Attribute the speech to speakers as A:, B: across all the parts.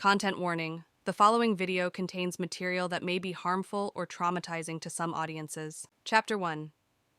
A: Content warning. The following video contains material that may be harmful or traumatizing to some audiences. Chapter 1.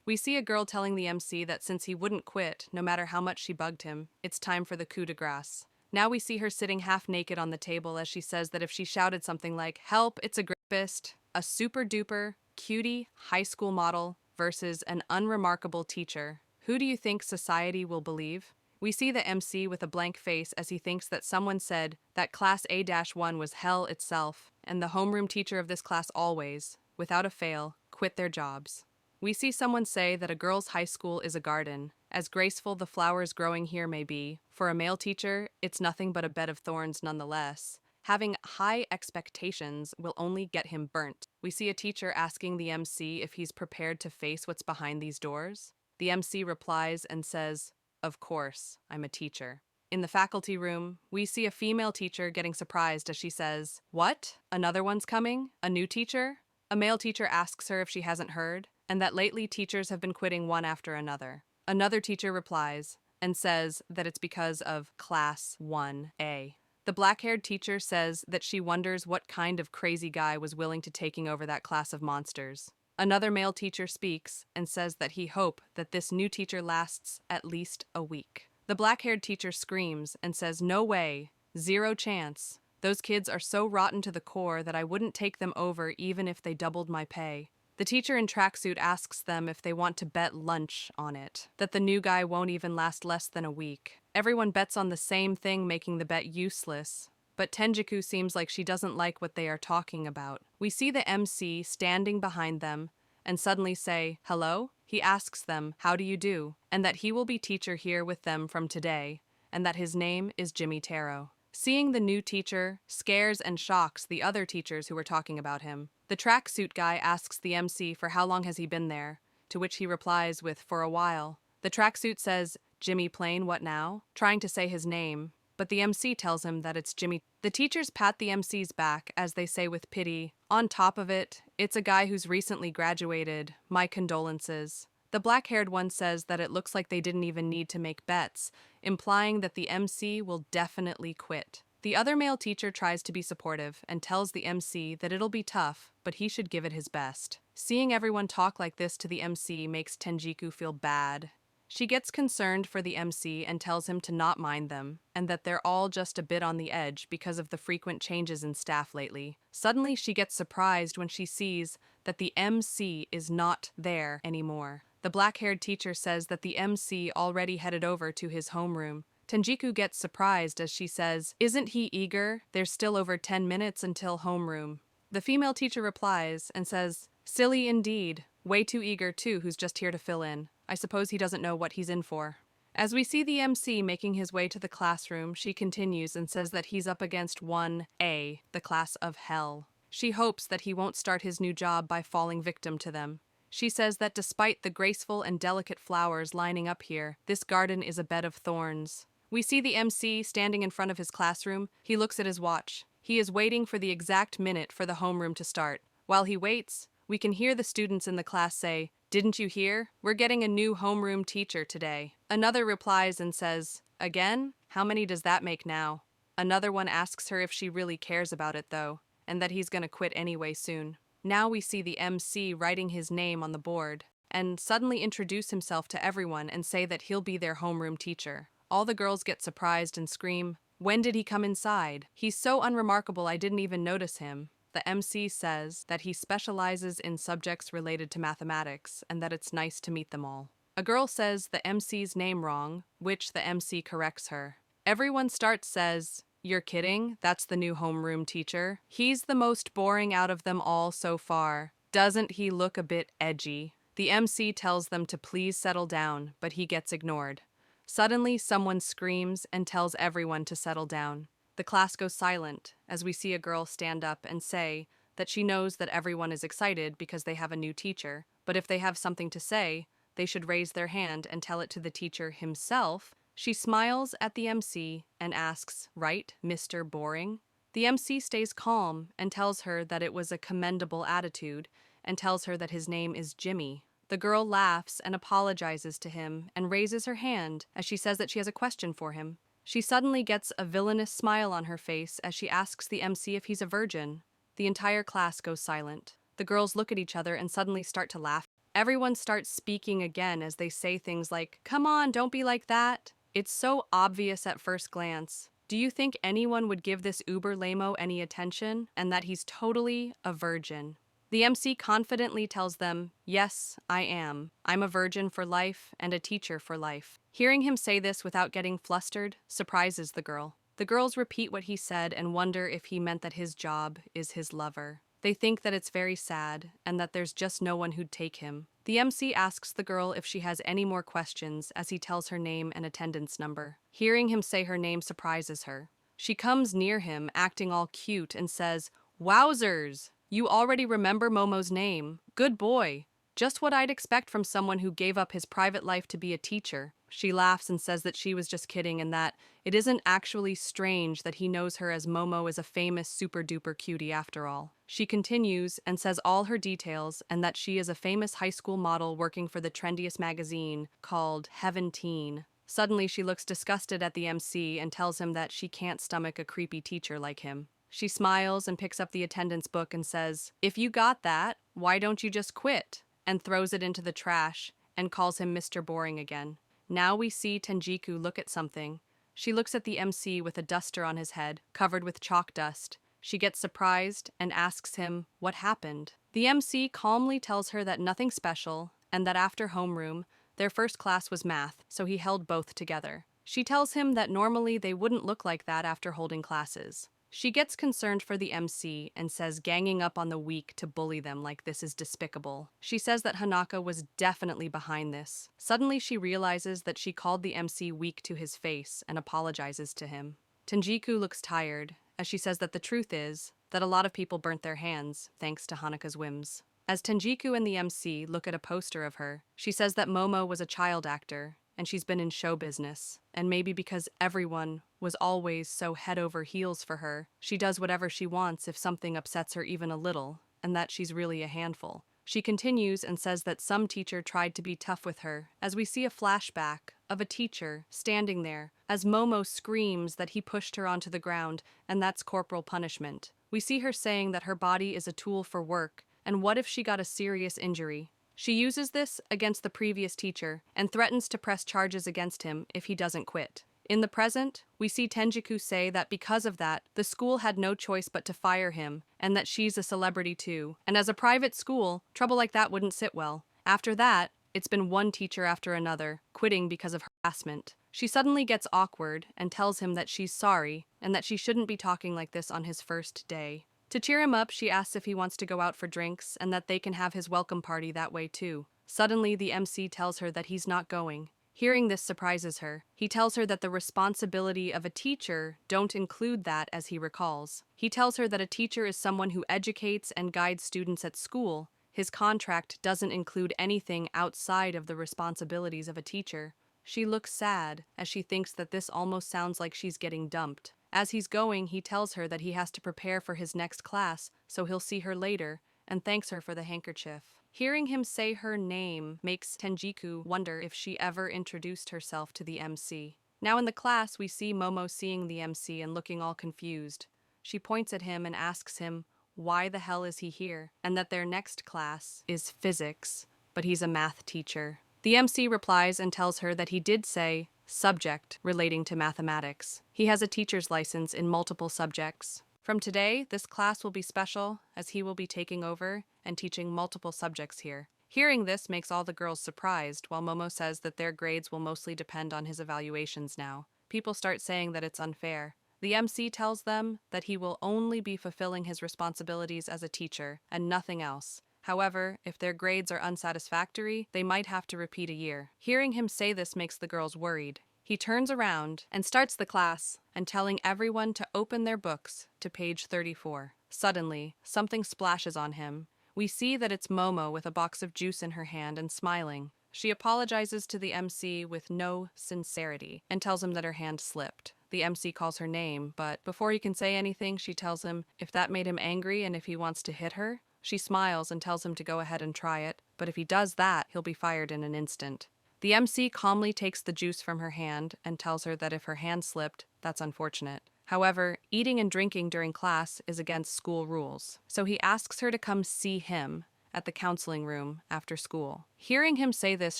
A: We see a girl telling the MC that since he wouldn't quit, no matter how much she bugged him, it's time for the coup de grace. Now we see her sitting half naked on the table as she says that if she shouted something like, "Help, it's a rapist," a super duper, cutie, high school model versus an unremarkable teacher, who do you think society will believe? We see the MC with a blank face as he thinks that someone said that Class A-1 was hell itself, and the homeroom teacher of this class always, without a fail, quit their jobs. We see someone say that a girl's high school is a garden. As graceful the flowers growing here may be, for a male teacher, it's nothing but a bed of thorns nonetheless. Having high expectations will only get him burnt. We see a teacher asking the MC if he's prepared to face what's behind these doors. The MC replies and says, "Of course, I'm a teacher." In the faculty room, we see a female teacher getting surprised as she says, "What? Another one's coming? A new teacher?" A male teacher asks her if she hasn't heard, and that lately teachers have been quitting one after another. Another teacher replies and says that it's because of Class 1A. The black-haired teacher says that she wonders what kind of crazy guy was willing to taking over that class of monsters. Another male teacher speaks and says that he hopes that this new teacher lasts at least a week. The black-haired teacher screams and says, "No way, zero chance. Those kids are so rotten to the core that I wouldn't take them over even if they doubled my pay." The teacher in tracksuit asks them if they want to bet lunch on it, that the new guy won't even last less than a week. Everyone bets on the same thing, making the bet useless. But Tenjiku seems like she doesn't like what they are talking about. We see the MC standing behind them and suddenly say, "Hello?" He asks them, "How do you do?" and that he will be teacher here with them from today, and that his name is Jimmy Taro. Seeing the new teacher scares and shocks the other teachers who were talking about him. The tracksuit guy asks the MC for how long has he been there, to which he replies with, "For a while." The tracksuit says, "Jimmy Plain, what now?" trying to say his name, but the MC tells him that it's Jimmy. The teachers pat the MC's back as they say with pity, "On top of it, it's a guy who's recently graduated. My condolences." The black-haired one says that it looks like they didn't even need to make bets, implying that the MC will definitely quit. The other male teacher tries to be supportive and tells the MC that it'll be tough, but he should give it his best. Seeing everyone talk like this to the MC makes Tenjiku feel bad. She gets concerned for the MC and tells him to not mind them, and that they're all just a bit on the edge because of the frequent changes in staff lately. Suddenly she gets surprised when she sees that the MC is not there anymore. The black-haired teacher says that the MC already headed over to his homeroom. Tenjiku gets surprised as she says, "Isn't he eager? There's still over 10 minutes until homeroom." The female teacher replies and says, "Silly indeed. Way too eager too, who's just here to fill in. I suppose he doesn't know what he's in for." As we see the MC making his way to the classroom, she continues and says that he's up against 1A, the class of hell. She hopes that he won't start his new job by falling victim to them. She says that despite the graceful and delicate flowers lining up here, this garden is a bed of thorns. We see the MC standing in front of his classroom. He looks at his watch. He is waiting for the exact minute for the homeroom to start. While he waits, we can hear the students in the class say, "Didn't you hear? We're getting a new homeroom teacher today." Another replies and says, "Again? How many does that make now?" Another one asks her if she really cares about it though, and that he's gonna quit anyway soon. Now we see the MC writing his name on the board, and suddenly introduce himself to everyone and say that he'll be their homeroom teacher. All the girls get surprised and scream, "When did he come inside? He's so unremarkable I didn't even notice him." The MC says that he specializes in subjects related to mathematics and that it's nice to meet them all. A girl says the MC's name wrong, which the MC corrects her. Everyone says, "You're kidding? That's the new homeroom teacher. He's the most boring out of them all so far. Doesn't he look a bit edgy?" The MC tells them to please settle down, but he gets ignored. Suddenly, someone screams and tells everyone to settle down. The class goes silent as we see a girl stand up and say that she knows that everyone is excited because they have a new teacher, but if they have something to say, they should raise their hand and tell it to the teacher himself. She smiles at the MC and asks, "Right, Mr. Boring?" The MC stays calm and tells her that it was a commendable attitude and tells her that his name is Jimmy. The girl laughs and apologizes to him and raises her hand as she says that she has a question for him. She suddenly gets a villainous smile on her face as she asks the MC if he's a virgin. The entire class goes silent. The girls look at each other and suddenly start to laugh. Everyone starts speaking again as they say things like, "Come on, don't be like that." It's so obvious at first glance. Do you think anyone would give this uber lame-o any attention, and that he's totally a virgin? The MC confidently tells them, "Yes, I am. I'm a virgin for life and a teacher for life." Hearing him say this without getting flustered surprises the girl. The girls repeat what he said and wonder if he meant that his job is his lover. They think that it's very sad and that there's just no one who'd take him. The MC asks the girl if she has any more questions as he tells her name and attendance number. Hearing him say her name surprises her. She comes near him, acting all cute, and says, "Wowzers! You already remember Momo's name. Good boy. Just what I'd expect from someone who gave up his private life to be a teacher." She laughs and says that she was just kidding and that it isn't actually strange that he knows her, as Momo is a famous super-duper cutie after all. She continues and says all her details and that she is a famous high school model working for the trendiest magazine called Heaven Teen. Suddenly she looks disgusted at the MC and tells him that she can't stomach a creepy teacher like him. She smiles and picks up the attendance book and says, "If you got that, why don't you just quit?" and throws it into the trash and calls him Mr. Boring again. Now we see Tenjiku look at something. She looks at the MC with a duster on his head, covered with chalk dust. She gets surprised and asks him what happened. The MC calmly tells her that nothing special and that after homeroom, their first class was math, so he held both together. She tells him that normally they wouldn't look like that after holding classes. She gets concerned for the MC and says ganging up on the weak to bully them like this is despicable. She says that Hanaka was definitely behind this. Suddenly she realizes that she called the MC weak to his face and apologizes to him. Tenjiku looks tired as she says that the truth is that a lot of people burnt their hands thanks to Hanaka's whims. As Tenjiku and the MC look at a poster of her, she says that Momo was a child actor and she's been in show business, and maybe because everyone was always so head over heels for her, she does whatever she wants if something upsets her even a little, and that she's really a handful. She continues and says that some teacher tried to be tough with her, as we see a flashback of a teacher standing there as Momo screams that he pushed her onto the ground, and that's corporal punishment. We see her saying that her body is a tool for work, and what if she got a serious injury? She uses this against the previous teacher and threatens to press charges against him if he doesn't quit. In the present, we see Tenjiku say that because of that, the school had no choice but to fire him, and that she's a celebrity too. And as a private school, trouble like that wouldn't sit well. After that, it's been one teacher after another, quitting because of harassment. She suddenly gets awkward and tells him that she's sorry and that she shouldn't be talking like this on his first day. To cheer him up, she asks if he wants to go out for drinks and that they can have his welcome party that way too. Suddenly, the MC tells her that he's not going. Hearing this surprises her. He tells her that the responsibility of a teacher don't include that, as he recalls. He tells her that a teacher is someone who educates and guides students at school. His contract doesn't include anything outside of the responsibilities of a teacher. She looks sad as she thinks that this almost sounds like she's getting dumped. As he's going, he tells her that he has to prepare for his next class, so he'll see her later, and thanks her for the handkerchief. Hearing him say her name makes Tenjiku wonder if she ever introduced herself to the MC. Now in the class, we see Momo seeing the MC and looking all confused. She points at him and asks him why the hell is he here, and that their next class is physics, but he's a math teacher. The MC replies and tells her that he did say subject relating to mathematics. He has a teacher's license in multiple subjects. From today, this class will be special as he will be taking over and teaching multiple subjects here. Hearing this makes all the girls surprised, while Momo says that their grades will mostly depend on his evaluations now. People start saying that it's unfair. The MC tells them that he will only be fulfilling his responsibilities as a teacher and nothing else. However, if their grades are unsatisfactory, they might have to repeat a year. Hearing him say this makes the girls worried. He turns around and starts the class and telling everyone to open their books to page 34. Suddenly, something splashes on him. We see that it's Momo with a box of juice in her hand and smiling. She apologizes to the MC with no sincerity and tells him that her hand slipped. The MC calls her name, but before he can say anything, she tells him if that made him angry and if he wants to hit her. She smiles and tells him to go ahead and try it, but if he does that, he'll be fired in an instant. The MC calmly takes the juice from her hand and tells her that if her hand slipped, that's unfortunate. However, eating and drinking during class is against school rules, so he asks her to come see him at the counseling room after school. Hearing him say this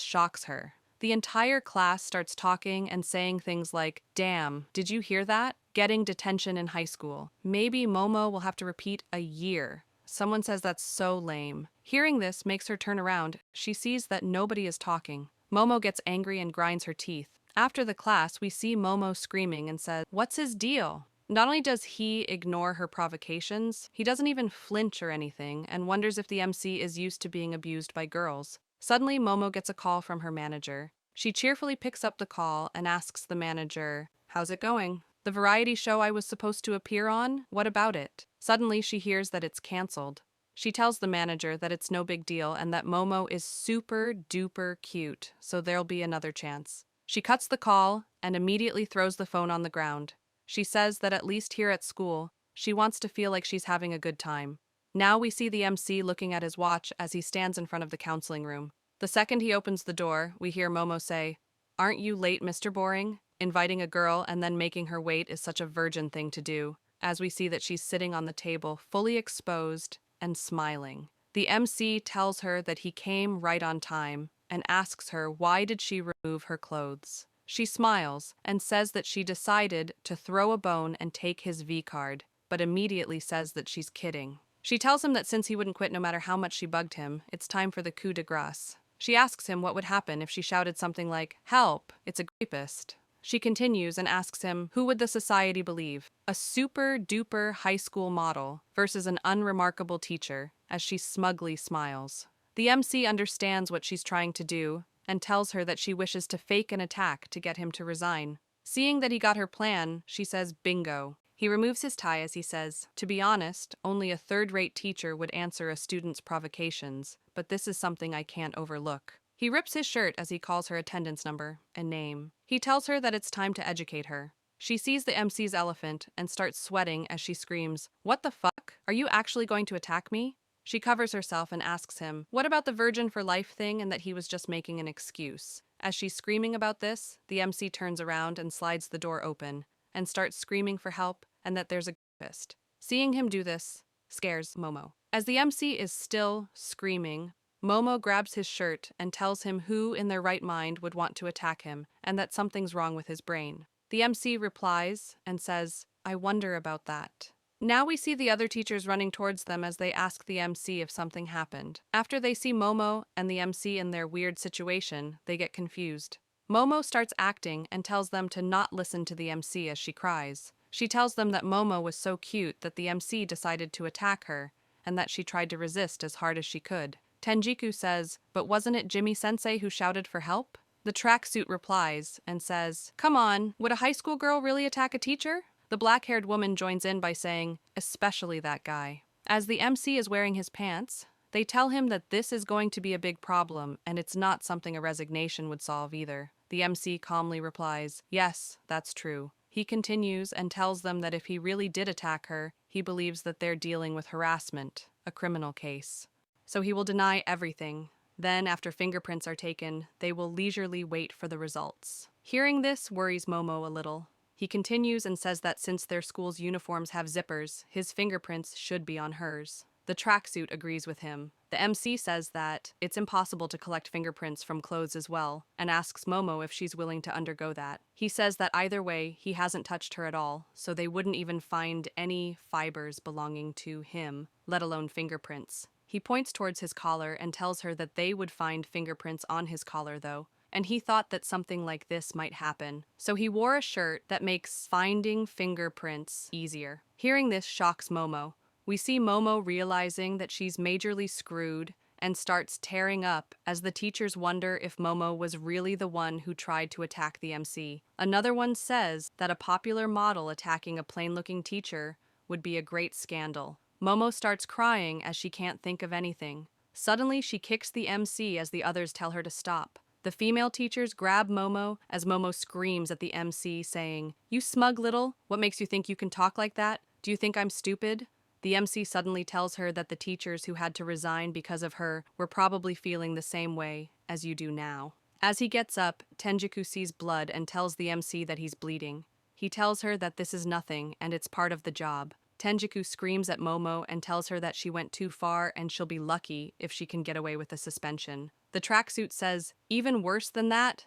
A: shocks her. The entire class starts talking and saying things like, "Damn, did you hear that? Getting detention in high school. Maybe Momo will have to repeat a year." Someone says that's so lame. Hearing this makes her turn around. She sees that nobody is talking. Momo gets angry and grinds her teeth. After the class, we see Momo screaming and says, "What's his deal?" Not only does he ignore her provocations, he doesn't even flinch or anything and wonders if the MC is used to being abused by girls. Suddenly, Momo gets a call from her manager. She cheerfully picks up the call and asks the manager, "How's it going? The variety show I was supposed to appear on? What about it?" Suddenly, she hears that it's canceled. She tells the manager that it's no big deal and that Momo is super duper cute, so there'll be another chance. She cuts the call and immediately throws the phone on the ground. She says that at least here at school, she wants to feel like she's having a good time. Now we see the MC looking at his watch as he stands in front of the counseling room. The second he opens the door, we hear Momo say, "Aren't you late, Mr. Boring?" Inviting a girl and then making her wait is such a virgin thing to do, as we see that she's sitting on the table, fully exposed and smiling. The MC tells her that he came right on time and asks her why did she remove her clothes. She smiles and says that she decided to throw a bone and take his V-card, but immediately says that she's kidding. She tells him that since he wouldn't quit no matter how much she bugged him, it's time for the coup de grace. She asks him what would happen if she shouted something like, "Help, it's a rapist." She continues and asks him, who would the society believe? A super-duper high school model versus an unremarkable teacher, as she smugly smiles. The MC understands what she's trying to do and tells her that she wishes to fake an attack to get him to resign. Seeing that he got her plan, she says, "Bingo." He removes his tie as he says, "To be honest, only a third-rate teacher would answer a student's provocations, but this is something I can't overlook." He rips his shirt as he calls her attendance number and name. He tells her that it's time to educate her. She sees the MC's elephant and starts sweating as she screams, "What the fuck? Are you actually going to attack me?" She covers herself and asks him, what about the virgin for life thing and that he was just making an excuse? As she's screaming about this, the MC turns around and slides the door open and starts screaming for help and that there's a rapist. Seeing him do this scares Momo. As the MC is still screaming, Momo grabs his shirt and tells him who in their right mind would want to attack him and that something's wrong with his brain. The MC replies and says, "I wonder about that." Now we see the other teachers running towards them as they ask the MC if something happened. After they see Momo and the MC in their weird situation, they get confused. Momo starts acting and tells them to not listen to the MC as she cries. She tells them that Momo was so cute that the MC decided to attack her and that she tried to resist as hard as she could. Tenjiku says, "But wasn't it Jimmy-sensei who shouted for help?" The tracksuit replies and says, "Come on, would a high school girl really attack a teacher?" The black-haired woman joins in by saying, "Especially that guy." As the MC is wearing his pants, they tell him that this is going to be a big problem and it's not something a resignation would solve either. The MC calmly replies, "Yes, that's true." He continues and tells them that if he really did attack her, he believes that they're dealing with harassment, a criminal case. So he will deny everything. Then, after fingerprints are taken, they will leisurely wait for the results. Hearing this worries Momo a little. He continues and says that since their school's uniforms have zippers, his fingerprints should be on hers. The tracksuit agrees with him. The MC says that it's impossible to collect fingerprints from clothes as well, and asks Momo if she's willing to undergo that. He says that either way, he hasn't touched her at all, so they wouldn't even find any fibers belonging to him, let alone fingerprints. He points towards his collar and tells her that they would find fingerprints on his collar, though, and he thought that something like this might happen. So he wore a shirt that makes finding fingerprints easier. Hearing this shocks Momo. We see Momo realizing that she's majorly screwed and starts tearing up as the teachers wonder if Momo was really the one who tried to attack the MC. Another one says that a popular model attacking a plain-looking teacher would be a great scandal. Momo starts crying as she can't think of anything. Suddenly, she kicks the MC as the others tell her to stop. The female teachers grab Momo as Momo screams at the MC, saying, "You smug little, what makes you think you can talk like that? Do you think I'm stupid?" The MC suddenly tells her that the teachers who had to resign because of her were probably feeling the same way as you do now. As he gets up, Tenjiku sees blood and tells the MC that he's bleeding. He tells her that this is nothing and it's part of the job. Tenjiku screams at Momo and tells her that she went too far and she'll be lucky if she can get away with a suspension. The tracksuit says, even worse than that,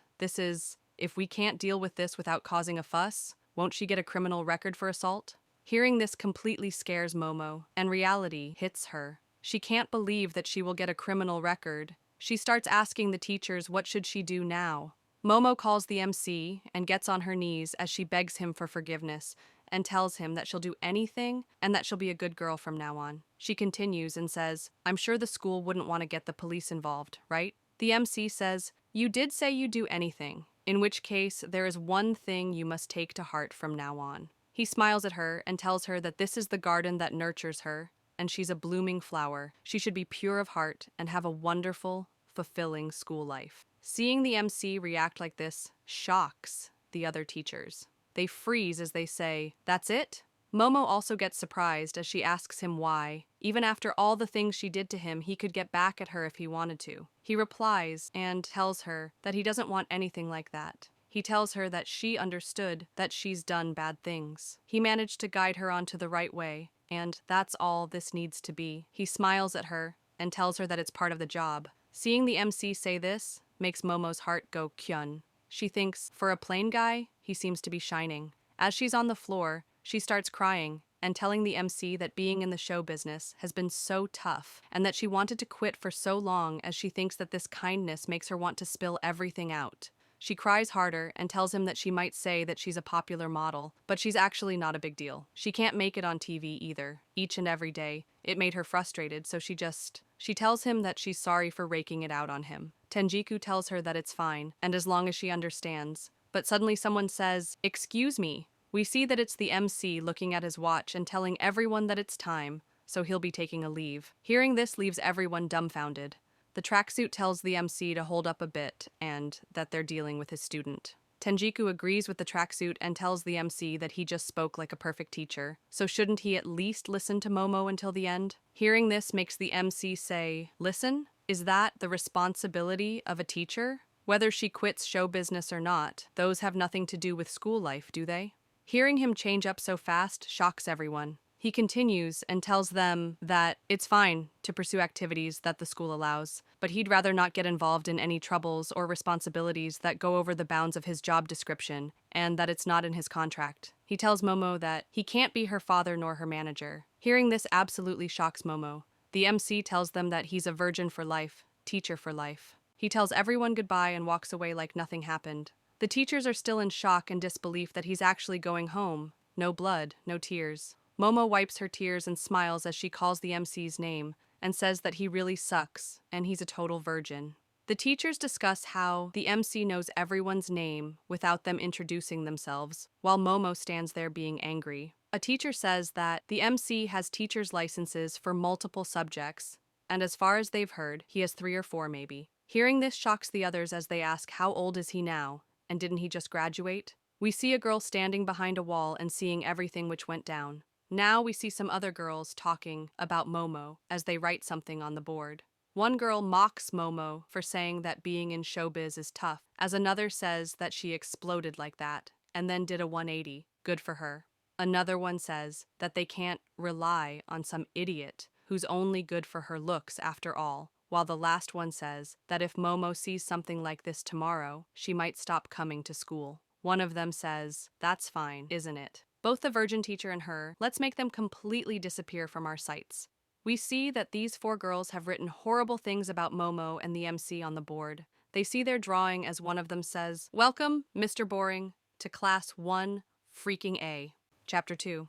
A: if we can't deal with this without causing a fuss, won't she get a criminal record for assault? Hearing this completely scares Momo, and reality hits her. She can't believe that she will get a criminal record. She starts asking the teachers what should she do now. Momo calls the MC and gets on her knees as she begs him for forgiveness and tells him that she'll do anything and that she'll be a good girl from now on. She continues and says, I'm sure the school wouldn't want to get the police involved, right? The MC says, you did say you'd do anything, in which case there is one thing you must take to heart from now on. He smiles at her and tells her that this is the garden that nurtures her, and she's a blooming flower. She should be pure of heart and have a wonderful, fulfilling school life. Seeing the MC react like this shocks the other teachers. They freeze as they say, that's it? Momo also gets surprised as she asks him why. Even after all the things she did to him, he could get back at her if he wanted to. He replies and tells her that he doesn't want anything like that. He tells her that she understood that she's done bad things. He managed to guide her onto the right way, and that's all this needs to be. He smiles at her and tells her that it's part of the job. Seeing the MC say this makes Momo's heart go kyun. She thinks, for a plain guy, he seems to be shining. As she's on the floor, she starts crying and telling the MC that being in the show business has been so tough and that she wanted to quit for so long as she thinks that this kindness makes her want to spill everything out. She cries harder and tells him that she might say that she's a popular model, but she's actually not a big deal. She can't make it on TV either, each and every day. It made her frustrated, so she tells him that she's sorry for raking it out on him. Tenjiku tells her that it's fine, and as long as she understands. But suddenly someone says, excuse me. We see that it's the MC looking at his watch and telling everyone that it's time, so he'll be taking a leave. Hearing this leaves everyone dumbfounded. The tracksuit tells the MC to hold up a bit and that they're dealing with his student. Tenjiku agrees with the tracksuit and tells the MC that he just spoke like a perfect teacher, so shouldn't he at least listen to Momo until the end? Hearing this makes the MC say, listen? Is that the responsibility of a teacher? Whether she quits show business or not, those have nothing to do with school life, do they? Hearing him change up so fast shocks everyone. He continues and tells them that it's fine to pursue activities that the school allows, but he'd rather not get involved in any troubles or responsibilities that go over the bounds of his job description, and that it's not in his contract. He tells Momo that he can't be her father nor her manager. Hearing this absolutely shocks Momo. The MC tells them that he's a virgin for life, teacher for life. He tells everyone goodbye and walks away like nothing happened. The teachers are still in shock and disbelief that he's actually going home. No blood, no tears. Momo wipes her tears and smiles as she calls the MC's name and says that he really sucks and he's a total virgin. The teachers discuss how the MC knows everyone's name without them introducing themselves, while Momo stands there being angry. A teacher says that the MC has teacher's licenses for multiple subjects, and as far as they've heard, he has 3 or 4 maybe. Hearing this shocks the others as they ask how old is he now, and didn't he just graduate? We see a girl standing behind a wall and seeing everything which went down. Now we see some other girls talking about Momo as they write something on the board. One girl mocks Momo for saying that being in showbiz is tough, as another says that she exploded like that and then did a 180. Good for her. Another one says that they can't rely on some idiot who's only good for her looks after all, while the last one says that if Momo sees something like this tomorrow, she might stop coming to school. One of them says, that's fine, isn't it? Both the virgin teacher and her, let's make them completely disappear from our sights. We see that these 4 girls have written horrible things about Momo and the MC on the board. They see their drawing as one of them says, welcome, Mr. Boring, to class 1 freaking A. Chapter 2.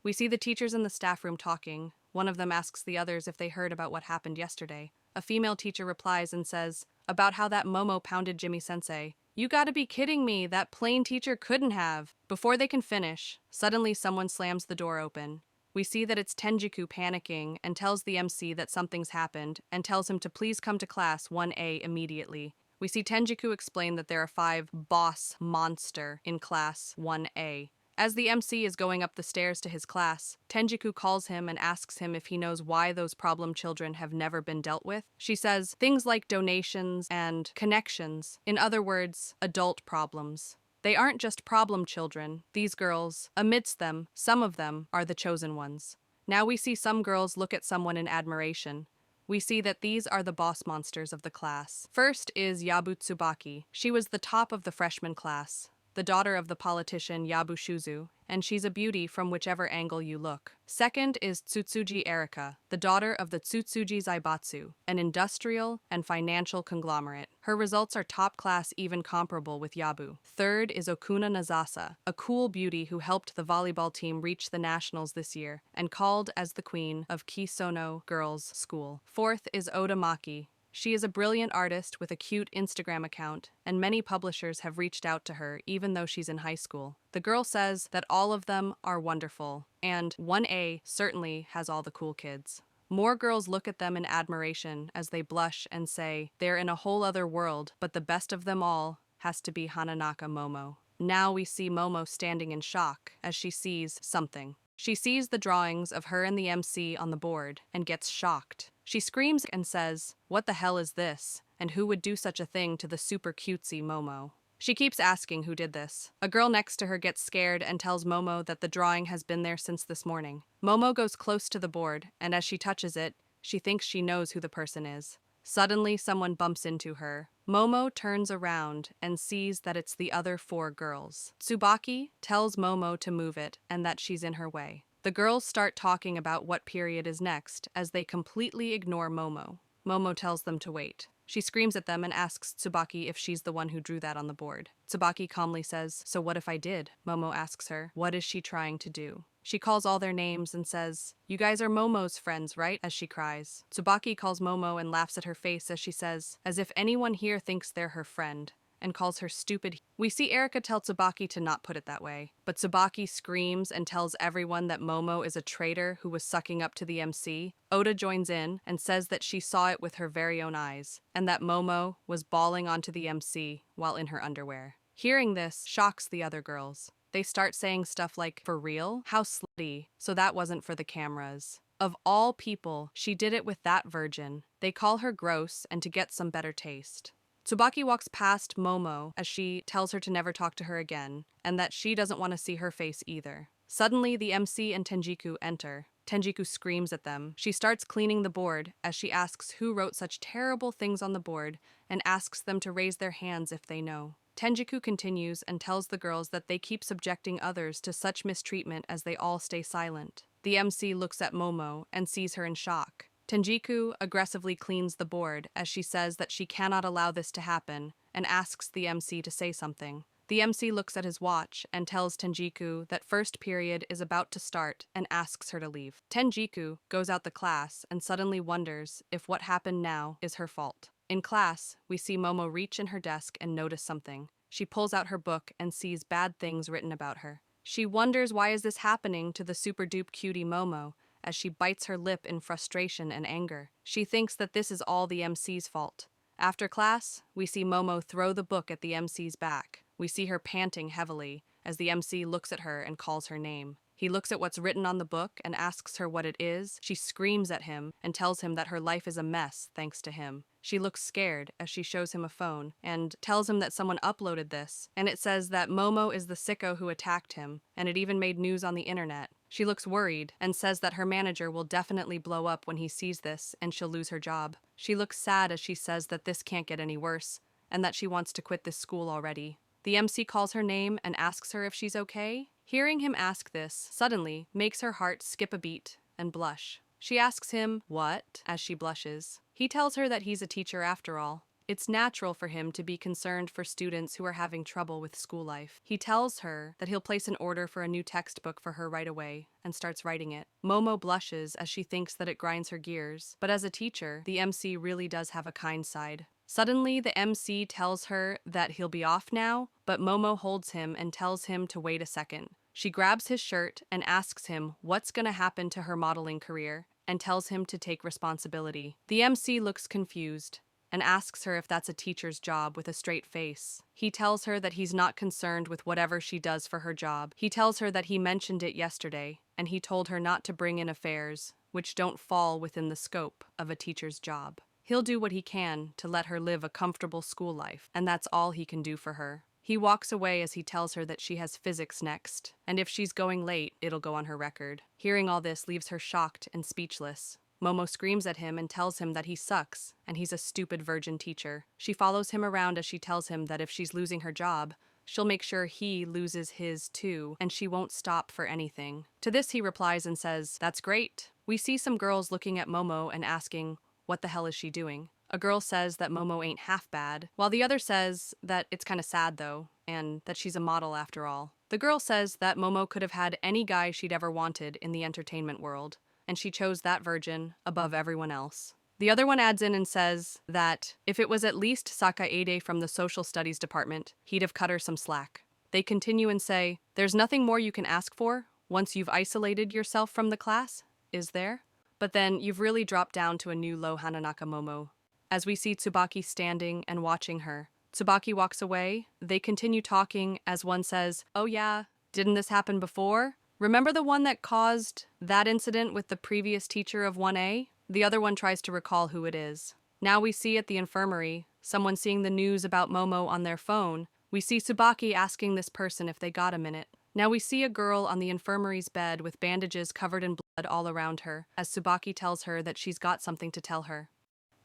A: We see the teachers in the staff room talking. One of them asks the others if they heard about what happened yesterday. A female teacher replies and says, about how that Momo pounded Jimmy-sensei. You gotta be kidding me, that plain teacher couldn't have. Before they can finish, suddenly someone slams the door open. We see that it's Tenjiku panicking and tells the MC that something's happened and tells him to please come to class 1A immediately. We see Tenjiku explain that there are 5 boss monster in class 1A As the MC is going up the stairs to his class, Tenjiku calls him and asks him if he knows why those problem children have never been dealt with. She says things like donations and connections, in other words, adult problems. They aren't just problem children, these girls. Amidst them, some of them are the chosen ones. Now we see some girls look at someone in admiration. We see that these are the boss monsters of the class. First is Yabu Tsubaki. She was the top of the freshman class, the daughter of the politician Yabu Shuzu, and she's a beauty from whichever angle you look. Second is Tsutsuji Erika, the daughter of the Tsutsuji Zaibatsu, an industrial and financial conglomerate. Her results are top class, even comparable with Yabu. Third is Okuna Nazasa, a cool beauty who helped the volleyball team reach the nationals this year and called as the queen of Kisono Girls' School. Fourth is Oda Maki. She is a brilliant artist with a cute Instagram account, and many publishers have reached out to her even though she's in high school. The girl says that all of them are wonderful, and 1A certainly has all the cool kids. More girls look at them in admiration as they blush and say they're in a whole other world, but the best of them all has to be Hananaka Momo. Now we see Momo standing in shock as she sees something. She sees the drawings of her and the MC on the board and gets shocked. She screams and says, "What the hell is this? And who would do such a thing to the super cutesy Momo?" She keeps asking who did this. A girl next to her gets scared and tells Momo that the drawing has been there since this morning. Momo goes close to the board, and as she touches it, she thinks she knows who the person is. Suddenly, someone bumps into her. Momo turns around and sees that it's the other 4 girls. Tsubaki tells Momo to move it and that she's in her way. The girls start talking about what period is next as they completely ignore Momo. Momo tells them to wait. She screams at them and asks Tsubaki if she's the one who drew that on the board. Tsubaki calmly says, "So what if I did?" Momo asks her, what is she trying to do? She calls all their names and says, "You guys are Momo's friends, right?" as she cries. Tsubaki calls Momo and laughs at her face as she says, as if anyone here thinks they're her friend, and calls her stupid. We see Erika tell Tsubaki to not put it that way, but Tsubaki screams and tells everyone that Momo is a traitor who was sucking up to the MC. Oda joins in and says that she saw it with her very own eyes, and that Momo was bawling onto the MC while in her underwear. Hearing this shocks the other girls. They start saying stuff like, "For real? How slutty. So that wasn't for the cameras. Of all people, she did it with that virgin." They call her gross and to get some better taste. Tsubaki walks past Momo as she tells her to never talk to her again, and that she doesn't want to see her face either. Suddenly, the MC and Tenjiku enter. Tenjiku screams at them. She starts cleaning the board as she asks who wrote such terrible things on the board and asks them to raise their hands if they know. Tenjiku continues and tells the girls that they keep subjecting others to such mistreatment as they all stay silent. The MC looks at Momo and sees her in shock. Tenjiku aggressively cleans the board as she says that she cannot allow this to happen and asks the MC to say something. The MC looks at his watch and tells Tenjiku that first period is about to start and asks her to leave. Tenjiku goes out the class and suddenly wonders if what happened now is her fault. In class, we see Momo reach in her desk and notice something. She pulls out her book and sees bad things written about her. She wonders why is this happening to the super-dupe cutie Momo as she bites her lip in frustration and anger. She thinks that this is all the MC's fault. After class, we see Momo throw the book at the MC's back. We see her panting heavily as the MC looks at her and calls her name. He looks at what's written on the book and asks her what it is. She screams at him and tells him that her life is a mess thanks to him. She looks scared as she shows him a phone and tells him that someone uploaded this, and it says that Momo is the sicko who attacked him, and it even made news on the internet. She looks worried and says that her manager will definitely blow up when he sees this and she'll lose her job. She looks sad as she says that this can't get any worse and that she wants to quit this school already. The MC calls her name and asks her if she's okay. Hearing him ask this suddenly makes her heart skip a beat and blush. She asks him, "What?" as she blushes. He tells her that he's a teacher after all. It's natural for him to be concerned for students who are having trouble with school life. He tells her that he'll place an order for a new textbook for her right away and starts writing it. Momo blushes as she thinks that it grinds her gears, but as a teacher, the MC really does have a kind side. Suddenly, the MC tells her that he'll be off now, but Momo holds him and tells him to wait a second. She grabs his shirt and asks him what's going to happen to her modeling career and tells him to take responsibility. The MC looks confused and asks her if that's a teacher's job with a straight face. He tells her that he's not concerned with whatever she does for her job. He tells her that he mentioned it yesterday, and he told her not to bring in affairs which don't fall within the scope of a teacher's job. He'll do what he can to let her live a comfortable school life, and that's all he can do for her. He walks away as he tells her that she has physics next, and if she's going late, it'll go on her record. Hearing all this leaves her shocked and speechless. Momo screams at him and tells him that he sucks, and he's a stupid virgin teacher. She follows him around as she tells him that if she's losing her job, she'll make sure he loses his too, and she won't stop for anything. To this he replies and says, "That's great." We see some girls looking at Momo and asking, what the hell is she doing? A girl says that Momo ain't half bad, while the other says that it's kinda sad though, and that she's a model after all. The girl says that Momo could have had any guy she'd ever wanted in the entertainment world, and she chose that virgin above everyone else. The other one adds in and says that if it was at least Sakaede from the social studies department, he'd have cut her some slack. They continue and say, "There's nothing more you can ask for once you've isolated yourself from the class, is there? But then you've really dropped down to a new low Hananaka Momo." As we see Tsubaki standing and watching her, Tsubaki walks away. They continue talking as one says, "Oh yeah, didn't this happen before? Remember the one that caused that incident with the previous teacher of 1A? The other one tries to recall who it is. Now we see at the infirmary, someone seeing the news about Momo on their phone. We see Tsubaki asking this person if they got a minute. Now we see a girl on the infirmary's bed with bandages covered in blood all around her, as Tsubaki tells her that she's got something to tell her.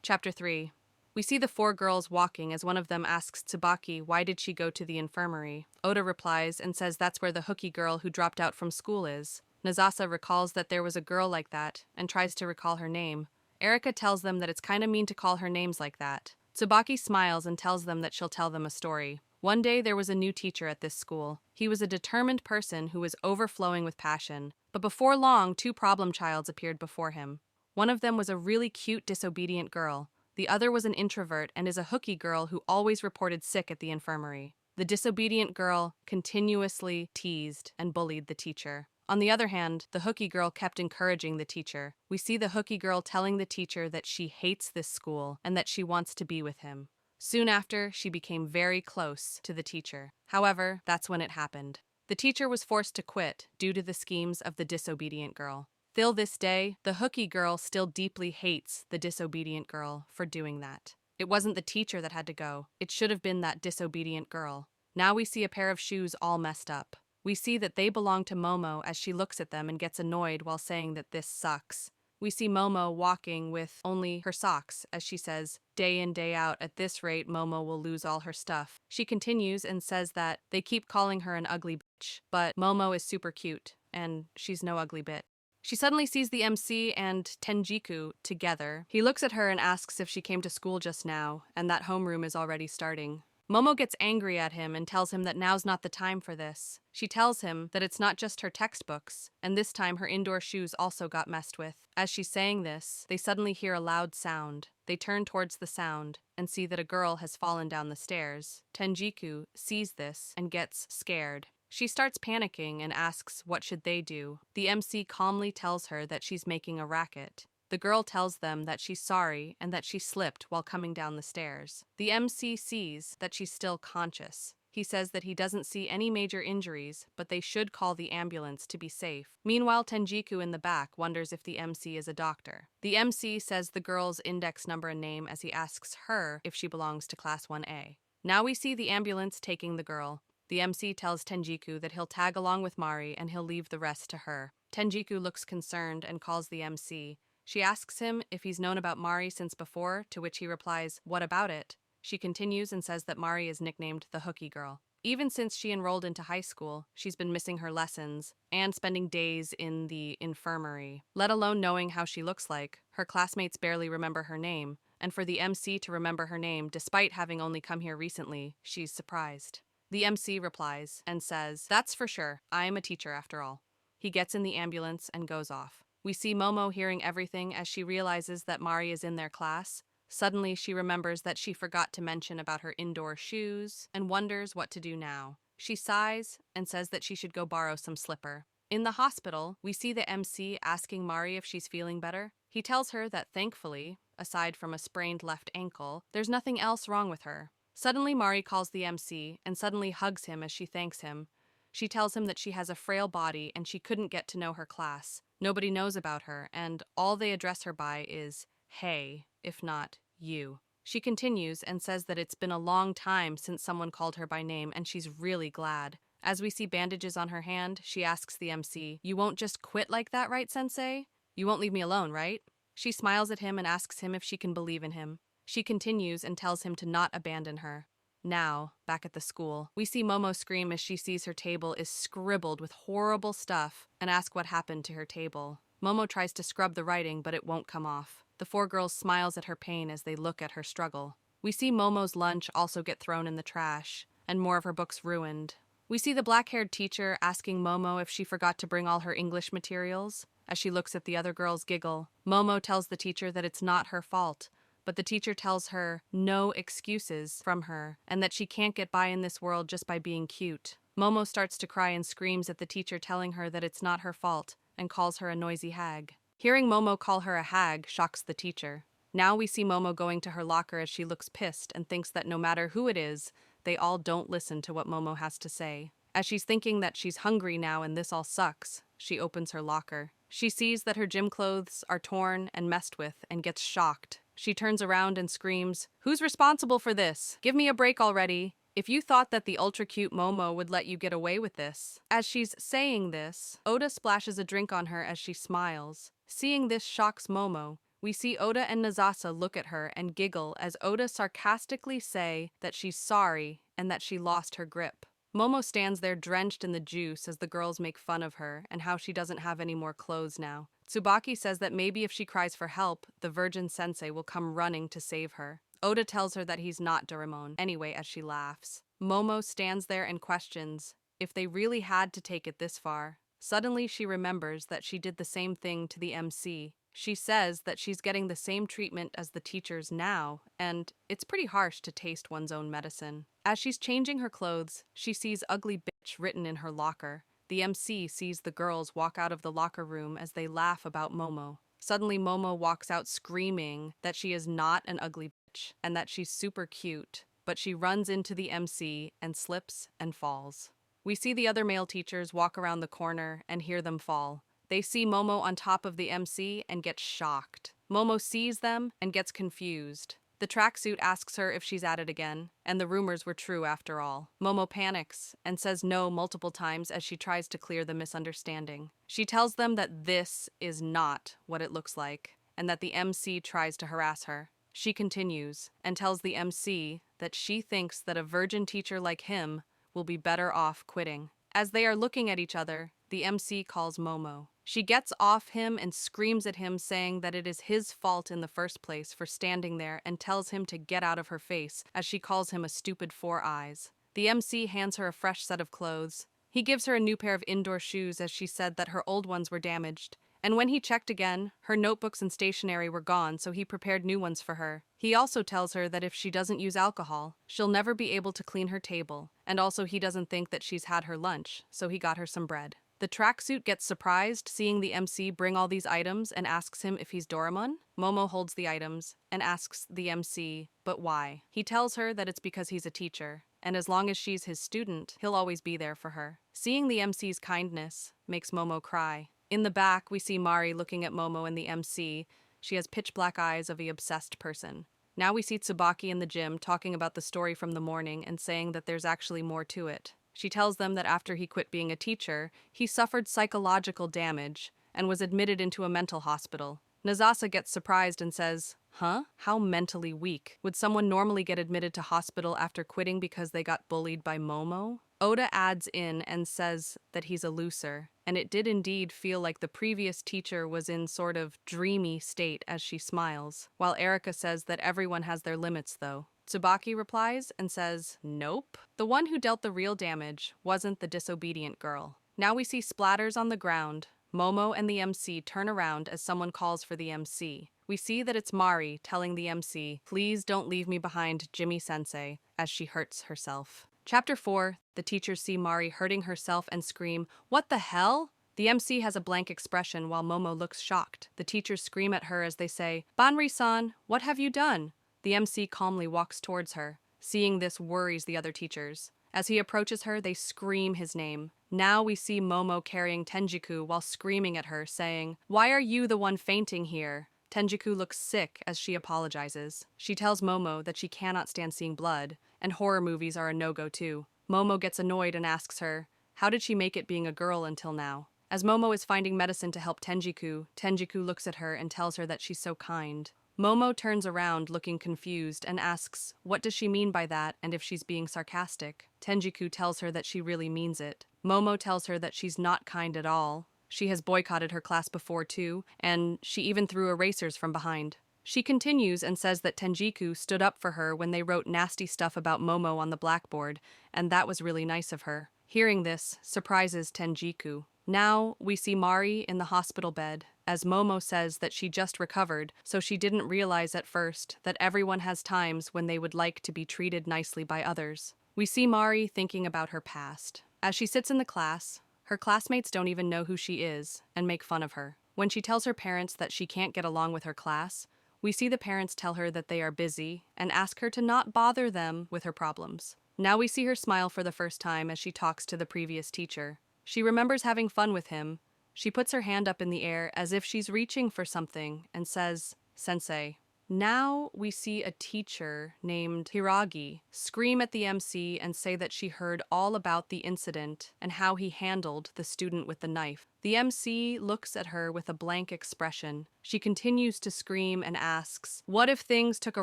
A: Chapter 3. We see the 4 girls walking as one of them asks Tsubaki why did she go to the infirmary. Oda replies and says that's where the hooky girl who dropped out from school is. Nazasa recalls that there was a girl like that and tries to recall her name. Erika tells them that it's kinda mean to call her names like that. Tsubaki smiles and tells them that she'll tell them a story. One day there was a new teacher at this school. He was a determined person who was overflowing with passion. But before long, 2 problem childs appeared before him. One of them was a really cute, disobedient girl. The other was an introvert and is a hooky girl who always reported sick at the infirmary. The disobedient girl continuously teased and bullied the teacher. On the other hand, the hooky girl kept encouraging the teacher. We see the hooky girl telling the teacher that she hates this school and that she wants to be with him. Soon after, she became very close to the teacher. However, that's when it happened. The teacher was forced to quit due to the schemes of the disobedient girl. Till this day, the hooky girl still deeply hates the disobedient girl for doing that. It wasn't the teacher that had to go. It should have been that disobedient girl. Now we see a pair of shoes all messed up. We see that they belong to Momo as she looks at them and gets annoyed while saying that this sucks. We see Momo walking with only her socks as she says, day in, day out, at this rate, Momo will lose all her stuff. She continues and says that they keep calling her an ugly bitch, but Momo is super cute, and she's no ugly bit. She suddenly sees the MC and Tenjiku together. He looks at her and asks if she came to school just now, and that homeroom is already starting. Momo gets angry at him and tells him that now's not the time for this. She tells him that it's not just her textbooks, and this time her indoor shoes also got messed with. As she's saying this, they suddenly hear a loud sound. They turn towards the sound and see that a girl has fallen down the stairs. Tenjiku sees this and gets scared. She starts panicking and asks what should they do. The MC calmly tells her that she's making a racket. The girl tells them that she's sorry and that she slipped while coming down the stairs. The MC sees that she's still conscious. He says that he doesn't see any major injuries, but they should call the ambulance to be safe. Meanwhile, Tenjiku in the back wonders if the MC is a doctor. The MC says the girl's index number and name as he asks her if she belongs to Class 1A. Now we see the ambulance taking the girl. The MC tells Tenjiku that he'll tag along with Mari and he'll leave the rest to her. Tenjiku looks concerned and calls the MC. She asks him if he's known about Mari since before, to which he replies, "What about it?" She continues and says that Mari is nicknamed the Hooky Girl. Even since she enrolled into high school, she's been missing her lessons and spending days in the infirmary. Let alone knowing how she looks like, her classmates barely remember her name, and for the MC to remember her name despite having only come here recently, she's surprised. The MC replies and says, "That's for sure, I am a teacher after all." He gets in the ambulance and goes off. We see Momo hearing everything as she realizes that Mari is in their class. Suddenly, she remembers that she forgot to mention about her indoor shoes and wonders what to do now. She sighs and says that she should go borrow some slipper. In the hospital, we see the MC asking Mari if she's feeling better. He tells her that thankfully, aside from a sprained left ankle, there's nothing else wrong with her. Suddenly, Mari calls the MC and suddenly hugs him as she thanks him. She tells him that she has a frail body and she couldn't get to know her class. Nobody knows about her, and all they address her by is hey, if not you. She continues and says that it's been a long time since someone called her by name and she's really glad. As we see bandages on her hand, she asks the MC, "You won't just quit like that, right, Sensei? You won't leave me alone, right?" She smiles at him and asks him if she can believe in him. She continues and tells him to not abandon her. Now, back at the school, we see Momo scream as she sees her table is scribbled with horrible stuff and ask what happened to her table. Momo tries to scrub the writing, but it won't come off. The four girls smiles at her pain as they look at her struggle. We see Momo's lunch also get thrown in the trash, and more of her books ruined. We see the black-haired teacher asking Momo if she forgot to bring all her English materials. As she looks at the other girls giggle, Momo tells the teacher that it's not her fault, but the teacher tells her no excuses from her and that she can't get by in this world just by being cute. Momo starts to cry and screams at the teacher telling her that it's not her fault and calls her a noisy hag. Hearing Momo call her a hag shocks the teacher. Now we see Momo going to her locker as she looks pissed and thinks that no matter who it is, they all don't listen to what Momo has to say. As she's thinking that she's hungry now and this all sucks, she opens her locker. She sees that her gym clothes are torn and messed with and gets shocked. She turns around and screams, "Who's responsible for this? Give me a break already. If you thought that the ultra-cute Momo would let you get away with this." As she's saying this, Oda splashes a drink on her as she smiles. Seeing this shocks Momo. We see Oda and Nazasa look at her and giggle as Oda sarcastically say that she's sorry and that she lost her grip. Momo stands there drenched in the juice as the girls make fun of her and how she doesn't have any more clothes now. Tsubaki says that maybe if she cries for help, the virgin sensei will come running to save her. Oda tells her that he's not Doraemon anyway as she laughs. Momo stands there and questions if they really had to take it this far. Suddenly she remembers that she did the same thing to the MC. She says that she's getting the same treatment as the teachers now, and it's pretty harsh to taste one's own medicine. As she's changing her clothes, she sees "ugly bitch" written in her locker. The MC sees the girls walk out of the locker room as they laugh about Momo. Suddenly Momo walks out screaming that she is not an ugly bitch and that she's super cute, but she runs into the MC and slips and falls. We see the other male teachers walk around the corner and hear them fall. They see Momo on top of the MC and get shocked. Momo sees them and gets confused. The tracksuit asks her if she's at it again, and the rumors were true after all. Momo panics and says no multiple times as she tries to clear the misunderstanding. She tells them that this is not what it looks like, and that the MC tries to harass her. She continues and tells the MC that she thinks that a virgin teacher like him will be better off quitting. As they are looking at each other, the MC calls Momo. She gets off him and screams at him, saying that it is his fault in the first place for standing there, and tells him to get out of her face as she calls him a stupid four eyes. The MC hands her a fresh set of clothes. He gives her a new pair of indoor shoes as she said that her old ones were damaged. And when he checked again, her notebooks and stationery were gone, so he prepared new ones for her. He also tells her that if she doesn't use alcohol, she'll never be able to clean her table. And also he doesn't think that she's had her lunch, so he got her some bread. The tracksuit gets surprised seeing the MC bring all these items and asks him if he's Doraemon. Momo holds the items and asks the MC, but why? He tells her that it's because he's a teacher, and as long as she's his student, he'll always be there for her. Seeing the MC's kindness makes Momo cry. In the back, we see Mari looking at Momo and the MC. She has pitch black eyes of an obsessed person. Now we see Tsubaki in the gym talking about the story from the morning and saying that there's actually more to it. She tells them that after he quit being a teacher, he suffered psychological damage and was admitted into a mental hospital. Nazasa gets surprised and says, "Huh? How mentally weak? Would someone normally get admitted to hospital after quitting because they got bullied by Momo?" Oda adds in and says that he's a loser, and it did indeed feel like the previous teacher was in sort of dreamy state as she smiles, while Erika says that everyone has their limits though. Tsubaki replies and says, "Nope. The one who dealt the real damage wasn't the disobedient girl." Now we see splatters on the ground. Momo and the MC turn around as someone calls for the MC. We see that it's Mari telling the MC, "Please don't leave me behind, Jimmy-sensei," as she hurts herself. Chapter 4, the teachers see Mari hurting herself and scream, "What the hell? The MC has a blank expression while Momo looks shocked. The teachers scream at her as they say, "Banri-san, what have you done?" The MC calmly walks towards her. Seeing this worries the other teachers. As he approaches her, they scream his name. Now we see Momo carrying Tenjiku while screaming at her, saying, "Why are you the one fainting here?" Tenjiku looks sick as she apologizes. She tells Momo that she cannot stand seeing blood, and horror movies are a no-go too. Momo gets annoyed and asks her, how did she make it being a girl until now? As Momo is finding medicine to help Tenjiku, Tenjiku looks at her and tells her that she's so kind. Momo turns around looking confused and asks, what does she mean by that and if she's being sarcastic? Tenjiku tells her that she really means it. Momo tells her that she's not kind at all. She has boycotted her class before too, and she even threw erasers from behind. She continues and says that Tenjiku stood up for her when they wrote nasty stuff about Momo on the blackboard, and that was really nice of her. Hearing this surprises Tenjiku. Now we see Mari in the hospital bed, as Momo says that she just recovered, so she didn't realize at first that everyone has times when they would like to be treated nicely by others. We see Mari thinking about her past. As she sits in the class, her classmates don't even know who she is and make fun of her. When she tells her parents that she can't get along with her class, we see the parents tell her that they are busy and ask her to not bother them with her problems. Now we see her smile for the first time as she talks to the previous teacher. She remembers having fun with him. She puts her hand up in the air as if she's reaching for something and says, "Sensei." Now we see a teacher named Hiragi scream at the MC and say that she heard all about the incident and how he handled the student with the knife. The MC looks at her with a blank expression. She continues to scream and asks, "What if things took a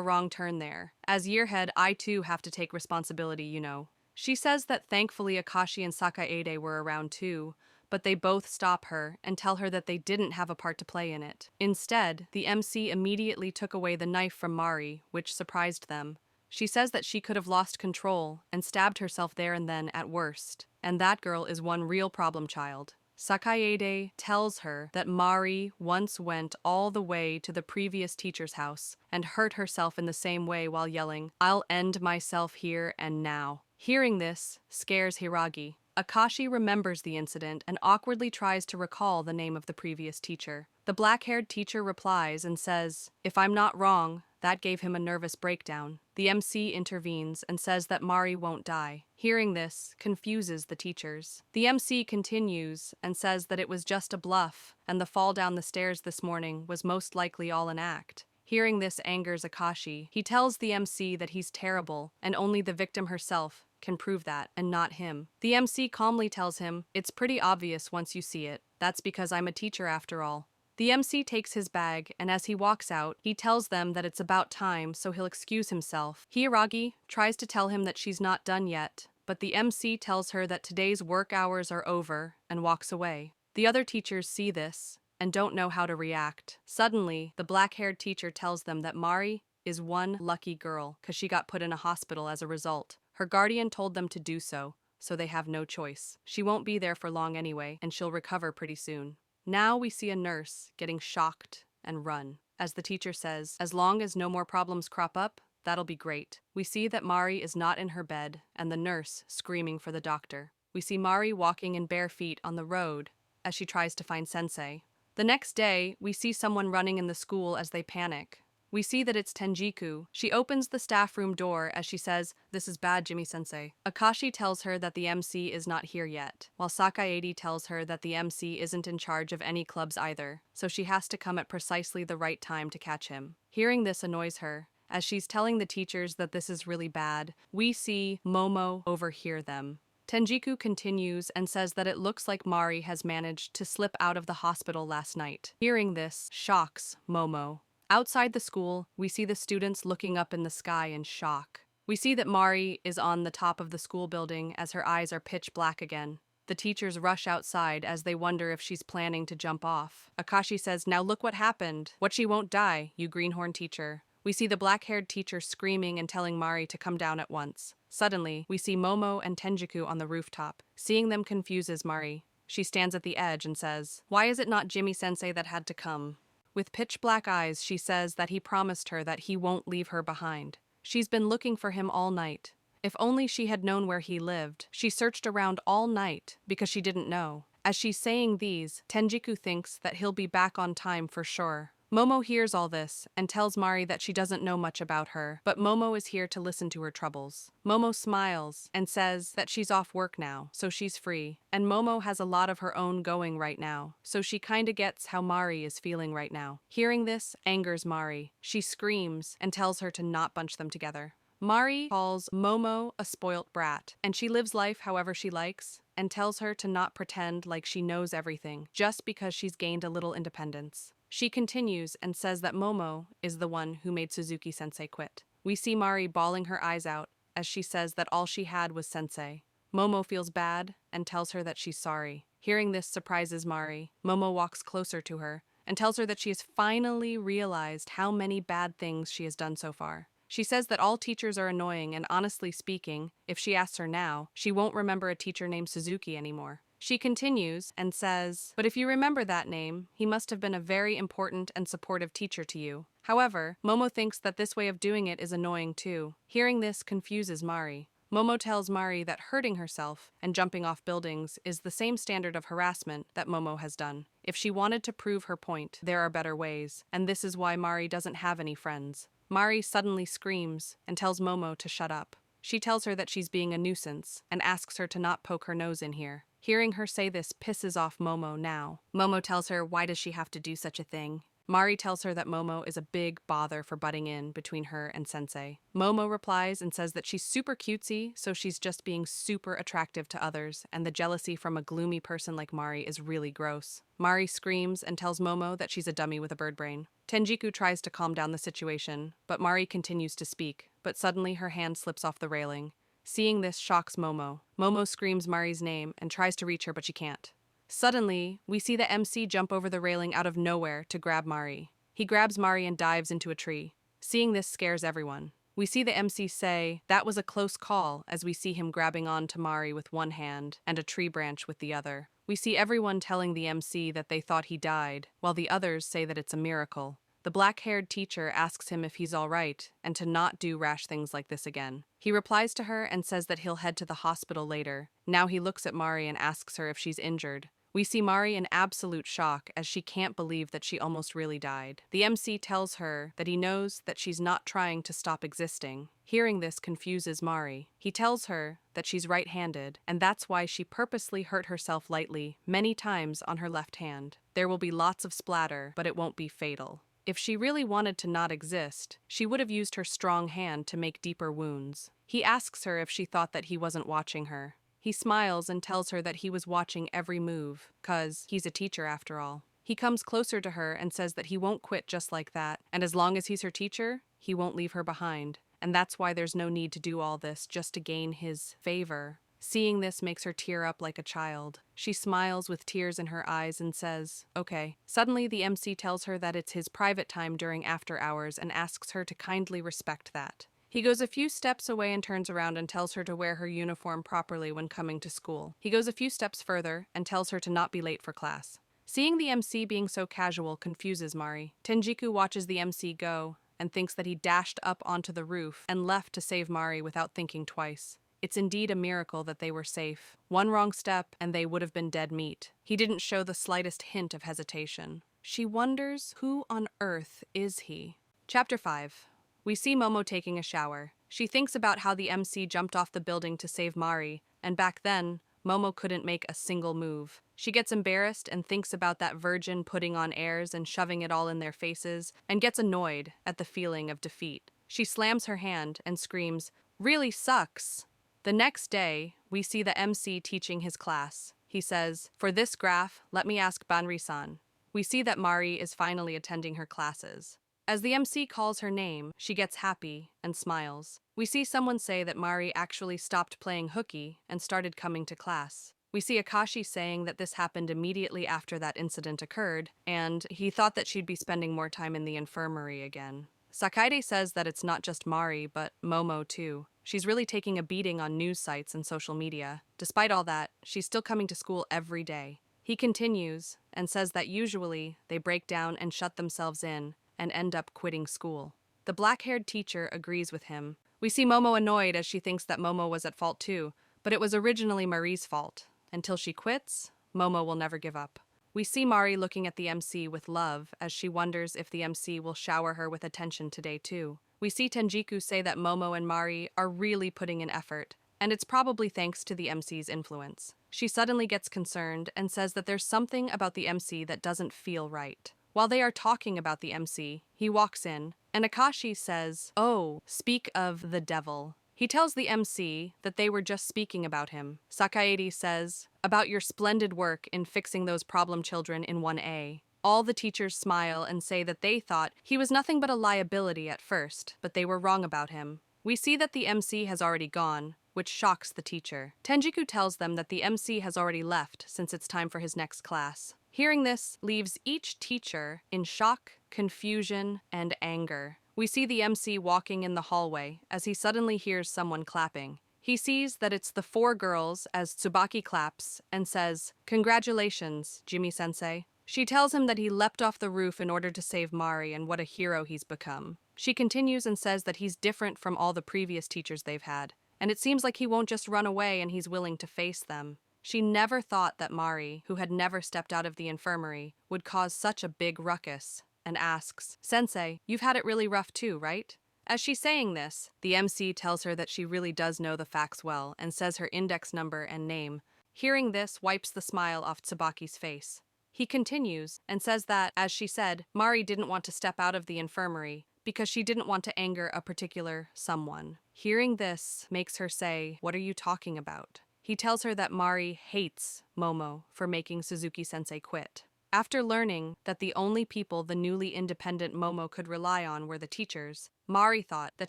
A: wrong turn there? As yearhead, I too have to take responsibility, you know." She says that thankfully Akashi and Sakaede were around too, but they both stop her and tell her that they didn't have a part to play in it. Instead, the MC immediately took away the knife from Mari, which surprised them. She says that she could have lost control and stabbed herself there and then at worst, and that girl is one real problem child. Sakaede tells her that Mari once went all the way to the previous teacher's house and hurt herself in the same way while yelling, "I'll end myself here and now." Hearing this scares Hiragi. Akashi remembers the incident and awkwardly tries to recall the name of the previous teacher. The black-haired teacher replies and says, "If I'm not wrong, that gave him a nervous breakdown." The MC intervenes and says that Mari won't die. Hearing this confuses the teachers. The MC continues and says that it was just a bluff and the fall down the stairs this morning was most likely all an act. Hearing this angers Akashi. He tells the MC that he's terrible and only the victim herself can prove that, and not him. The MC calmly tells him, "It's pretty obvious once you see it. That's because I'm a teacher after all." The MC takes his bag, and as he walks out, he tells them that it's about time, so he'll excuse himself. Hiragi tries to tell him that she's not done yet, but the MC tells her that today's work hours are over and walks away. The other teachers see this and don't know how to react. Suddenly, the black-haired teacher tells them that Mari is one lucky girl because she got put in a hospital as a result. Her guardian told them to do so they have no choice. She won't be there for long anyway, and she'll recover pretty soon. Now we see a nurse getting shocked and run. As the teacher says, as long as no more problems crop up, that'll be great. We see that Mari is not in her bed, and the nurse screaming for the doctor. We see Mari walking in bare feet on the road as she tries to find Sensei. The next day, we see someone running in the school as they panic. We see that it's Tenjiku. She opens the staff room door as she says, "This is bad, Jimmy-sensei." Akashi tells her that the MC is not here yet, while Sakaede tells her that the MC isn't in charge of any clubs either, so she has to come at precisely the right time to catch him. Hearing this annoys her. As she's telling the teachers that this is really bad, we see Momo overhear them. Tenjiku continues and says that it looks like Mari has managed to slip out of the hospital last night. Hearing this shocks Momo. Outside the school, we see the students looking up in the sky in shock. We see that Mari is on the top of the school building as her eyes are pitch black again. The teachers rush outside as they wonder if she's planning to jump off. Akashi says, "Now look what happened. What, she won't die, you greenhorn teacher." We see the black-haired teacher screaming and telling Mari to come down at once. Suddenly, we see Momo and Tenjiku on the rooftop. Seeing them confuses Mari. She stands at the edge and says, "Why is it not Jimmy-sensei that had to come?" With pitch-black eyes, she says that he promised her that he won't leave her behind. She's been looking for him all night. If only she had known where he lived. She searched around all night because she didn't know. As she's saying these, Tenjiku thinks that he'll be back on time for sure. Momo hears all this and tells Mari that she doesn't know much about her, but Momo is here to listen to her troubles. Momo smiles and says that she's off work now, so she's free, and Momo has a lot of her own going right now, so she kinda gets how Mari is feeling right now. Hearing this angers Mari. She screams and tells her to not bunch them together. Mari calls Momo a spoilt brat, and she lives life however she likes, and tells her to not pretend like she knows everything just because she's gained a little independence. She continues and says that Momo is the one who made Suzuki-sensei quit. We see Mari bawling her eyes out as she says that all she had was sensei. Momo feels bad and tells her that she's sorry. Hearing this surprises Mari. Momo walks closer to her and tells her that she has finally realized how many bad things she has done so far. She says that all teachers are annoying, and honestly speaking, if she asks her now, she won't remember a teacher named Suzuki anymore. She continues and says, but if you remember that name, he must have been a very important and supportive teacher to you. However, Momo thinks that this way of doing it is annoying too. Hearing this confuses Mari. Momo tells Mari that hurting herself and jumping off buildings is the same standard of harassment that Momo has done. If she wanted to prove her point, there are better ways, and this is why Mari doesn't have any friends. Mari suddenly screams and tells Momo to shut up. She tells her that she's being a nuisance and asks her to not poke her nose in here. Hearing her say this pisses off Momo now. Momo tells her why does she have to do such a thing. Mari tells her that Momo is a big bother for butting in between her and Sensei. Momo replies and says that she's super cutesy, so she's just being super attractive to others, and the jealousy from a gloomy person like Mari is really gross. Mari screams and tells Momo that she's a dummy with a bird brain. Tenjiku tries to calm down the situation, but Mari continues to speak, but suddenly her hand slips off the railing. Seeing this shocks Momo. Momo screams Mari's name and tries to reach her, but she can't. Suddenly, we see the MC jump over the railing out of nowhere to grab Mari. He grabs Mari and dives into a tree. Seeing this scares everyone. We see the MC say, that was a close call, as we see him grabbing on to Mari with one hand and a tree branch with the other. We see everyone telling the MC that they thought he died, while the others say that it's a miracle. The black-haired teacher asks him if he's all right and to not do rash things like this again. He replies to her and says that he'll head to the hospital later. Now he looks at Mari and asks her if she's injured. We see Mari in absolute shock as she can't believe that she almost really died. The MC tells her that he knows that she's not trying to stop existing. Hearing this confuses Mari. He tells her that she's right-handed, and that's why she purposely hurt herself lightly many times on her left hand. There will be lots of splatter, but it won't be fatal. If she really wanted to not exist, she would have used her strong hand to make deeper wounds. He asks her if she thought that he wasn't watching her. He smiles and tells her that he was watching every move, 'cause he's a teacher after all. He comes closer to her and says that he won't quit just like that, and as long as he's her teacher, he won't leave her behind. And that's why there's no need to do all this just to gain his favor. Seeing this makes her tear up like a child. She smiles with tears in her eyes and says, okay. Suddenly, the MC tells her that it's his private time during after hours and asks her to kindly respect that. He goes a few steps away and turns around and tells her to wear her uniform properly when coming to school. He goes a few steps further and tells her to not be late for class. Seeing the MC being so casual confuses Mari. Tenjiku watches the MC go and thinks that he dashed up onto the roof and left to save Mari without thinking twice. It's indeed a miracle that they were safe. One wrong step and they would have been dead meat. He didn't show the slightest hint of hesitation. She wonders who on earth is he? Chapter 5. We see Momo taking a shower. She thinks about how the MC jumped off the building to save Mari, and back then, Momo couldn't make a single move. She gets embarrassed and thinks about that virgin putting on airs and shoving it all in their faces, and gets annoyed at the feeling of defeat. She slams her hand and screams, "Really sucks." The next day, we see the MC teaching his class. He says, "For this graph, let me ask Banri-san." We see that Mari is finally attending her classes. As the MC calls her name, she gets happy and smiles. We see someone say that Mari actually stopped playing hooky and started coming to class. We see Akashi saying that this happened immediately after that incident occurred, and he thought that she'd be spending more time in the infirmary again. Sakaide says that it's not just Mari, but Momo too. She's really taking a beating on news sites and social media. Despite all that, she's still coming to school every day. He continues and says that usually they break down and shut themselves in and end up quitting school. The black-haired teacher agrees with him. We see Momo annoyed as she thinks that Momo was at fault too, but it was originally Marie's fault. Until she quits, Momo will never give up. We see Mari looking at the MC with love as she wonders if the MC will shower her with attention today too. We see Tenjiku say that Momo and Mari are really putting in effort, and it's probably thanks to the MC's influence. She suddenly gets concerned and says that there's something about the MC that doesn't feel right. While they are talking about the MC, he walks in, and Akashi says, "Oh, speak of the devil." He tells the MC that they were just speaking about him. Sakaede says, "About your splendid work in fixing those problem children in 1A. All the teachers smile and say that they thought he was nothing but a liability at first, but they were wrong about him." We see that the MC has already gone, which shocks the teacher. Tenjiku tells them that the MC has already left since it's time for his next class. Hearing this leaves each teacher in shock, confusion, and anger. We see the MC walking in the hallway as he suddenly hears someone clapping. He sees that it's the 4 girls as Tsubaki claps and says, "Congratulations, Jimmy-sensei." She tells him that he leapt off the roof in order to save Mari and what a hero he's become. She continues and says that he's different from all the previous teachers they've had, and it seems like he won't just run away and he's willing to face them. She never thought that Mari, who had never stepped out of the infirmary, would cause such a big ruckus, and asks, "Sensei, you've had it really rough too, right?" As she's saying this, the MC tells her that she really does know the facts well and says her index number and name. Hearing this wipes the smile off Tsubaki's face. He continues and says that, as she said, Mari didn't want to step out of the infirmary because she didn't want to anger a particular someone. Hearing this makes her say, "What are you talking about?" He tells her that Mari hates Momo for making Suzuki-sensei quit. After learning that the only people the newly independent Momo could rely on were the teachers, Mari thought that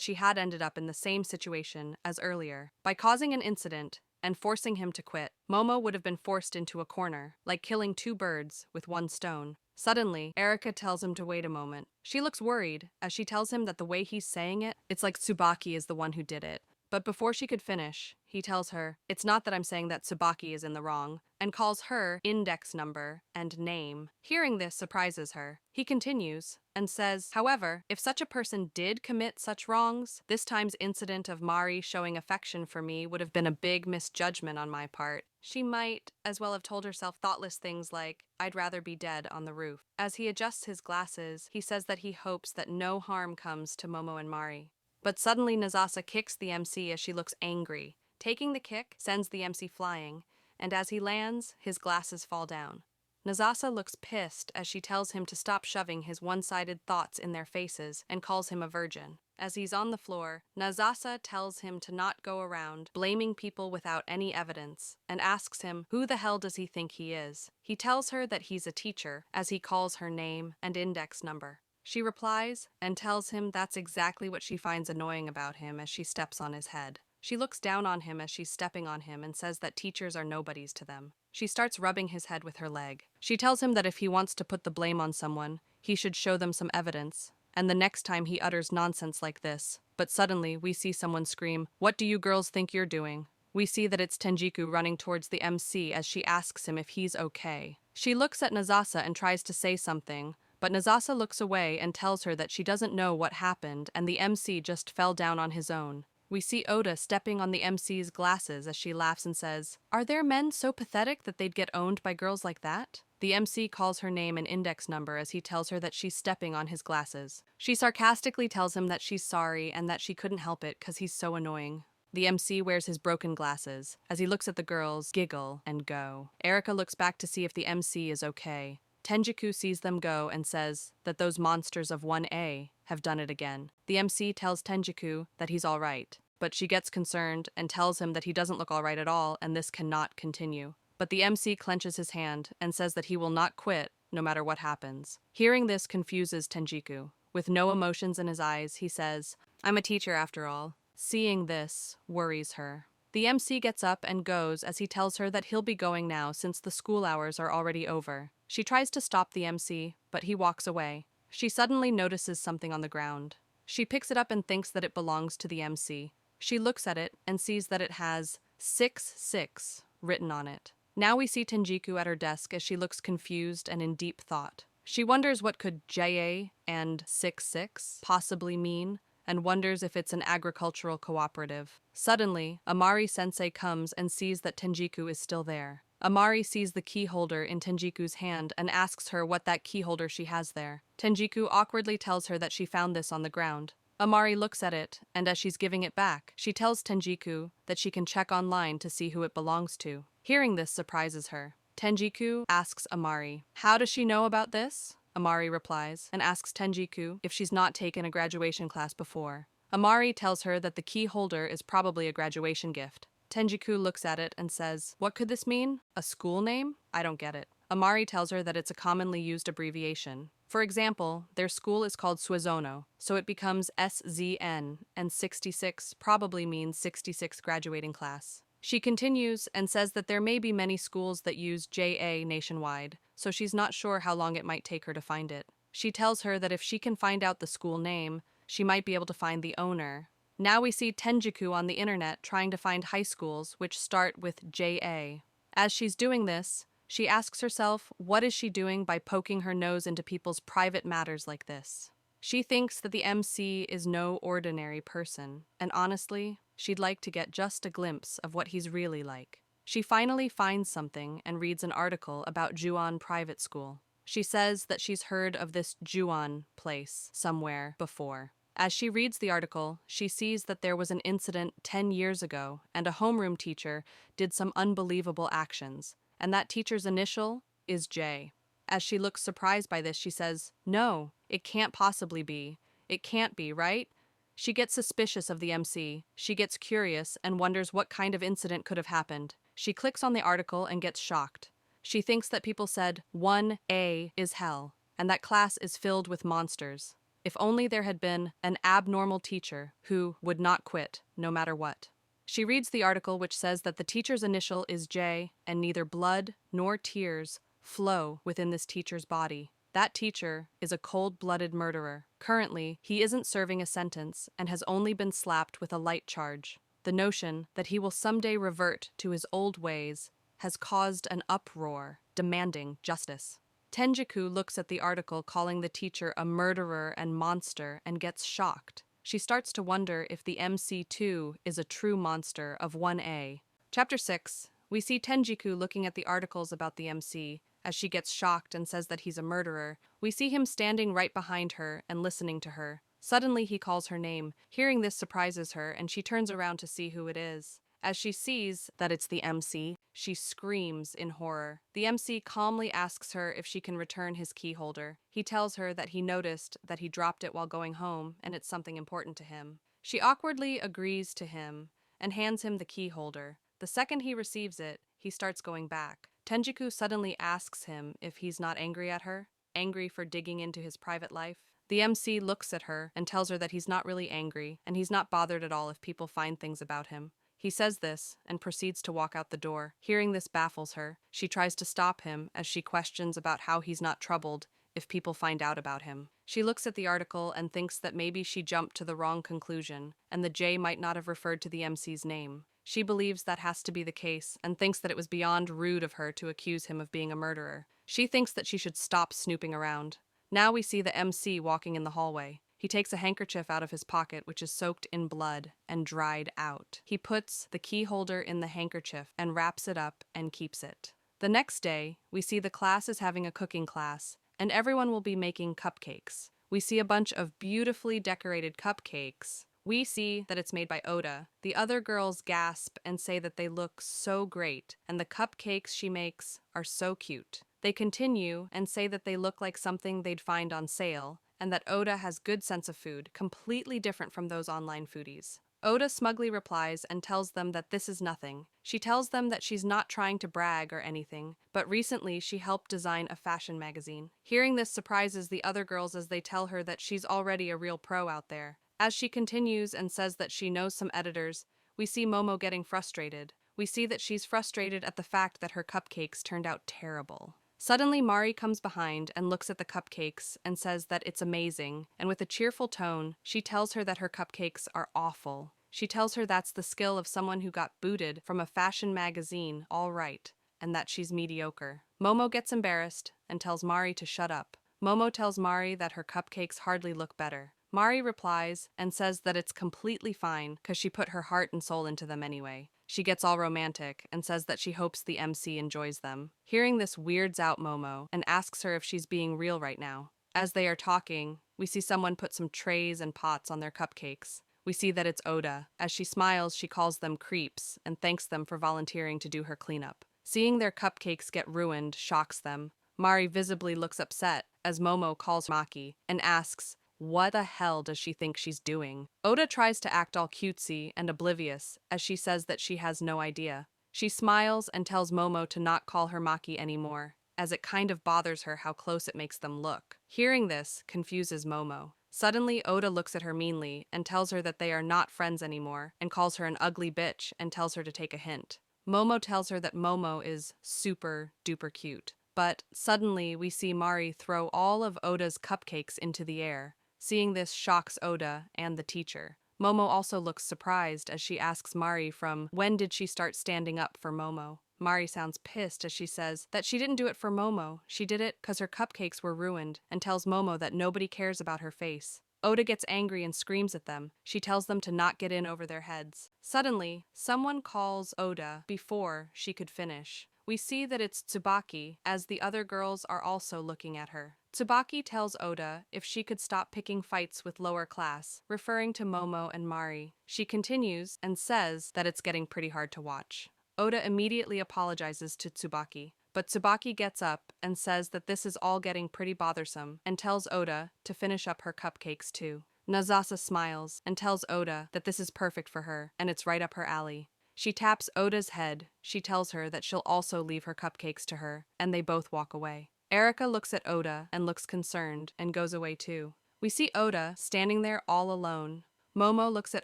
A: she had ended up in the same situation as earlier. By causing an incident and forcing him to quit, Momo would have been forced into a corner, like killing 2 birds with 1 stone. Suddenly, Erika tells him to wait a moment. She looks worried as she tells him that the way he's saying it, it's like Tsubaki is the one who did it. But before she could finish, he tells her, "It's not that I'm saying that Tsubaki is in the wrong," and calls her index number and name. Hearing this surprises her. He continues and says, "However, if such a person did commit such wrongs, this time's incident of Mari showing affection for me would have been a big misjudgment on my part. She might as well have told herself thoughtless things like, 'I'd rather be dead on the roof.'" As he adjusts his glasses, he says that he hopes that no harm comes to Momo and Mari. But suddenly Nazasa kicks the MC as she looks angry. Taking the kick sends the MC flying, and as he lands, his glasses fall down. Nazasa looks pissed as she tells him to stop shoving his one-sided thoughts in their faces and calls him a virgin. As he's on the floor, Nazasa tells him to not go around blaming people without any evidence and asks him who the hell does he think he is. He tells her that he's a teacher as he calls her name and index number. She replies and tells him that's exactly what she finds annoying about him as she steps on his head. She looks down on him as she's stepping on him and says that teachers are nobodies to them. She starts rubbing his head with her leg. She tells him that if he wants to put the blame on someone, he should show them some evidence, and the next time he utters nonsense like this. But suddenly, we see someone scream, "What do you girls think you're doing?" We see that it's Tenjiku running towards the MC as she asks him if he's okay. She looks at Nazasa and tries to say something, but Nazasa looks away and tells her that she doesn't know what happened and the MC just fell down on his own. We see Oda stepping on the MC's glasses as she laughs and says, "Are there men so pathetic that they'd get owned by girls like that?" The MC calls her name and index number as he tells her that she's stepping on his glasses. She sarcastically tells him that she's sorry and that she couldn't help it because he's so annoying. The MC wears his broken glasses as he looks at the girls, giggle, and go. Erika looks back to see if the MC is okay. Tenjiku sees them go and says that those monsters of 1A have done it again. The MC tells Tenjiku that he's all right, but she gets concerned and tells him that he doesn't look all right at all and this cannot continue. But the MC clenches his hand and says that he will not quit no matter what happens. Hearing this confuses Tenjiku. With no emotions in his eyes, he says, "I'm a teacher after all." Seeing this worries her. The MC gets up and goes as he tells her that he'll be going now since the school hours are already over. She tries to stop the MC, but he walks away. She suddenly notices something on the ground. She picks it up and thinks that it belongs to the MC. She looks at it and sees that it has 6-6 written on it. Now we see Tenjiku at her desk as she looks confused and in deep thought. She wonders what could JA and 6-6 possibly mean, and wonders if it's an agricultural cooperative. Suddenly, Amari-sensei comes and sees that Tenjiku is still there. Amari sees the key holder in Tenjiku's hand and asks her what that key holder she has there. Tenjiku awkwardly tells her that she found this on the ground. Amari looks at it, and as she's giving it back, she tells Tenjiku that she can check online to see who it belongs to. Hearing this surprises her. Tenjiku asks Amari, "How does she know about this?" Amari replies and asks Tenjiku if she's not taken a graduation class before. Amari tells her that the key holder is probably a graduation gift. Tenjiku looks at it and says, "What could this mean? A school name? I don't get it." Amari tells her that it's a commonly used abbreviation. For example, their school is called Suezono, so it becomes SZN, and 66 probably means 66th graduating class. She continues and says that there may be many schools that use JA nationwide, so she's not sure how long it might take her to find it. She tells her that if she can find out the school name, she might be able to find the owner. Now we see Tenjiku on the internet trying to find high schools which start with JA. As she's doing this, she asks herself, what is she doing by poking her nose into people's private matters like this? She thinks that the MC is no ordinary person, and honestly, she'd like to get just a glimpse of what he's really like. She finally finds something and reads an article about Juan Private School. She says that she's heard of this Juan place somewhere before. As she reads the article, she sees that there was an incident 10 years ago, and a homeroom teacher did some unbelievable actions, and that teacher's initial is J. As she looks surprised by this, she says, "No, it can't possibly be. It can't be, right?" She gets suspicious of the MC. She gets curious and wonders what kind of incident could have happened. She clicks on the article and gets shocked. She thinks that people said 1A is hell, and that class is filled with monsters. If only there had been an abnormal teacher who would not quit, no matter what. She reads the article which says that the teacher's initial is J, and neither blood nor tears flow within this teacher's body. That teacher is a cold-blooded murderer. Currently, he isn't serving a sentence and has only been slapped with a light charge. The notion that he will someday revert to his old ways has caused an uproar, demanding justice. Tenjiku looks at the article calling the teacher a murderer and monster and gets shocked. She starts to wonder if the MC2 is a true monster of 1A. Chapter 6, we see Tenjiku looking at the articles about the MC. As she gets shocked and says that he's a murderer, we see him standing right behind her and listening to her. Suddenly he calls her name. Hearing this surprises her, and she turns around to see who it is. As she sees that it's the MC, she screams in horror. The MC calmly asks her if she can return his key holder. He tells her that he noticed that he dropped it while going home and it's something important to him. She awkwardly agrees to him and hands him the key holder. The second he receives it, he starts going back. Tenjiku suddenly asks him if he's not angry at her, angry for digging into his private life. The MC looks at her and tells her that he's not really angry and he's not bothered at all if people find things about him. He says this and proceeds to walk out the door. Hearing this baffles her. She tries to stop him as she questions about how he's not troubled if people find out about him. She looks at the article and thinks that maybe she jumped to the wrong conclusion and the J might not have referred to the MC's name. She believes that has to be the case and thinks that it was beyond rude of her to accuse him of being a murderer. She thinks that she should stop snooping around. Now we see the MC walking in the hallway. He takes a handkerchief out of his pocket, which is soaked in blood and dried out. He puts the key holder in the handkerchief and wraps it up and keeps it. The next day, we see the class is having a cooking class, and everyone will be making cupcakes. We see a bunch of beautifully decorated cupcakes. We see that it's made by Oda. The other girls gasp and say that they look so great, and the cupcakes she makes are so cute. They continue and say that they look like something they'd find on sale, and that Oda has good sense of food, completely different from those online foodies. Oda smugly replies and tells them that this is nothing. She tells them that she's not trying to brag or anything, but recently she helped design a fashion magazine. Hearing this surprises the other girls as they tell her that she's already a real pro out there. As she continues and says that she knows some editors, we see Momo getting frustrated. We see that she's frustrated at the fact that her cupcakes turned out terrible. Suddenly, Mari comes behind and looks at the cupcakes and says that it's amazing, and with a cheerful tone, she tells her that her cupcakes are awful. She tells her that's the skill of someone who got booted from a fashion magazine, all right, and that she's mediocre. Momo gets embarrassed and tells Mari to shut up. Momo tells Mari that her cupcakes hardly look better. Mari replies and says that it's completely fine because she put her heart and soul into them anyway. She gets all romantic and says that she hopes the MC enjoys them. Hearing this weirds out Momo and asks her if she's being real right now. As they are talking, we see someone put some trays and pots on their cupcakes. We see that it's Oda. As she smiles, she calls them creeps and thanks them for volunteering to do her cleanup. Seeing their cupcakes get ruined shocks them. Mari visibly looks upset as Momo calls Maki and asks, what the hell does she think she's doing? Oda tries to act all cutesy and oblivious as she says that she has no idea. She smiles and tells Momo to not call her Maki anymore, as it kind of bothers her how close it makes them look. Hearing this confuses Momo. Suddenly, Oda looks at her meanly and tells her that they are not friends anymore and calls her an ugly bitch and tells her to take a hint. Momo tells her that Momo is super duper cute. But suddenly, we see Mari throw all of Oda's cupcakes into the air. Seeing this shocks Oda and the teacher. Momo also looks surprised as she asks Mari from when did she start standing up for Momo. Mari sounds pissed as she says that she didn't do it for Momo, she did it because her cupcakes were ruined, and tells Momo that nobody cares about her face. Oda gets angry and screams at them. She tells them to not get in over their heads. Suddenly, someone calls Oda before she could finish. We see that it's Tsubaki, as the other girls are also looking at her. Tsubaki tells Oda if she could stop picking fights with lower class, referring to Momo and Mari. She continues and says that it's getting pretty hard to watch. Oda immediately apologizes to Tsubaki, but Tsubaki gets up and says that this is all getting pretty bothersome and tells Oda to finish up her cupcakes too. Nazasa smiles and tells Oda that this is perfect for her and it's right up her alley. She taps Oda's head. She tells her that she'll also leave her cupcakes to her, and they both walk away. Erika looks at Oda and looks concerned and goes away too. We see Oda standing there all alone. Momo looks at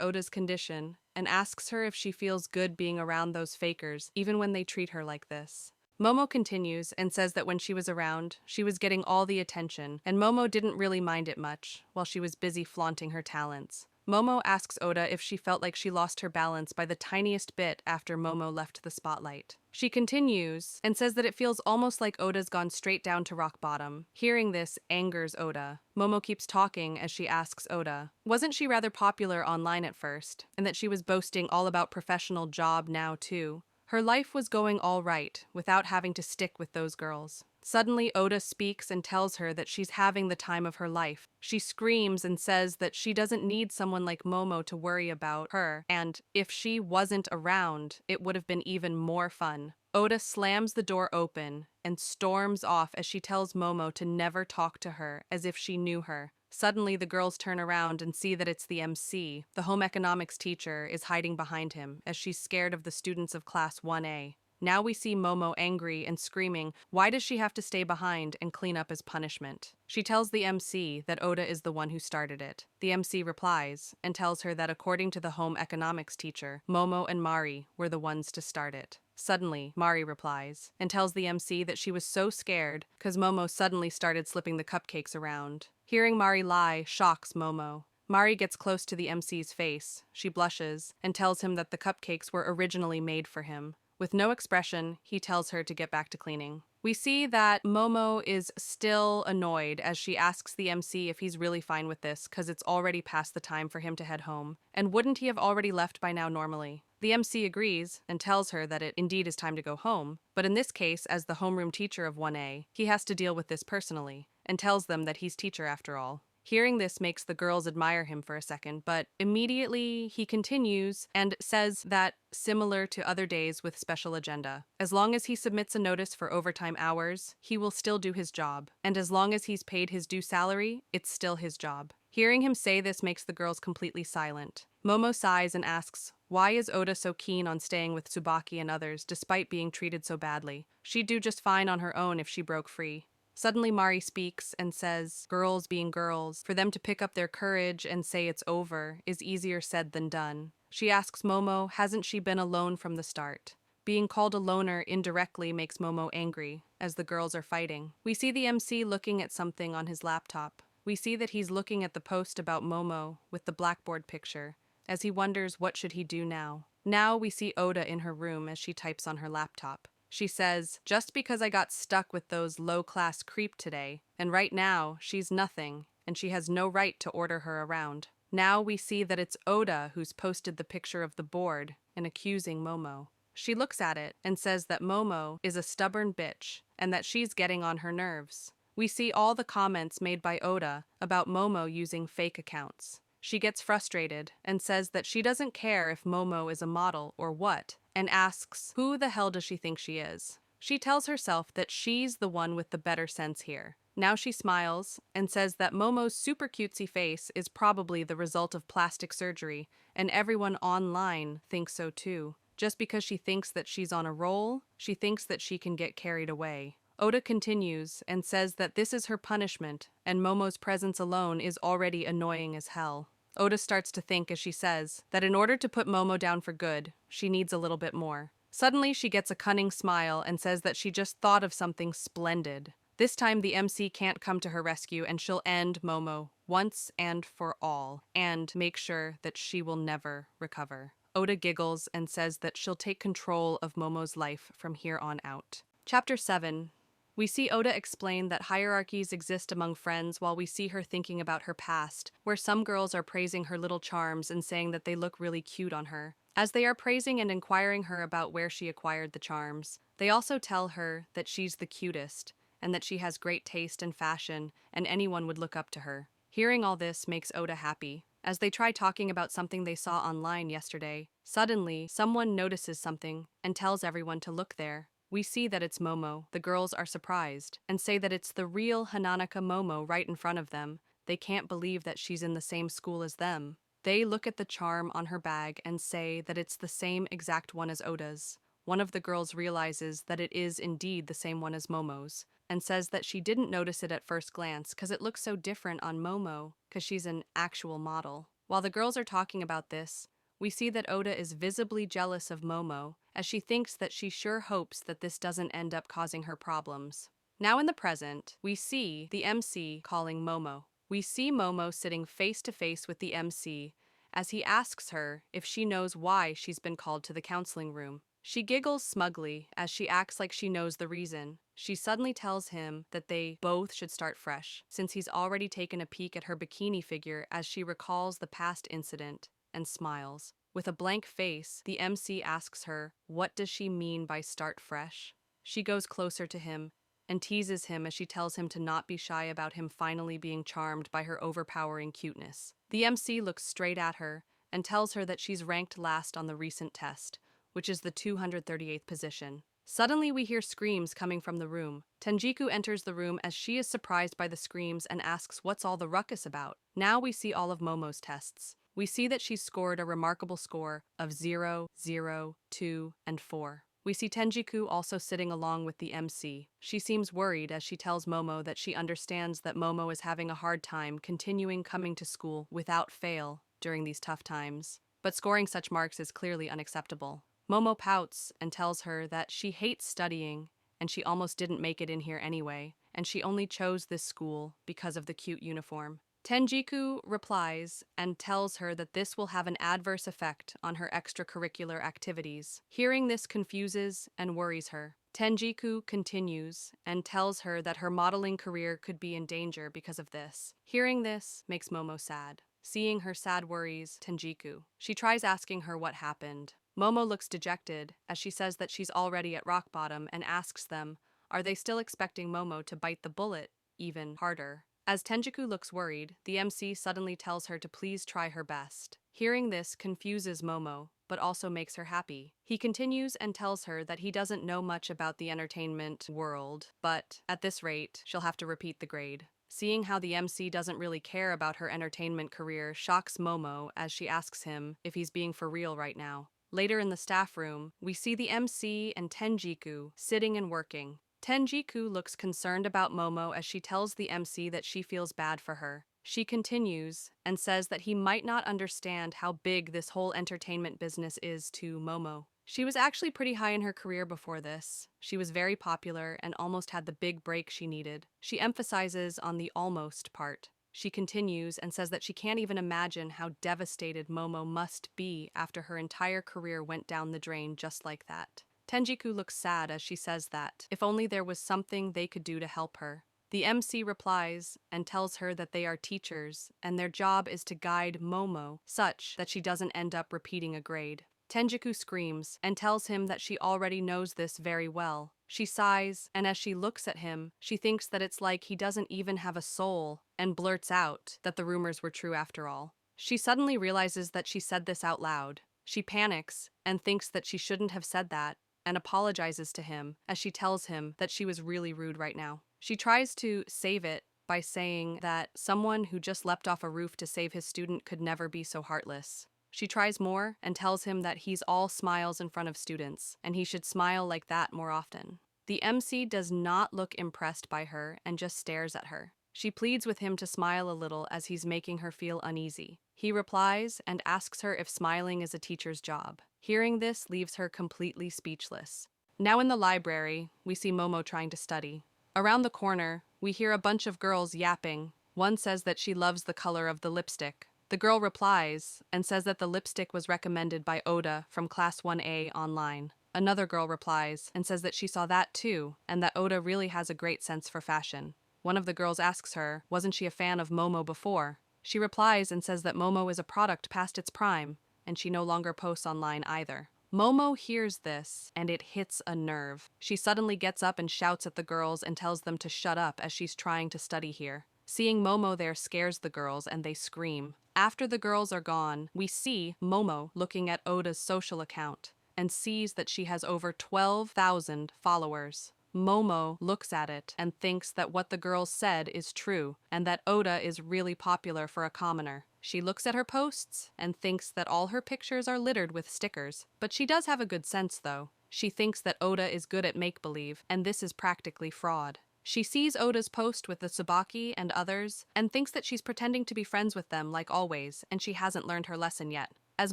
A: Oda's condition and asks her if she feels good being around those fakers, even when they treat her like this. Momo continues and says that when she was around, she was getting all the attention, and Momo didn't really mind it much while she was busy flaunting her talents. Momo asks Oda if she felt like she lost her balance by the tiniest bit after Momo left the spotlight. She continues and says that it feels almost like Oda's gone straight down to rock bottom. Hearing this angers Oda. Momo keeps talking as she asks Oda, wasn't she rather popular online at first, and that she was boasting all about professional job now too? Her life was going all right without having to stick with those girls. Suddenly, Oda speaks and tells her that she's having the time of her life. She screams and says that she doesn't need someone like Momo to worry about her, and if she wasn't around, it would have been even more fun. Oda slams the door open and storms off as she tells Momo to never talk to her as if she knew her. Suddenly, the girls turn around and see that it's the MC. The home economics teacher is hiding behind him as she's scared of the students of class 1A. Now we see Momo angry and screaming, why does she have to stay behind and clean up as punishment? She tells the MC that Oda is the one who started it. The MC replies and tells her that according to the home economics teacher, Momo and Mari were the ones to start it. Suddenly, Mari replies and tells the MC that she was so scared because Momo suddenly started slipping the cupcakes around. Hearing Mari lie shocks Momo. Mari gets close to the MC's face. She blushes and tells him that the cupcakes were originally made for him. With no expression, he tells her to get back to cleaning. We see that Momo is still annoyed as she asks the MC if he's really fine with this because it's already past the time for him to head home. And wouldn't he have already left by now normally? The MC agrees and tells her that it indeed is time to go home, but in this case, as the homeroom teacher of 1A, he has to deal with this personally, and tells them that he's teacher after all. Hearing this makes the girls admire him for a second, but immediately he continues and says that, similar to other days with special agenda, as long as he submits a notice for overtime hours, he will still do his job, and as long as he's paid his due salary, it's still his job. Hearing him say this makes the girls completely silent. Momo sighs and asks, why is Oda so keen on staying with Tsubaki and others despite being treated so badly? She'd do just fine on her own if she broke free. Suddenly Mari speaks and says, girls being girls, for them to pick up their courage and say it's over is easier said than done. She asks Momo, hasn't she been alone from the start? Being called a loner indirectly makes Momo angry, as the girls are fighting. We see the MC looking at something on his laptop. We see that he's looking at the post about Momo with the blackboard picture, as he wonders what should he do now. Now we see Oda in her room as she types on her laptop. She says, just because I got stuck with those low-class creep today, and right now she's nothing, and she has no right to order her around. Now we see that it's Oda who's posted the picture of the board and accusing Momo. She looks at it and says that Momo is a stubborn bitch and that she's getting on her nerves. We see all the comments made by Oda about Momo using fake accounts. She gets frustrated and says that she doesn't care if Momo is a model or what, and asks who the hell does she think she is. She tells herself that she's the one with the better sense here. Now she smiles and says that Momo's super cutesy face is probably the result of plastic surgery, and everyone online thinks so too. Just because she thinks that she's on a roll, she thinks that she can get carried away. Oda continues and says that this is her punishment, and Momo's presence alone is already annoying as hell. Oda starts to think, as she says, that in order to put Momo down for good, she needs a little bit more. Suddenly, she gets a cunning smile and says that she just thought of something splendid. This time, the MC can't come to her rescue, and she'll end Momo once and for all, and make sure that she will never recover. Oda giggles and says that she'll take control of Momo's life from here on out. Chapter 7. We see Oda explain that hierarchies exist among friends while we see her thinking about her past, where some girls are praising her little charms and saying that they look really cute on her. As they are praising and inquiring her about where she acquired the charms, they also tell her that she's the cutest, and that she has great taste and fashion, and anyone would look up to her. Hearing all this makes Oda happy. As they try talking about something they saw online yesterday, suddenly someone notices something and tells everyone to look there. We see that it's Momo. The girls are surprised and say that it's the real Hananaka Momo right in front of them. They can't believe that she's in the same school as them. They look at the charm on her bag and say that it's the same exact one as Oda's. One of the girls realizes that it is indeed the same one as Momo's, and says that she didn't notice it at first glance because it looks so different on Momo because she's an actual model. While the girls are talking about this, we see that Oda is visibly jealous of Momo, as she thinks that she sure hopes that this doesn't end up causing her problems. Now in the present, we see the MC calling Momo. We see Momo sitting face to face with the MC as he asks her if she knows why she's been called to the counseling room. She giggles smugly as she acts like she knows the reason. She suddenly tells him that they both should start fresh, since he's already taken a peek at her bikini figure as she recalls the past incident and smiles. With a blank face, the MC asks her, what does she mean by start fresh? She goes closer to him and teases him as she tells him to not be shy about him finally being charmed by her overpowering cuteness. The MC looks straight at her and tells her that she's ranked last on the recent test, which is the 238th position. Suddenly we hear screams coming from the room. Tenjiku enters the room as she is surprised by the screams and asks what's all the ruckus about. Now we see all of Momo's tests. We see that she's scored a remarkable score of 0, 0, 2, and 4. We see Tenjiku also sitting along with the MC. She seems worried as she tells Momo that she understands that Momo is having a hard time continuing coming to school without fail during these tough times. But scoring such marks is clearly unacceptable. Momo pouts and tells her that she hates studying and she almost didn't make it in here anyway, and she only chose this school because of the cute uniform. Tenjiku replies and tells her that this will have an adverse effect on her extracurricular activities. Hearing this confuses and worries her. Tenjiku continues and tells her that her modeling career could be in danger because of this. Hearing this makes Momo sad. Seeing her sad worries Tenjiku. She tries asking her what happened. Momo looks dejected as she says that she's already at rock bottom and asks them, are they still expecting Momo to bite the bullet even harder? As Tenjiku looks worried, the MC suddenly tells her to please try her best. Hearing this confuses Momo, but also makes her happy. He continues and tells her that he doesn't know much about the entertainment world, but at this rate, she'll have to repeat the grade. Seeing how the MC doesn't really care about her entertainment career shocks Momo as she asks him if he's being for real right now. Later in the staff room, we see the MC and Tenjiku sitting and working. Tenjiku looks concerned about Momo as she tells the MC that she feels bad for her. She continues and says that he might not understand how big this whole entertainment business is to Momo. She was actually pretty high in her career before this. She was very popular and almost had the big break she needed. She emphasizes on the almost part. She continues and says that she can't even imagine how devastated Momo must be after her entire career went down the drain just like that. Tenjiku looks sad as she says that, if only there was something they could do to help her. The MC replies and tells her that they are teachers and their job is to guide Momo such that she doesn't end up repeating a grade. Tenjiku screams and tells him that she already knows this very well. She sighs, and as she looks at him, she thinks that it's like he doesn't even have a soul, and blurts out that the rumors were true after all. She suddenly realizes that she said this out loud. She panics and thinks that she shouldn't have said that, and apologizes to him as she tells him that she was really rude right now. She tries to save it by saying that someone who just leapt off a roof to save his student could never be so heartless. She tries more and tells him that he's all smiles in front of students, and he should smile like that more often. The MC does not look impressed by her and just stares at her. She pleads with him to smile a little as he's making her feel uneasy. He replies and asks her if smiling is a teacher's job. Hearing this leaves her completely speechless. Now in the library, we see Momo trying to study. Around the corner, we hear a bunch of girls yapping. One says that she loves the color of the lipstick. The girl replies and says that the lipstick was recommended by Oda from Class 1A online. Another girl replies and says that she saw that too, and that Oda really has a great sense for fashion. One of the girls asks her, wasn't she a fan of Momo before? She replies and says that Momo is a product past its prime, and she no longer posts online either. Momo hears this, and it hits a nerve. She suddenly gets up and shouts at the girls and tells them to shut up as she's trying to study here. Seeing Momo there scares the girls, and they scream. After the girls are gone, we see Momo looking at Oda's social account and sees that she has over 12,000 followers. Momo looks at it and thinks that what the girls said is true and that Oda is really popular for a commoner. She looks at her posts and thinks that all her pictures are littered with stickers. But she does have a good sense, though. She thinks that Oda is good at make-believe, and this is practically fraud. She sees Oda's post with the Tsubaki and others and thinks that she's pretending to be friends with them like always, and she hasn't learned her lesson yet. As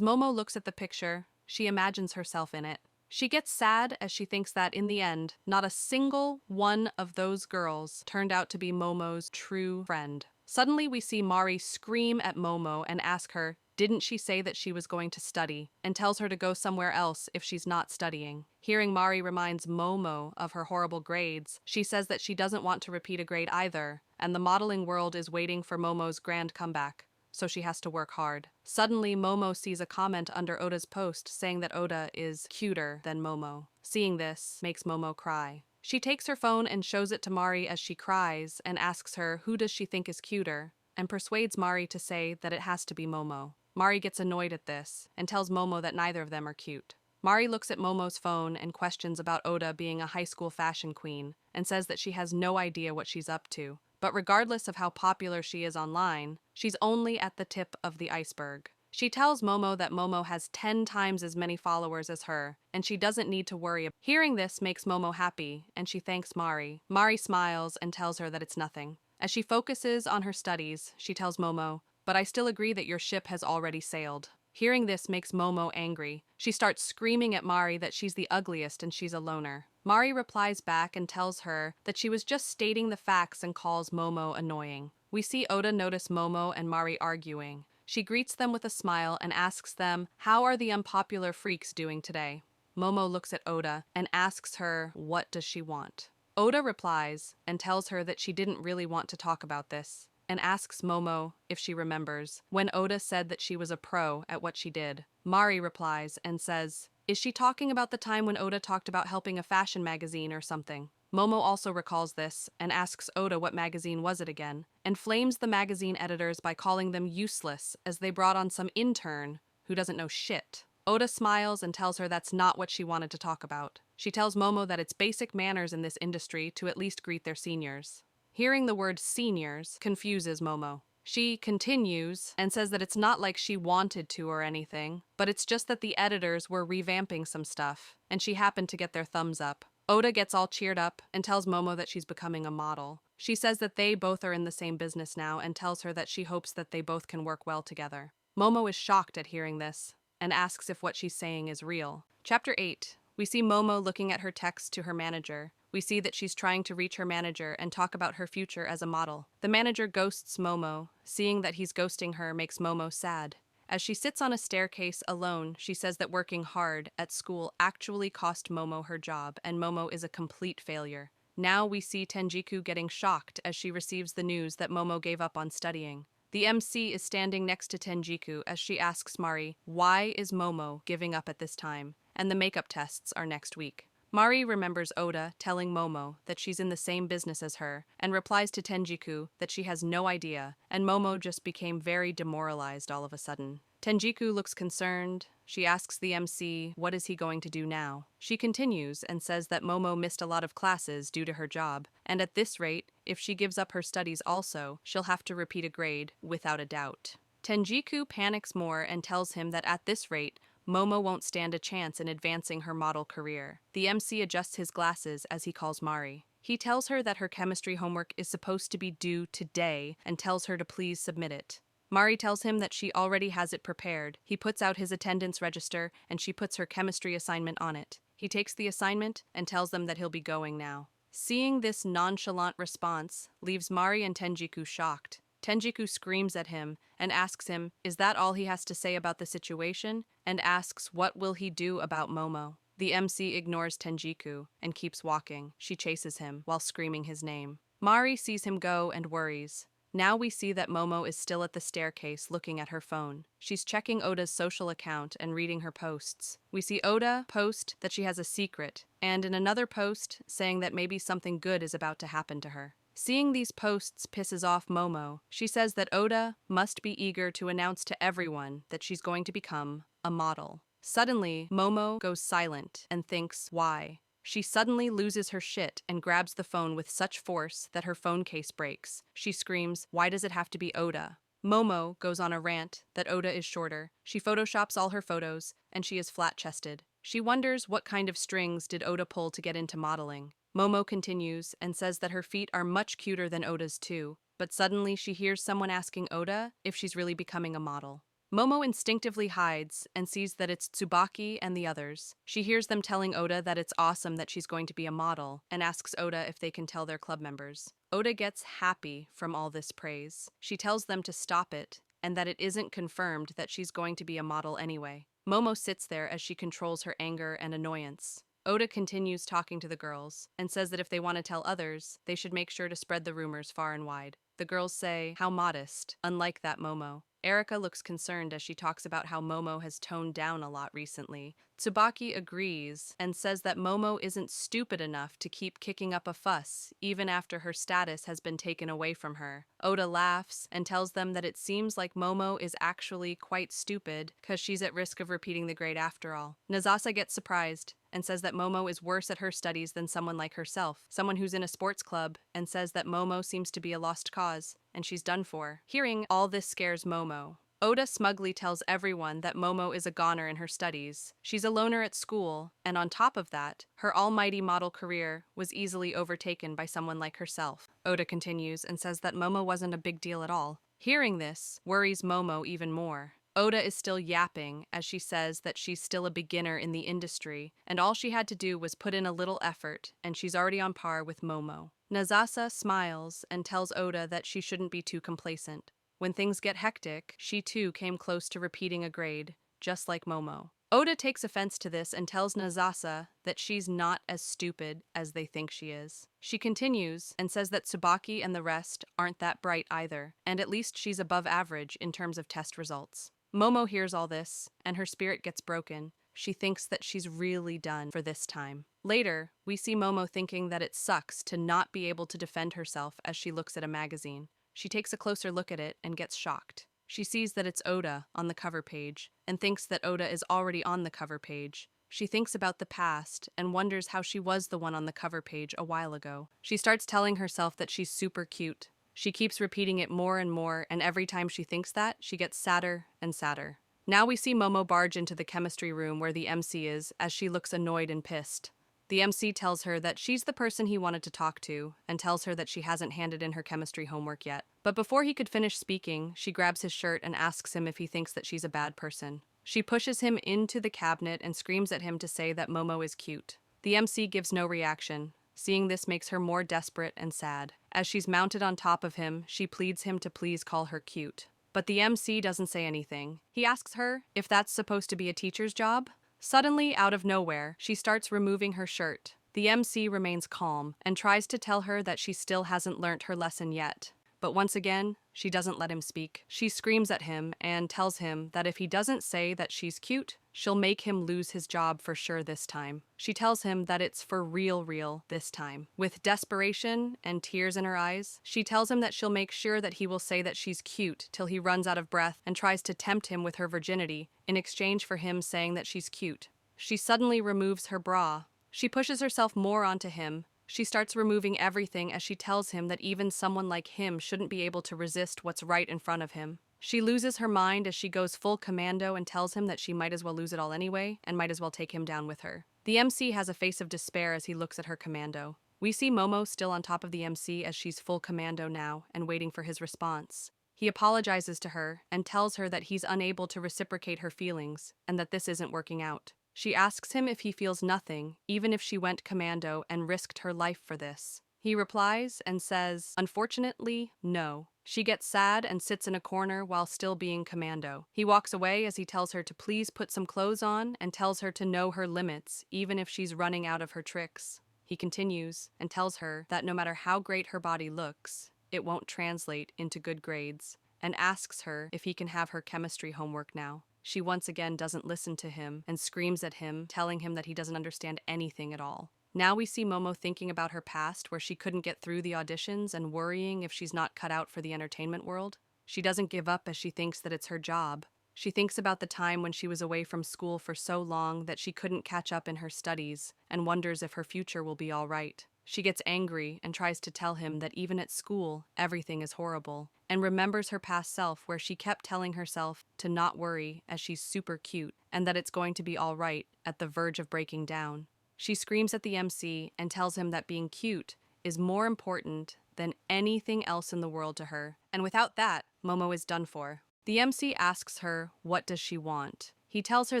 A: Momo looks at the picture, she imagines herself in it. She gets sad as she thinks that, in the end, not a single one of those girls turned out to be Momo's true friend. Suddenly, we see Mari scream at Momo and ask her, didn't she say that she was going to study, and tells her to go somewhere else if she's not studying. Hearing Mari reminds Momo of her horrible grades, she says that she doesn't want to repeat a grade either, and the modeling world is waiting for Momo's grand comeback, so she has to work hard. Suddenly, Momo sees a comment under Oda's post saying that Oda is cuter than Momo. Seeing this makes Momo cry. She takes her phone and shows it to Mari as she cries and asks her who does she think is cuter, and persuades Mari to say that it has to be Momo. Mari gets annoyed at this and tells Momo that neither of them are cute. Mari looks at Momo's phone and questions about Oda being a high school fashion queen and says that she has no idea what she's up to. But regardless of how popular she is online, she's only at the tip of the iceberg. She tells Momo that Momo has 10 times as many followers as her, and she doesn't need to worry. Hearing this makes Momo happy, and she thanks Mari. Mari smiles and tells her that it's nothing. As she focuses on her studies, she tells Momo, but I still agree that your ship has already sailed. Hearing this makes Momo angry. She starts screaming at Mari that she's the ugliest and she's a loner. Mari replies back and tells her that she was just stating the facts and calls Momo annoying. We see Oda notice Momo and Mari arguing. She greets them with a smile and asks them, how are the unpopular freaks doing today? Momo looks at Oda and asks her, what does she want? Oda replies and tells her that she didn't really want to talk about this, and asks Momo if she remembers when Oda said that she was a pro at what she did. Mari replies and says, is she talking about the time when Oda talked about helping a fashion magazine or something? Momo also recalls this and asks Oda what magazine was it again, and flames the magazine editors by calling them useless as they brought on some intern who doesn't know shit. Oda smiles and tells her that's not what she wanted to talk about. She tells Momo that it's basic manners in this industry to at least greet their seniors. Hearing the word seniors confuses Momo. She continues and says that it's not like she wanted to or anything, but it's just that the editors were revamping some stuff, and she happened to get their thumbs up. Oda gets all cheered up and tells Momo that she's becoming a model. She says that they both are in the same business now and tells her that she hopes that they both can work well together. Momo is shocked at hearing this and asks if what she's saying is real. Chapter 8. We see Momo looking at her text to her manager. We see that she's trying to reach her manager and talk about her future as a model. The manager ghosts Momo. Seeing that he's ghosting her makes Momo sad. As she sits on a staircase alone, she says that working hard at school actually cost Momo her job, and Momo is a complete failure. Now we see Tenjiku getting shocked as she receives the news that Momo gave up on studying. The MC is standing next to Tenjiku as she asks Mari, why is Momo giving up at this time? And the makeup tests are next week. Mari remembers Oda telling Momo that she's in the same business as her and replies to Tenjiku that she has no idea, and Momo just became very demoralized all of a sudden. Tenjiku looks concerned. She asks the MC what is he going to do now. She continues and says that Momo missed a lot of classes due to her job, and at this rate, if she gives up her studies also, she'll have to repeat a grade without a doubt. Tenjiku panics more and tells him that at this rate, Momo won't stand a chance in advancing her model career. The MC adjusts his glasses as he calls Mari. He tells her that her chemistry homework is supposed to be due today and tells her to please submit it. Mari tells him that she already has it prepared. He puts out his attendance register and she puts her chemistry assignment on it. He takes the assignment and tells them that he'll be going now. Seeing this nonchalant response leaves Mari and Tenjiku shocked. Tenjiku screams at him and asks him, is that all he has to say about the situation? And asks what will he do about Momo. The MC ignores Tenjiku and keeps walking. She chases him while screaming his name. Mari sees him go and worries. Now we see that Momo is still at the staircase looking at her phone. She's checking Oda's social account and reading her posts. We see Oda post that she has a secret, and in another post saying that maybe something good is about to happen to her. Seeing these posts pisses off Momo. She says that Oda must be eager to announce to everyone that she's going to become a model. Suddenly, Momo goes silent and thinks, why? She suddenly loses her shit and grabs the phone with such force that her phone case breaks. She screams, why does it have to be Oda? Momo goes on a rant that Oda is shorter. She photoshops all her photos, and she is flat-chested. She wonders what kind of strings did Oda pull to get into modeling. Momo continues and says that her feet are much cuter than Oda's too, but suddenly she hears someone asking Oda if she's really becoming a model. Momo instinctively hides and sees that it's Tsubaki and the others. She hears them telling Oda that it's awesome that she's going to be a model and asks Oda if they can tell their club members. Oda gets happy from all this praise. She tells them to stop it and that it isn't confirmed that she's going to be a model anyway. Momo sits there as she controls her anger and annoyance. Oda continues talking to the girls and says that if they want to tell others, they should make sure to spread the rumors far and wide. The girls say, how modest, unlike that Momo. Erika looks concerned as she talks about how Momo has toned down a lot recently. Tsubaki agrees and says that Momo isn't stupid enough to keep kicking up a fuss, even after her status has been taken away from her. Oda laughs and tells them that it seems like Momo is actually quite stupid because she's at risk of repeating the grade after all. Nazasa gets surprised and says that Momo is worse at her studies than someone like herself, someone who's in a sports club, and says that Momo seems to be a lost cause, and she's done for. Hearing all this scares Momo. Oda smugly tells everyone that Momo is a goner in her studies. She's a loner at school, and on top of that, her almighty model career was easily overtaken by someone like herself. Oda continues and says that Momo wasn't a big deal at all. Hearing this worries Momo even more. Oda is still yapping as she says that she's still a beginner in the industry, and all she had to do was put in a little effort, and she's already on par with Momo. Nazasa smiles and tells Oda that she shouldn't be too complacent. When things get hectic, she too came close to repeating a grade, just like Momo. Oda takes offense to this and tells Nazasa that she's not as stupid as they think she is. She continues and says that Tsubaki and the rest aren't that bright either, and at least she's above average in terms of test results. Momo hears all this, and her spirit gets broken. She thinks that she's really done for this time. Later, we see Momo thinking that it sucks to not be able to defend herself as she looks at a magazine. She takes a closer look at it and gets shocked. She sees that it's Oda on the cover page, and thinks that Oda is already on the cover page. She thinks about the past and wonders how she was the one on the cover page a while ago. She starts telling herself that she's super cute. She keeps repeating it more and more, and every time she thinks that, she gets sadder and sadder. Now we see Momo barge into the chemistry room where the MC is, as she looks annoyed and pissed. The MC tells her that she's the person he wanted to talk to, and tells her that she hasn't handed in her chemistry homework yet. But before he could finish speaking, she grabs his shirt and asks him if he thinks that she's a bad person. She pushes him into the cabinet and screams at him to say that Momo is cute. The MC gives no reaction. Seeing this makes her more desperate and sad. As she's mounted on top of him, she pleads him to please call her cute. But the MC doesn't say anything. He asks her if that's supposed to be a teacher's job. Suddenly, out of nowhere, she starts removing her shirt. The MC remains calm and tries to tell her that she still hasn't learnt her lesson yet. But once again, she doesn't let him speak. She screams at him and tells him that if he doesn't say that she's cute, she'll make him lose his job for sure this time. She tells him that it's for real this time. With desperation and tears in her eyes, she tells him that she'll make sure that he will say that she's cute till he runs out of breath and tries to tempt him with her virginity in exchange for him saying that she's cute. She suddenly removes her bra. She pushes herself more onto him. She starts removing everything as she tells him that even someone like him shouldn't be able to resist what's right in front of him. She loses her mind as she goes full commando and tells him that she might as well lose it all anyway and might as well take him down with her. The MC has a face of despair as he looks at her commando. We see Momo still on top of the MC as she's full commando now and waiting for his response. He apologizes to her and tells her that he's unable to reciprocate her feelings and that this isn't working out. She asks him if he feels nothing, even if she went commando and risked her life for this. He replies and says, unfortunately, no. She gets sad and sits in a corner while still being commando. He walks away as he tells her to please put some clothes on and tells her to know her limits, even if she's running out of her tricks. He continues and tells her that no matter how great her body looks, it won't translate into good grades, and asks her if he can have her chemistry homework now. She once again doesn't listen to him and screams at him, telling him that he doesn't understand anything at all. Now we see Momo thinking about her past where she couldn't get through the auditions and worrying if she's not cut out for the entertainment world. She doesn't give up as she thinks that it's her job. She thinks about the time when she was away from school for so long that she couldn't catch up in her studies and wonders if her future will be all right. She gets angry and tries to tell him that even at school, everything is horrible, and remembers her past self where she kept telling herself to not worry as she's super cute and that it's going to be all right at the verge of breaking down. She screams at the MC and tells him that being cute is more important than anything else in the world to her, and without that, Momo is done for. The MC asks her what does she want. He tells her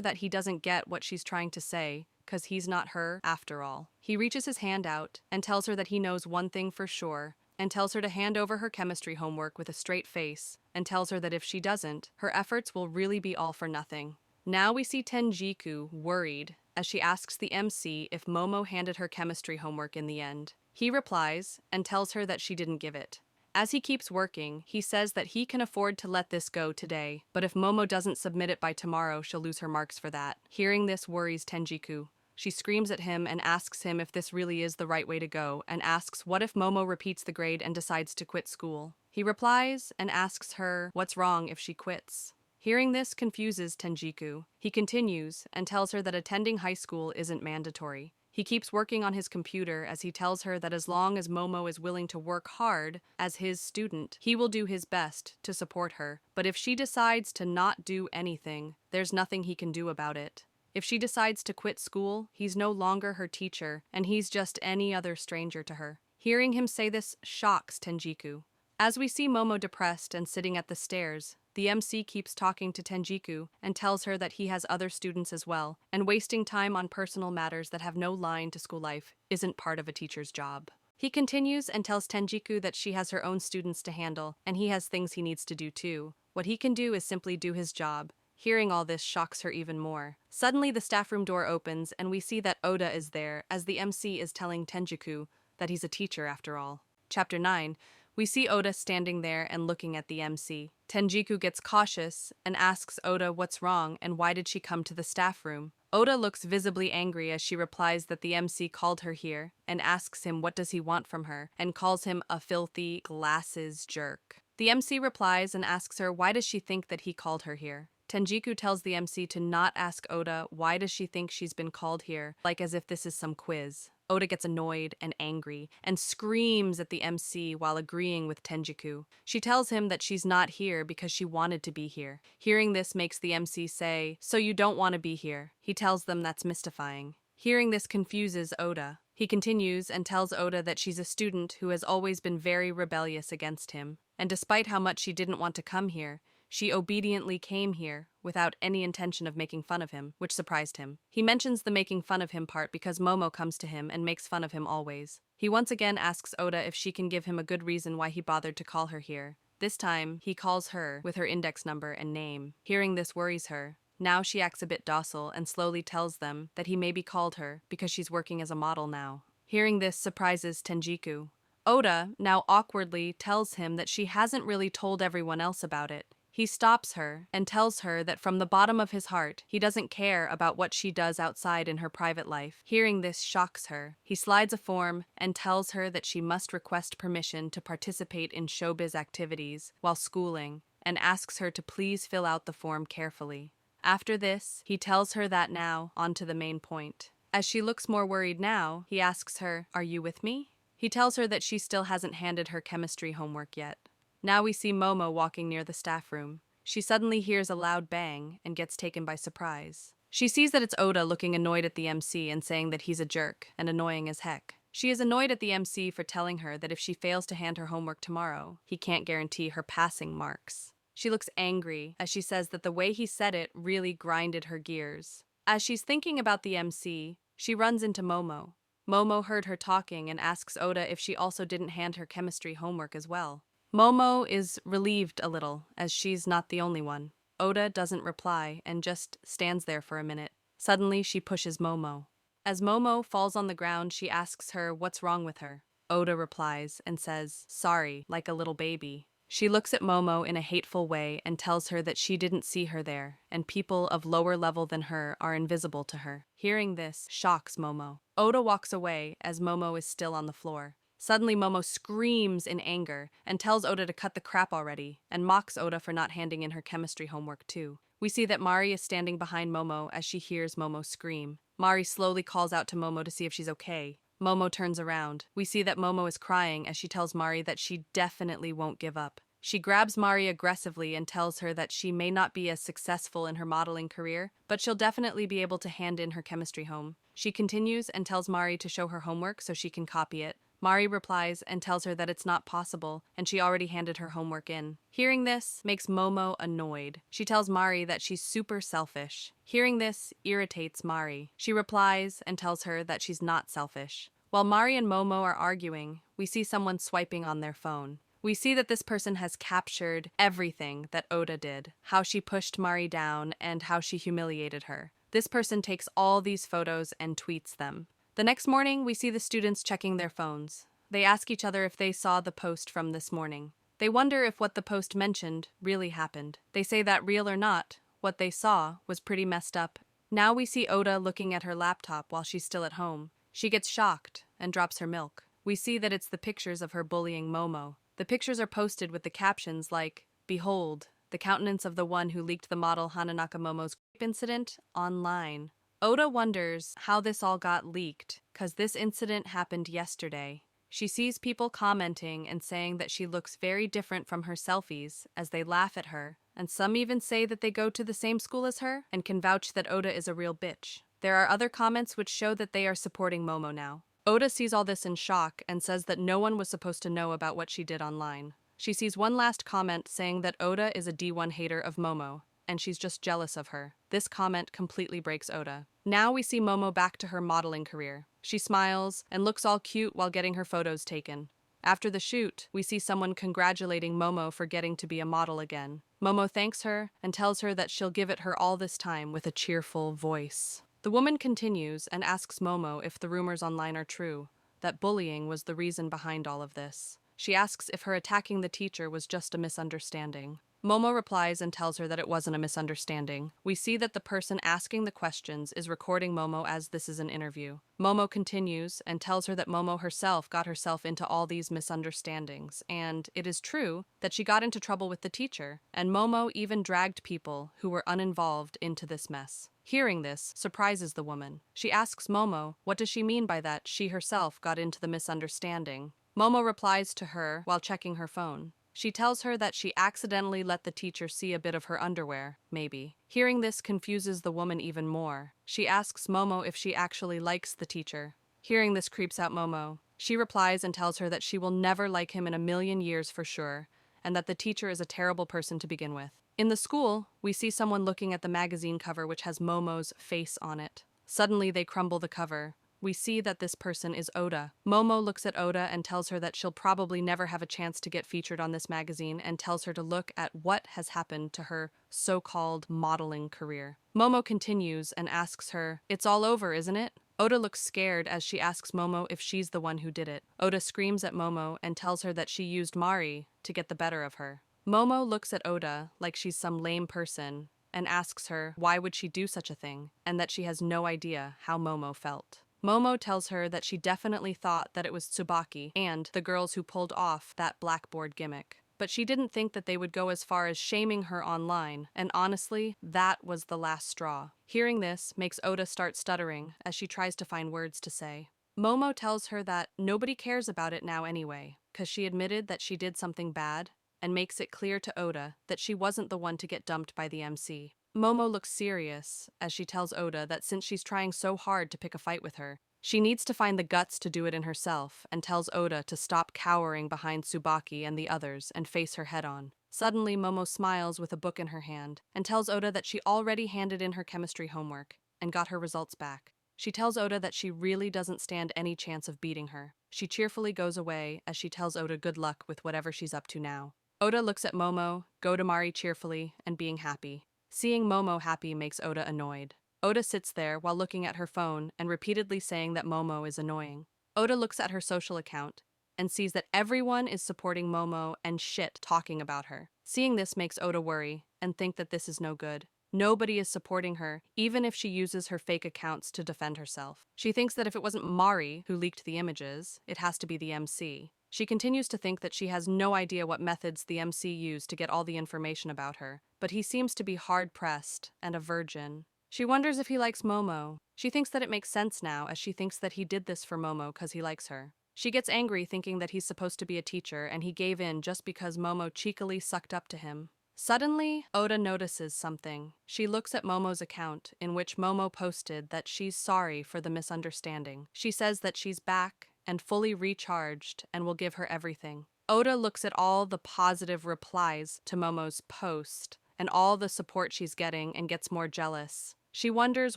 A: that he doesn't get what she's trying to say, because he's not her after all. He reaches his hand out and tells her that he knows one thing for sure, and tells her to hand over her chemistry homework with a straight face, and tells her that if she doesn't, her efforts will really be all for nothing. Now we see Tenjiku worried as she asks the MC if Momo handed her chemistry homework in the end. He replies and tells her that she didn't give it. As he keeps working, he says that he can afford to let this go today, but if Momo doesn't submit it by tomorrow, she'll lose her marks for that. Hearing this worries Tenjiku. She screams at him and asks him if this really is the right way to go, and asks what if Momo repeats the grade and decides to quit school. He replies and asks her what's wrong if she quits. Hearing this confuses Tenjiku. He continues and tells her that attending high school isn't mandatory. He keeps working on his computer as he tells her that as long as Momo is willing to work hard as his student, he will do his best to support her. But if she decides to not do anything, there's nothing he can do about it. If she decides to quit school, he's no longer her teacher, and he's just any other stranger to her. Hearing him say this shocks Tenjiku. As we see Momo depressed and sitting at the stairs, the MC keeps talking to Tenjiku and tells her that he has other students as well, and wasting time on personal matters that have no line to school life isn't part of a teacher's job. He continues and tells Tenjiku that she has her own students to handle, and he has things he needs to do too. What he can do is simply do his job. Hearing all this shocks her even more. Suddenly the staff room door opens and we see that Oda is there as the MC is telling Tenjiku that he's a teacher after all. Chapter 9. We see Oda standing there and looking at the MC. Tenjiku gets cautious and asks Oda what's wrong and why did she come to the staff room. Oda looks visibly angry as she replies that the MC called her here and asks him what does he want from her and calls him a filthy glasses jerk. The MC replies and asks her why does she think that he called her here. Tenjiku tells the MC to not ask Oda why does she think she's been called here, like as if this is some quiz. Oda gets annoyed and angry and screams at the MC while agreeing with Tenjiku. She tells him that she's not here because she wanted to be here. Hearing this makes the MC say, "So you don't want to be here." He tells them that's mystifying. Hearing this confuses Oda. He continues and tells Oda that she's a student who has always been very rebellious against him, and despite how much she didn't want to come here, she obediently came here without any intention of making fun of him, which surprised him. He mentions the making fun of him part because Momo comes to him and makes fun of him always. He once again asks Oda if she can give him a good reason why he bothered to call her here. This time, he calls her with her index number and name. Hearing this worries her. Now she acts a bit docile and slowly tells them that he maybe called her because she's working as a model now. Hearing this surprises Tenjiku. Oda now awkwardly tells him that she hasn't really told everyone else about it. He stops her and tells her that from the bottom of his heart, he doesn't care about what she does outside in her private life. Hearing this shocks her. He slides a form and tells her that she must request permission to participate in showbiz activities while schooling, and asks her to please fill out the form carefully. After this, he tells her that now, on to the main point. As she looks more worried now, he asks her, "Are you with me?" He tells her that she still hasn't handed her chemistry homework yet. Now we see Momo walking near the staff room. She suddenly hears a loud bang and gets taken by surprise. She sees that it's Oda looking annoyed at the MC and saying that he's a jerk and annoying as heck. She is annoyed at the MC for telling her that if she fails to hand her homework tomorrow, he can't guarantee her passing marks. She looks angry as she says that the way he said it really grinded her gears. As she's thinking about the MC, she runs into Momo. Momo heard her talking and asks Oda if she also didn't hand her chemistry homework as well. Momo is relieved a little, as she's not the only one. Oda doesn't reply and just stands there for a minute. Suddenly, she pushes Momo. As Momo falls on the ground, she asks her what's wrong with her. Oda replies and says, "Sorry," like a little baby. She looks at Momo in a hateful way and tells her that she didn't see her there, and people of lower level than her are invisible to her. Hearing this shocks Momo. Oda walks away as Momo is still on the floor. Suddenly, Momo screams in anger and tells Oda to cut the crap already, and mocks Oda for not handing in her chemistry homework too. We see that Mari is standing behind Momo as she hears Momo scream. Mari slowly calls out to Momo to see if she's okay. Momo turns around. We see that Momo is crying as she tells Mari that she definitely won't give up. She grabs Mari aggressively and tells her that she may not be as successful in her modeling career, but she'll definitely be able to hand in her chemistry home. She continues and tells Mari to show her homework so she can copy it. Mari replies and tells her that it's not possible, and she already handed her homework in. Hearing this makes Momo annoyed. She tells Mari that she's super selfish. Hearing this irritates Mari. She replies and tells her that she's not selfish. While Mari and Momo are arguing, we see someone swiping on their phone. We see that this person has captured everything that Oda did, how she pushed Mari down and how she humiliated her. This person takes all these photos and tweets them. The next morning, we see the students checking their phones. They ask each other if they saw the post from this morning. They wonder if what the post mentioned really happened. They say that real or not, what they saw was pretty messed up. Now we see Oda looking at her laptop while she's still at home. She gets shocked and drops her milk. We see that it's the pictures of her bullying Momo. The pictures are posted with the captions like, "Behold, the countenance of the one who leaked the model Hananaka Momo's incident online." Oda wonders how this all got leaked, cause this incident happened yesterday. She sees people commenting and saying that she looks very different from her selfies as they laugh at her, and some even say that they go to the same school as her and can vouch that Oda is a real bitch. There are other comments which show that they are supporting Momo now. Oda sees all this in shock and says that no one was supposed to know about what she did online. She sees one last comment saying that Oda is a D1 hater of Momo, and she's just jealous of her. This comment completely breaks Oda. Now we see Momo back to her modeling career. She smiles and looks all cute while getting her photos taken. After the shoot, we see someone congratulating Momo for getting to be a model again. Momo thanks her and tells her that she'll give it her all this time with a cheerful voice. The woman continues and asks Momo if the rumors online are true, that bullying was the reason behind all of this. She asks if her attacking the teacher was just a misunderstanding. Momo replies and tells her that it wasn't a misunderstanding. We see that the person asking the questions is recording Momo as this is an interview. Momo continues and tells her that Momo herself got herself into all these misunderstandings, and it is true that she got into trouble with the teacher, and Momo even dragged people who were uninvolved into this mess. Hearing this surprises the woman. She asks Momo what does she mean by that she herself got into the misunderstanding. Momo replies to her while checking her phone. She tells her that she accidentally let the teacher see a bit of her underwear, maybe. Hearing this confuses the woman even more. She asks Momo if she actually likes the teacher. Hearing this creeps out Momo. She replies and tells her that she will never like him in a million years for sure, and that the teacher is a terrible person to begin with. In the school, we see someone looking at the magazine cover which has Momo's face on it. Suddenly they crumble the cover. we see that this person is Oda. Momo looks at Oda and tells her that she'll probably never have a chance to get featured on this magazine and tells her to look at what has happened to her so-called modeling career. Momo continues and asks her, "It's all over, isn't it?" Oda looks scared as she asks Momo if she's the one who did it. Oda screams at Momo and tells her that she used Mari to get the better of her. Momo looks at Oda like she's some lame person and asks her why would she do such a thing, and that she has no idea how Momo felt. Momo tells her that she definitely thought that it was Tsubaki and the girls who pulled off that blackboard gimmick. But she didn't think that they would go as far as shaming her online, and honestly, that was the last straw. Hearing this makes Oda start stuttering as she tries to find words to say. Momo tells her that nobody cares about it now anyway, because she admitted that she did something bad, and makes it clear to Oda that she wasn't the one to get dumped by the MC. Momo looks serious as she tells Oda that since she's trying so hard to pick a fight with her, she needs to find the guts to do it in herself, and tells Oda to stop cowering behind Tsubaki and the others and face her head-on. Suddenly, Momo smiles with a book in her hand and tells Oda that she already handed in her chemistry homework and got her results back. She tells Oda that she really doesn't stand any chance of beating her. She cheerfully goes away as she tells Oda good luck with whatever she's up to now. Oda looks at Momo, go to Mari cheerfully, and being happy. Seeing Momo happy makes Oda annoyed. Oda sits there while looking at her phone and repeatedly saying that Momo is annoying. Oda looks at her social account and sees that everyone is supporting Momo and shit talking about her. Seeing this makes Oda worry and think that this is no good. Nobody is supporting her, even if she uses her fake accounts to defend herself. She thinks that if it wasn't Mari who leaked the images, it has to be the MC. She continues to think that she has no idea what methods the MC used to get all the information about her, but he seems to be hard-pressed and a virgin. She wonders if he likes Momo. She thinks that it makes sense now, as she thinks that he did this for Momo because he likes her. She gets angry thinking that he's supposed to be a teacher and he gave in just because Momo cheekily sucked up to him. Suddenly, Oda notices something. She looks at Momo's account, in which Momo posted that she's sorry for the misunderstanding. She says that she's back and fully recharged and will give her everything. Oda looks at all the positive replies to Momo's post and all the support she's getting and gets more jealous. She wonders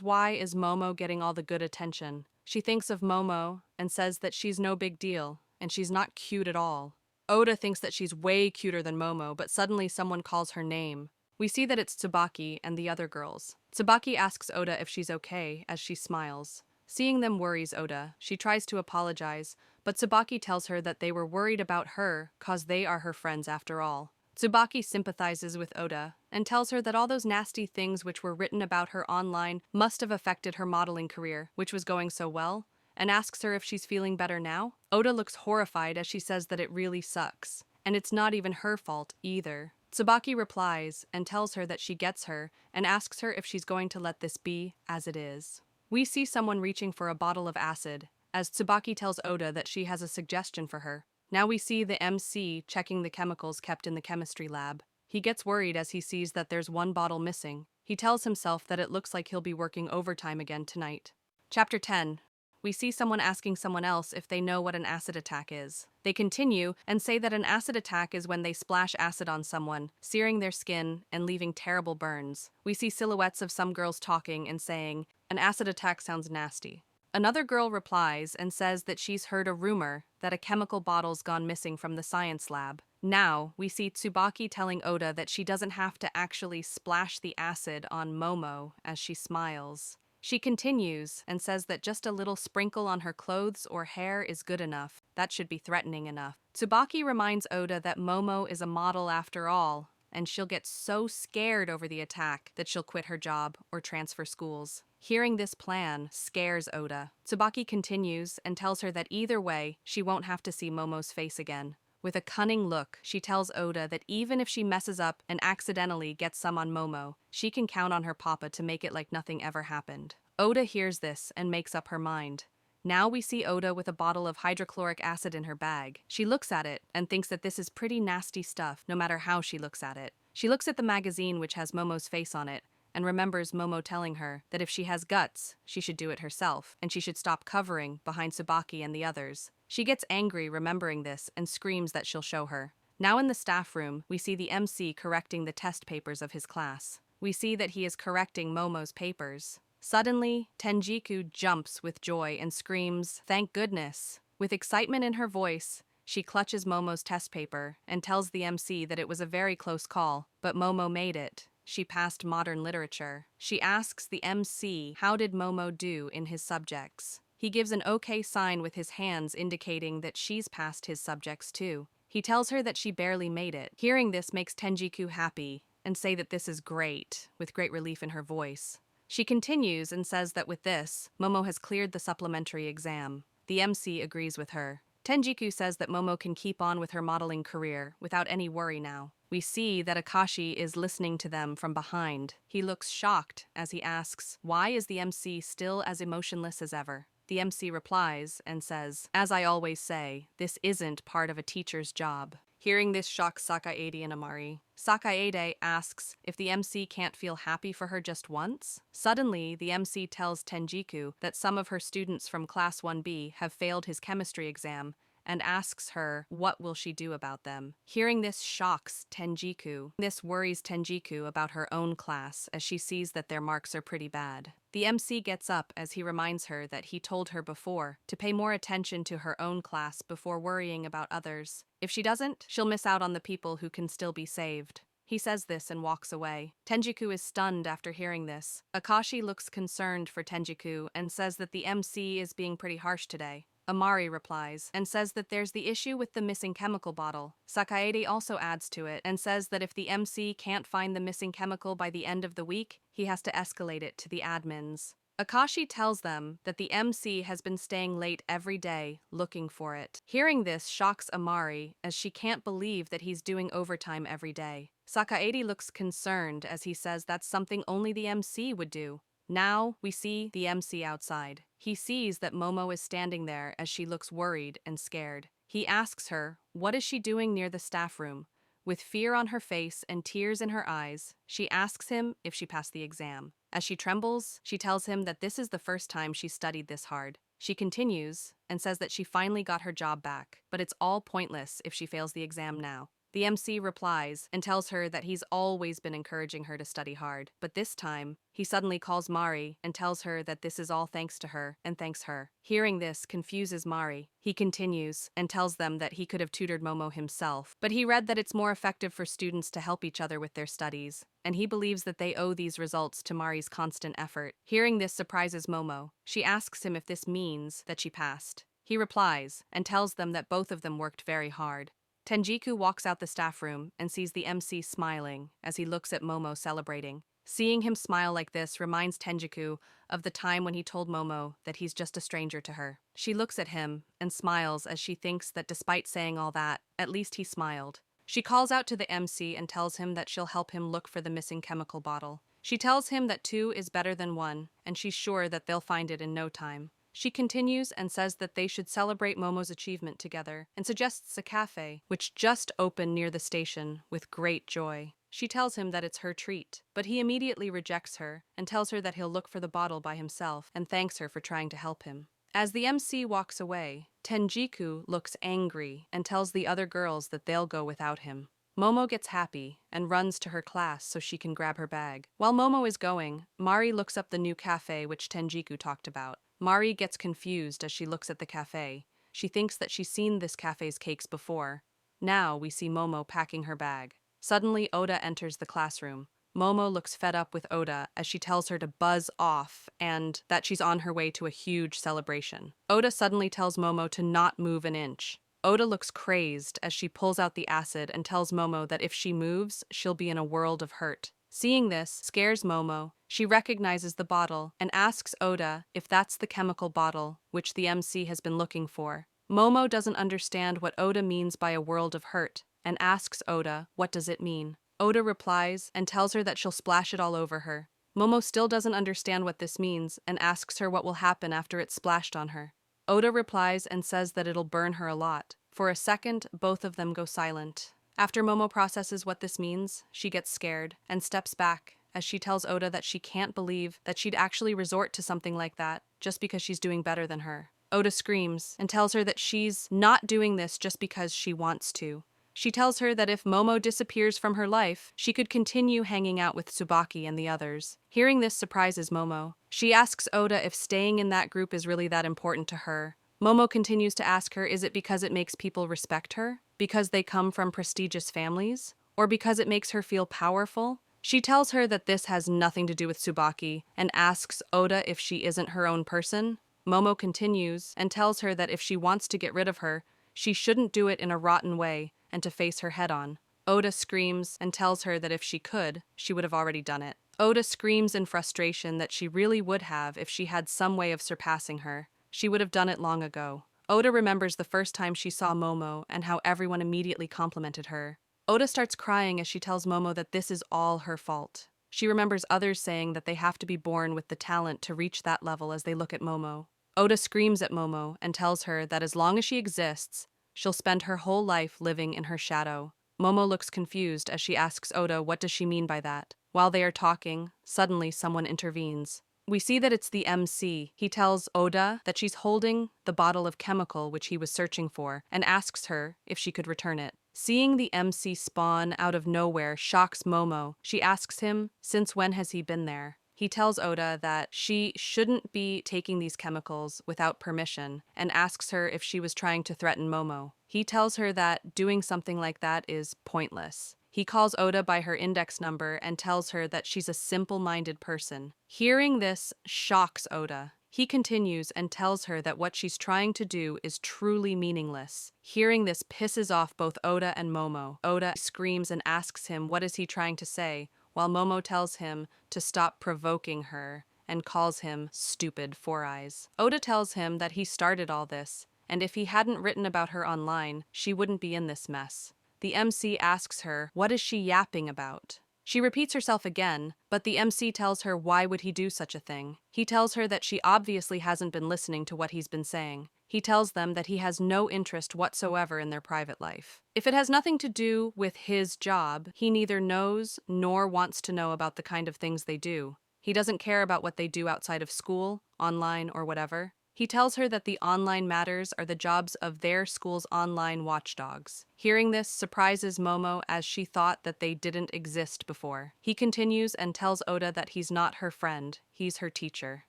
A: why is Momo getting all the good attention. She thinks of Momo and says that she's no big deal and she's not cute at all. Oda thinks that she's way cuter than Momo, but suddenly someone calls her name. We see that it's Tsubaki and the other girls. Tsubaki asks Oda if she's okay as she smiles. Seeing them worries Oda. She tries to apologize, but Tsubaki tells her that they were worried about her cause they are her friends after all. Tsubaki sympathizes with Oda and tells her that all those nasty things which were written about her online must have affected her modeling career, which was going so well, and asks her if she's feeling better now. Oda looks horrified as she says that it really sucks, and it's not even her fault either. Tsubaki replies and tells her that she gets her and asks her if she's going to let this be as it is. We see someone reaching for a bottle of acid, as Tsubaki tells Oda that she has a suggestion for her. Now we see the MC checking the chemicals kept in the chemistry lab. He gets worried as he sees that there's one bottle missing. He tells himself that it looks like he'll be working overtime again tonight. Chapter 10. We see someone asking someone else if they know what an acid attack is. They continue and say that an acid attack is when they splash acid on someone, searing their skin and leaving terrible burns. We see silhouettes of some girls talking and saying, "An acid attack sounds nasty." Another girl replies and says that she's heard a rumor that a chemical bottle's gone missing from the science lab. Now, we see Tsubaki telling Oda that she doesn't have to actually splash the acid on Momo as she smiles. She continues and says that just a little sprinkle on her clothes or hair is good enough. That should be threatening enough. Tsubaki reminds Oda that Momo is a model after all, and she'll get so scared over the attack that she'll quit her job or transfer schools. Hearing this plan scares Oda. Tsubaki continues and tells her that either way, she won't have to see Momo's face again. With a cunning look, she tells Oda that even if she messes up and accidentally gets some on Momo, she can count on her papa to make it like nothing ever happened. Oda hears this and makes up her mind. Now we see Oda with a bottle of hydrochloric acid in her bag. She looks at it and thinks that this is pretty nasty stuff, no matter how she looks at it. She looks at the magazine which has Momo's face on it, and remembers Momo telling her that if she has guts, she should do it herself, and she should stop covering behind Tsubaki and the others. She gets angry remembering this and screams that she'll show her. Now in the staff room, we see the MC correcting the test papers of his class. We see that he is correcting Momo's papers. Suddenly, Tenjiku jumps with joy and screams, "Thank goodness!" With excitement in her voice, she clutches Momo's test paper and tells the MC that it was a very close call, but Momo made it. She passed modern literature. She asks the MC how did Momo do in his subjects. He gives an okay sign with his hands indicating that she's passed his subjects too. He tells her that she barely made it. Hearing this makes Tenjiku happy and say that this is great, with great relief in her voice. She continues and says that with this, Momo has cleared the supplementary exam. The MC agrees with her. Tenjiku says that Momo can keep on with her modeling career without any worry now. We see that Akashi is listening to them from behind. He looks shocked as he asks, "Why is the MC still as emotionless as ever?" The MC replies and says, "As I always say, this isn't part of a teacher's job." Hearing this shocks Sakaede and Amari. Sakaede asks if the MC can't feel happy for her just once. Suddenly, the MC tells Tenjiku that some of her students from Class 1B have failed his chemistry exam and asks her what will she do about them. Hearing this shocks Tenjiku. This worries Tenjiku about her own class as she sees that their marks are pretty bad. The MC gets up as he reminds her that he told her before to pay more attention to her own class before worrying about others. If she doesn't, she'll miss out on the people who can still be saved. He says this and walks away. Tenjiku is stunned after hearing this. Akashi looks concerned for Tenjiku and says that the MC is being pretty harsh today. Amari replies and says that there's the issue with the missing chemical bottle. Sakaede also adds to it and says that if the MC can't find the missing chemical by the end of the week, he has to escalate it to the admins. Akashi tells them that the MC has been staying late every day looking for it. Hearing this shocks Amari as she can't believe that he's doing overtime every day. Sakaede looks concerned as he says that's something only the MC would do. Now, we see the MC outside. He sees that Momo is standing there as she looks worried and scared. He asks her, what is she doing near the staff room? With fear on her face and tears in her eyes, she asks him if she passed the exam. As she trembles, she tells him that this is the first time she studied this hard. She continues and says that she finally got her job back, but it's all pointless if she fails the exam now. The MC replies and tells her that he's always been encouraging her to study hard, but this time, he suddenly calls Mari and tells her that this is all thanks to her and thanks her. Hearing this confuses Mari. He continues and tells them that he could have tutored Momo himself, but he read that it's more effective for students to help each other with their studies, and he believes that they owe these results to Mari's constant effort. Hearing this surprises Momo. She asks him if this means that she passed. He replies and tells them that both of them worked very hard. Tenjiku walks out the staff room and sees the MC smiling as he looks at Momo celebrating. Seeing him smile like this reminds Tenjiku of the time when he told Momo that he's just a stranger to her. She looks at him and smiles as she thinks that despite saying all that, at least he smiled. She calls out to the MC and tells him that she'll help him look for the missing chemical bottle. She tells him that 2 is better than 1, and she's sure that they'll find it in no time. She continues and says that they should celebrate Momo's achievement together and suggests a cafe, which just opened near the station, with great joy. She tells him that it's her treat, but he immediately rejects her and tells her that he'll look for the bottle by himself and thanks her for trying to help him. As the MC walks away, Tenjiku looks angry and tells the other girls that they'll go without him. Momo gets happy and runs to her class so she can grab her bag. While Momo is going, Mari looks up the new cafe which Tenjiku talked about. Mari gets confused as she looks at the cafe. She thinks that she's seen this cafe's cakes before. Now we see Momo packing her bag. Suddenly, Oda enters the classroom. Momo looks fed up with Oda as she tells her to buzz off and that she's on her way to a huge celebration. Oda suddenly tells Momo to not move an inch. Oda looks crazed as she pulls out the acid and tells Momo that if she moves, she'll be in a world of hurt. Seeing this scares Momo. She recognizes the bottle and asks Oda if that's the chemical bottle which the MC has been looking for. Momo doesn't understand what Oda means by a world of hurt and asks Oda what does it mean. Oda replies and tells her that she'll splash it all over her. Momo still doesn't understand what this means and asks her what will happen after it's splashed on her. Oda replies and says that it'll burn her a lot. For a second, both of them go silent. After Momo processes what this means, she gets scared and steps back as she tells Oda that she can't believe that she'd actually resort to something like that just because she's doing better than her. Oda screams and tells her that she's not doing this just because she wants to. She tells her that if Momo disappears from her life, she could continue hanging out with Tsubaki and the others. Hearing this surprises Momo. She asks Oda if staying in that group is really that important to her. Momo continues to ask her, is it because it makes people respect her? Because they come from prestigious families? Or because it makes her feel powerful? She tells her that this has nothing to do with Tsubaki and asks Oda if she isn't her own person. Momo continues and tells her that if she wants to get rid of her, she shouldn't do it in a rotten way and to face her head on. Oda screams and tells her that if she could, she would have already done it. Oda screams in frustration that she really would have if she had some way of surpassing her. She would have done it long ago. Oda remembers the first time she saw Momo and how everyone immediately complimented her. Oda starts crying as she tells Momo that this is all her fault. She remembers others saying that they have to be born with the talent to reach that level as they look at Momo. Oda screams at Momo and tells her that as long as she exists, she'll spend her whole life living in her shadow. Momo looks confused as she asks Oda what does she mean by that. While they are talking, suddenly someone intervenes. We see that it's the MC. He tells Oda that she's holding the bottle of chemical which he was searching for and asks her if she could return it. Seeing the MC spawn out of nowhere shocks Momo. She asks him, since when has he been there? He tells Oda that she shouldn't be taking these chemicals without permission and asks her if she was trying to threaten Momo. He tells her that doing something like that is pointless. He calls Oda by her index number and tells her that she's a simple-minded person. Hearing this shocks Oda. He continues and tells her that what she's trying to do is truly meaningless. Hearing this pisses off both Oda and Momo. Oda screams and asks him what is he trying to say, while Momo tells him to stop provoking her and calls him stupid Four Eyes. Oda tells him that he started all this, and if he hadn't written about her online, she wouldn't be in this mess. The MC asks her, what is she yapping about? She repeats herself again, but the MC tells her why would he do such a thing. He tells her that she obviously hasn't been listening to what he's been saying. He tells them that he has no interest whatsoever in their private life. If it has nothing to do with his job, he neither knows nor wants to know about the kind of things they do. He doesn't care about what they do outside of school, online, or whatever. He tells her that the online matters are the jobs of their school's online watchdogs. Hearing this surprises Momo as she thought that they didn't exist before. He continues and tells Oda that he's not her friend, he's her teacher.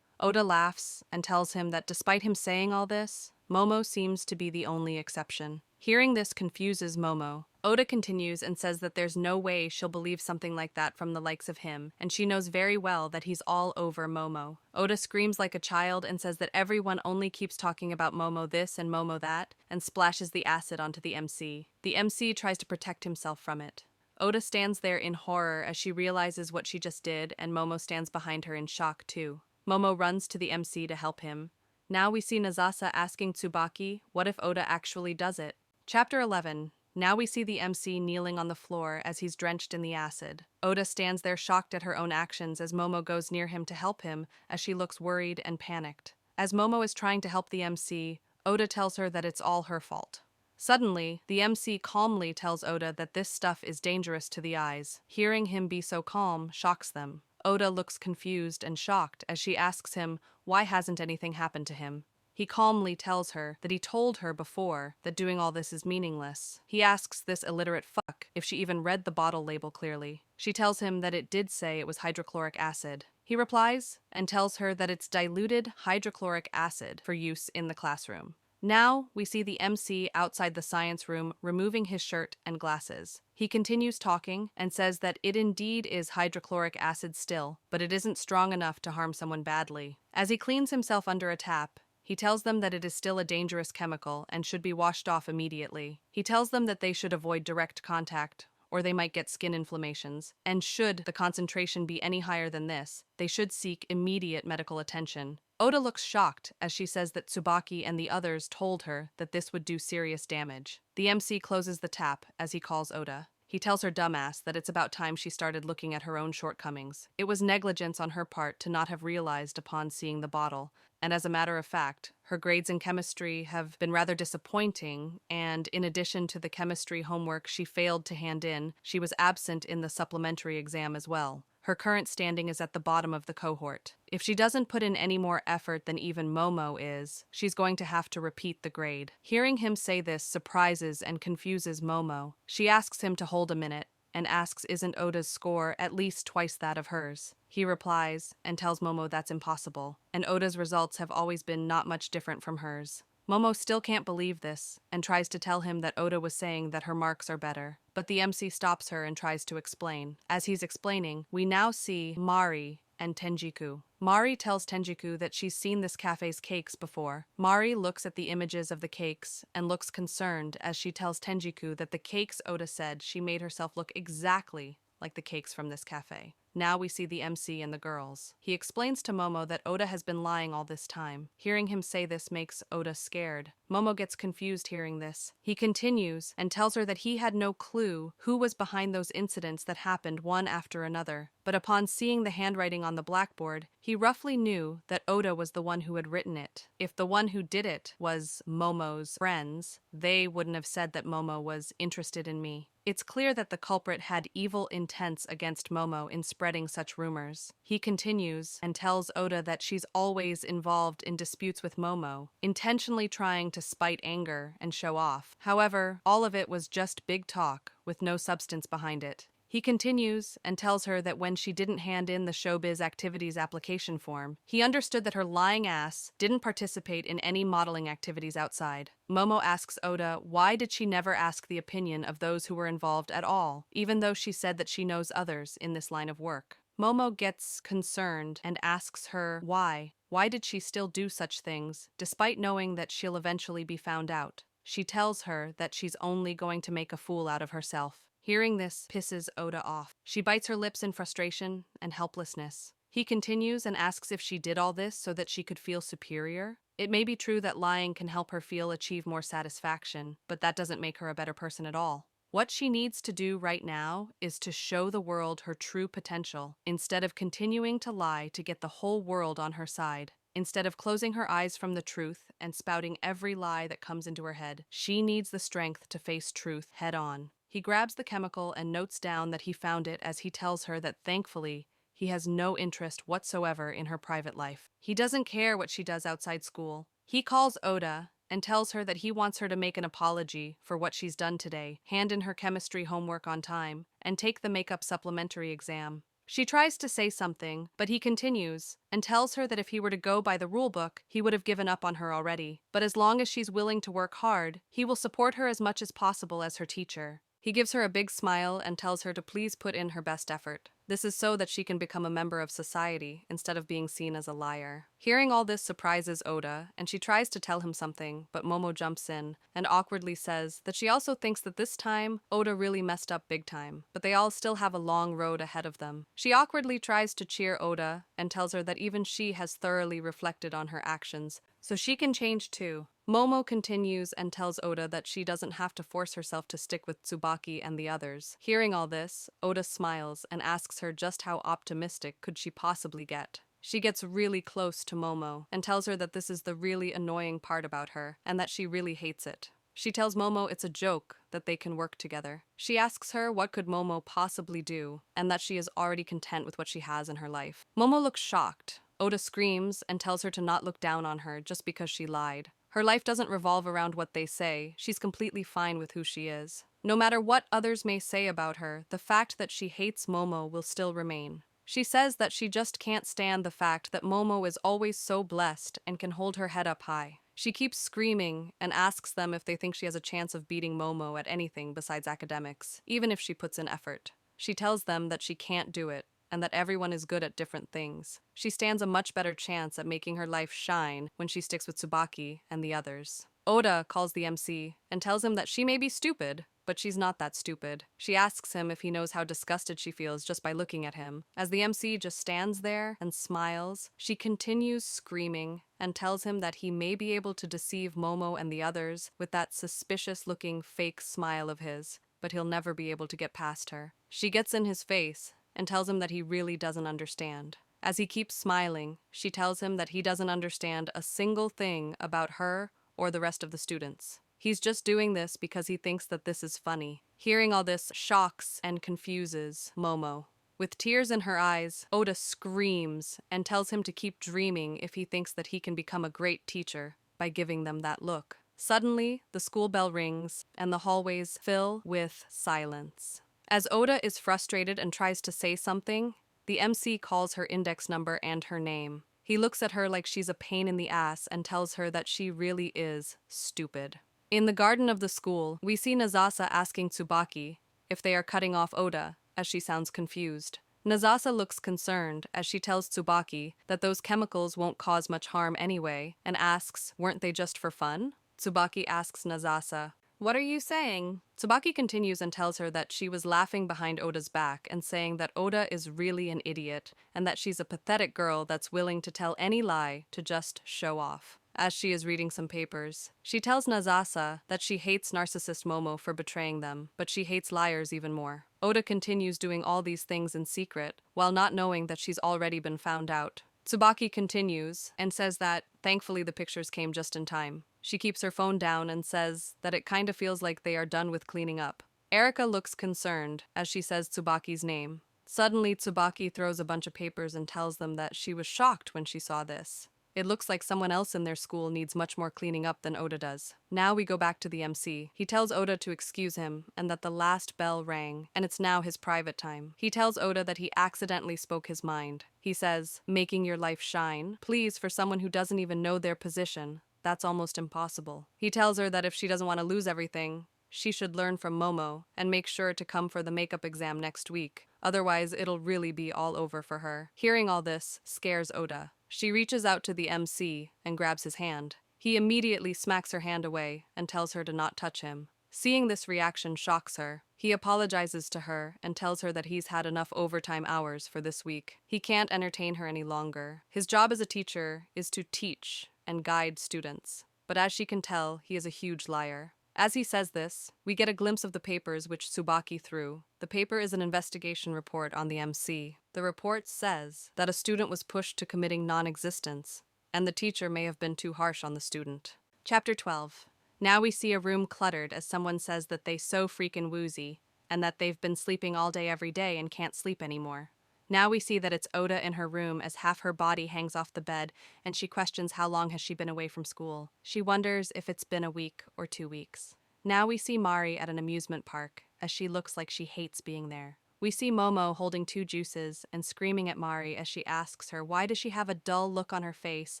A: Oda laughs and tells him that despite him saying all this, Momo seems to be the only exception. Hearing this confuses Momo. Oda continues and says that there's no way she'll believe something like that from the likes of him, and she knows very well that he's all over Momo. Oda screams like a child and says that everyone only keeps talking about Momo this and Momo that, and splashes the acid onto the MC. The MC tries to protect himself from it. Oda stands there in horror as she realizes what she just did, and Momo stands behind her in shock too. Momo runs to the MC to help him. Now we see Nazasa asking Tsubaki, what if Oda actually does it? Chapter 11. Now we see the MC kneeling on the floor as he's drenched in the acid. Oda stands there shocked at her own actions as Momo goes near him to help him as she looks worried and panicked. As Momo is trying to help the MC, Oda tells her that it's all her fault. Suddenly, the MC calmly tells Oda that this stuff is dangerous to the eyes. Hearing him be so calm shocks them. Oda looks confused and shocked as she asks him why hasn't anything happened to him. He calmly tells her that he told her before that doing all this is meaningless. He asks this illiterate fuck if she even read the bottle label clearly. She tells him that it did say it was hydrochloric acid. He replies and tells her that it's diluted hydrochloric acid for use in the classroom. Now we see the MC outside the science room removing his shirt and glasses. He continues talking and says that it indeed is hydrochloric acid still, but it isn't strong enough to harm someone badly. As he cleans himself under a tap, he tells them that it is still a dangerous chemical and should be washed off immediately. He tells them that they should avoid direct contact, or they might get skin inflammations, and should the concentration be any higher than this, they should seek immediate medical attention. Oda looks shocked as she says that Tsubaki and the others told her that this would do serious damage. The MC closes the tap as he calls Oda. He tells her dumbass that it's about time she started looking at her own shortcomings. It was negligence on her part to not have realized upon seeing the bottle, and as a matter of fact, her grades in chemistry have been rather disappointing, and in addition to the chemistry homework she failed to hand in, she was absent in the supplementary exam as well. Her current standing is at the bottom of the cohort. If she doesn't put in any more effort than even Momo is, she's going to have to repeat the grade. Hearing him say this surprises and confuses Momo. She asks him to hold a minute, and asks isn't Oda's score at least twice that of hers. He replies and tells Momo that's impossible, and Oda's results have always been not much different from hers. Momo still can't believe this and tries to tell him that Oda was saying that her marks are better, but the MC stops her and tries to explain. As he's explaining, we now see Mari and Tenjiku. Mari tells Tenjiku that she's seen this cafe's cakes before. Mari looks at the images of the cakes and looks concerned as she tells Tenjiku that the cakes Oda said she made herself look exactly like the cakes from this cafe. Now we see the MC and the girls. He explains to Momo that Oda has been lying all this time. Hearing him say this makes Oda scared. Momo gets confused hearing this. He continues and tells her that he had no clue who was behind those incidents that happened one after another. But upon seeing the handwriting on the blackboard, he roughly knew that Oda was the one who had written it. If the one who did it was Momo's friends, they wouldn't have said that Momo was interested in me. It's clear that the culprit had evil intents against Momo in spreading such rumors. He continues and tells Oda that she's always involved in disputes with Momo, intentionally trying to spite anger and show off. However, all of it was just big talk with no substance behind it. He continues and tells her that when she didn't hand in the showbiz activities application form, he understood that her lying ass didn't participate in any modeling activities outside. Momo asks Oda why did she never ask the opinion of those who were involved at all, even though she said that she knows others in this line of work. Momo gets concerned and asks her why. Why did she still do such things, despite knowing that she'll eventually be found out? She tells her that she's only going to make a fool out of herself. Hearing this pisses Oda off. She bites her lips in frustration and helplessness. He continues and asks if she did all this so that she could feel superior. It may be true that lying can help her achieve more satisfaction, but that doesn't make her a better person at all. What she needs to do right now is to show the world her true potential, instead of continuing to lie to get the whole world on her side. Instead of closing her eyes from the truth and spouting every lie that comes into her head, she needs the strength to face truth head on. He grabs the chemical and notes down that he found it as he tells her that thankfully, he has no interest whatsoever in her private life. He doesn't care what she does outside school. He calls Oda and tells her that he wants her to make an apology for what she's done today, hand in her chemistry homework on time, and take the makeup supplementary exam. She tries to say something, but he continues and tells her that if he were to go by the rulebook, he would have given up on her already. But as long as she's willing to work hard, he will support her as much as possible as her teacher. He gives her a big smile and tells her to please put in her best effort. This is so that she can become a member of society instead of being seen as a liar. Hearing all this surprises Oda, and she tries to tell him something, but Momo jumps in and awkwardly says that she also thinks that this time Oda really messed up big time, but they all still have a long road ahead of them. She awkwardly tries to cheer Oda and tells her that even she has thoroughly reflected on her actions, so she can change too. Momo continues and tells Oda that she doesn't have to force herself to stick with Tsubaki and the others. Hearing all this, Oda smiles and asks her just how optimistic could she possibly get. She gets really close to Momo and tells her that this is the really annoying part about her and that she really hates it. She tells Momo it's a joke that they can work together. She asks her what could Momo possibly do and that she is already content with what she has in her life. Momo looks shocked. Oda screams and tells her to not look down on her just because she lied. Her life doesn't revolve around what they say. She's completely fine with who she is. No matter what others may say about her, the fact that she hates Momo will still remain. She says that she just can't stand the fact that Momo is always so blessed and can hold her head up high. She keeps screaming and asks them if they think she has a chance of beating Momo at anything besides academics, even if she puts in effort. She tells them that she can't do it, and that everyone is good at different things. She stands a much better chance at making her life shine when she sticks with Tsubaki and the others. Oda calls the MC and tells him that she may be stupid, but she's not that stupid. She asks him if he knows how disgusted she feels just by looking at him. As the MC just stands there and smiles, she continues screaming and tells him that he may be able to deceive Momo and the others with that suspicious-looking fake smile of his, but he'll never be able to get past her. She gets in his face and tells him that he really doesn't understand. As he keeps smiling, she tells him that he doesn't understand a single thing about her or the rest of the students. He's just doing this because he thinks that this is funny. Hearing all this shocks and confuses Momo. With tears in her eyes, Oda screams and tells him to keep dreaming if he thinks that he can become a great teacher by giving them that look. Suddenly, the school bell rings and the hallways fill with silence. As Oda is frustrated and tries to say something, the MC calls her index number and her name. He looks at her like she's a pain in the ass and tells her that she really is stupid. In the garden of the school, we see Nazasa asking Tsubaki if they are cutting off Oda, as she sounds confused. Nazasa looks concerned as she tells Tsubaki that those chemicals won't cause much harm anyway and asks, weren't they just for fun? Tsubaki asks Nazasa, what are you saying? Tsubaki continues and tells her that she was laughing behind Oda's back and saying that Oda is really an idiot and that she's a pathetic girl that's willing to tell any lie to just show off. As she is reading some papers, she tells Nazasa that she hates narcissist Momo for betraying them, but she hates liars even more. Oda continues doing all these things in secret, while not knowing that she's already been found out. Tsubaki continues and says that, thankfully the pictures came just in time. She keeps her phone down and says that it kinda feels like they are done with cleaning up. Erika looks concerned as she says Tsubaki's name. Suddenly, Tsubaki throws a bunch of papers and tells them that she was shocked when she saw this. It looks like someone else in their school needs much more cleaning up than Oda does. Now we go back to the MC. He tells Oda to excuse him and that the last bell rang, and it's now his private time. He tells Oda that he accidentally spoke his mind. He says, making your life shine. Please, for someone who doesn't even know their position, that's almost impossible. He tells her that if she doesn't want to lose everything, she should learn from Momo and make sure to come for the makeup exam next week. Otherwise, it'll really be all over for her. Hearing all this scares Oda. She reaches out to the MC and grabs his hand. He immediately smacks her hand away and tells her to not touch him. Seeing this reaction shocks her. He apologizes to her and tells her that he's had enough overtime hours for this week. He can't entertain her any longer. His job as a teacher is to teach and guide students. But as she can tell, he is a huge liar. As he says this, we get a glimpse of the papers which Tsubaki threw. The paper is an investigation report on the MC. The report says that a student was pushed to committing non-existence, and the teacher may have been too harsh on the student. Chapter 12. Now we see a room cluttered as someone says that they so freaking woozy, and that they've been sleeping all day every day and can't sleep anymore. Now we see that it's Oda in her room as half her body hangs off the bed, and she questions how long has she been away from school. She wonders if it's been a week or 2 weeks. Now we see Mari at an amusement park, as she looks like she hates being there. We see Momo holding 2 juices and screaming at Mari as she asks her why does she have a dull look on her face,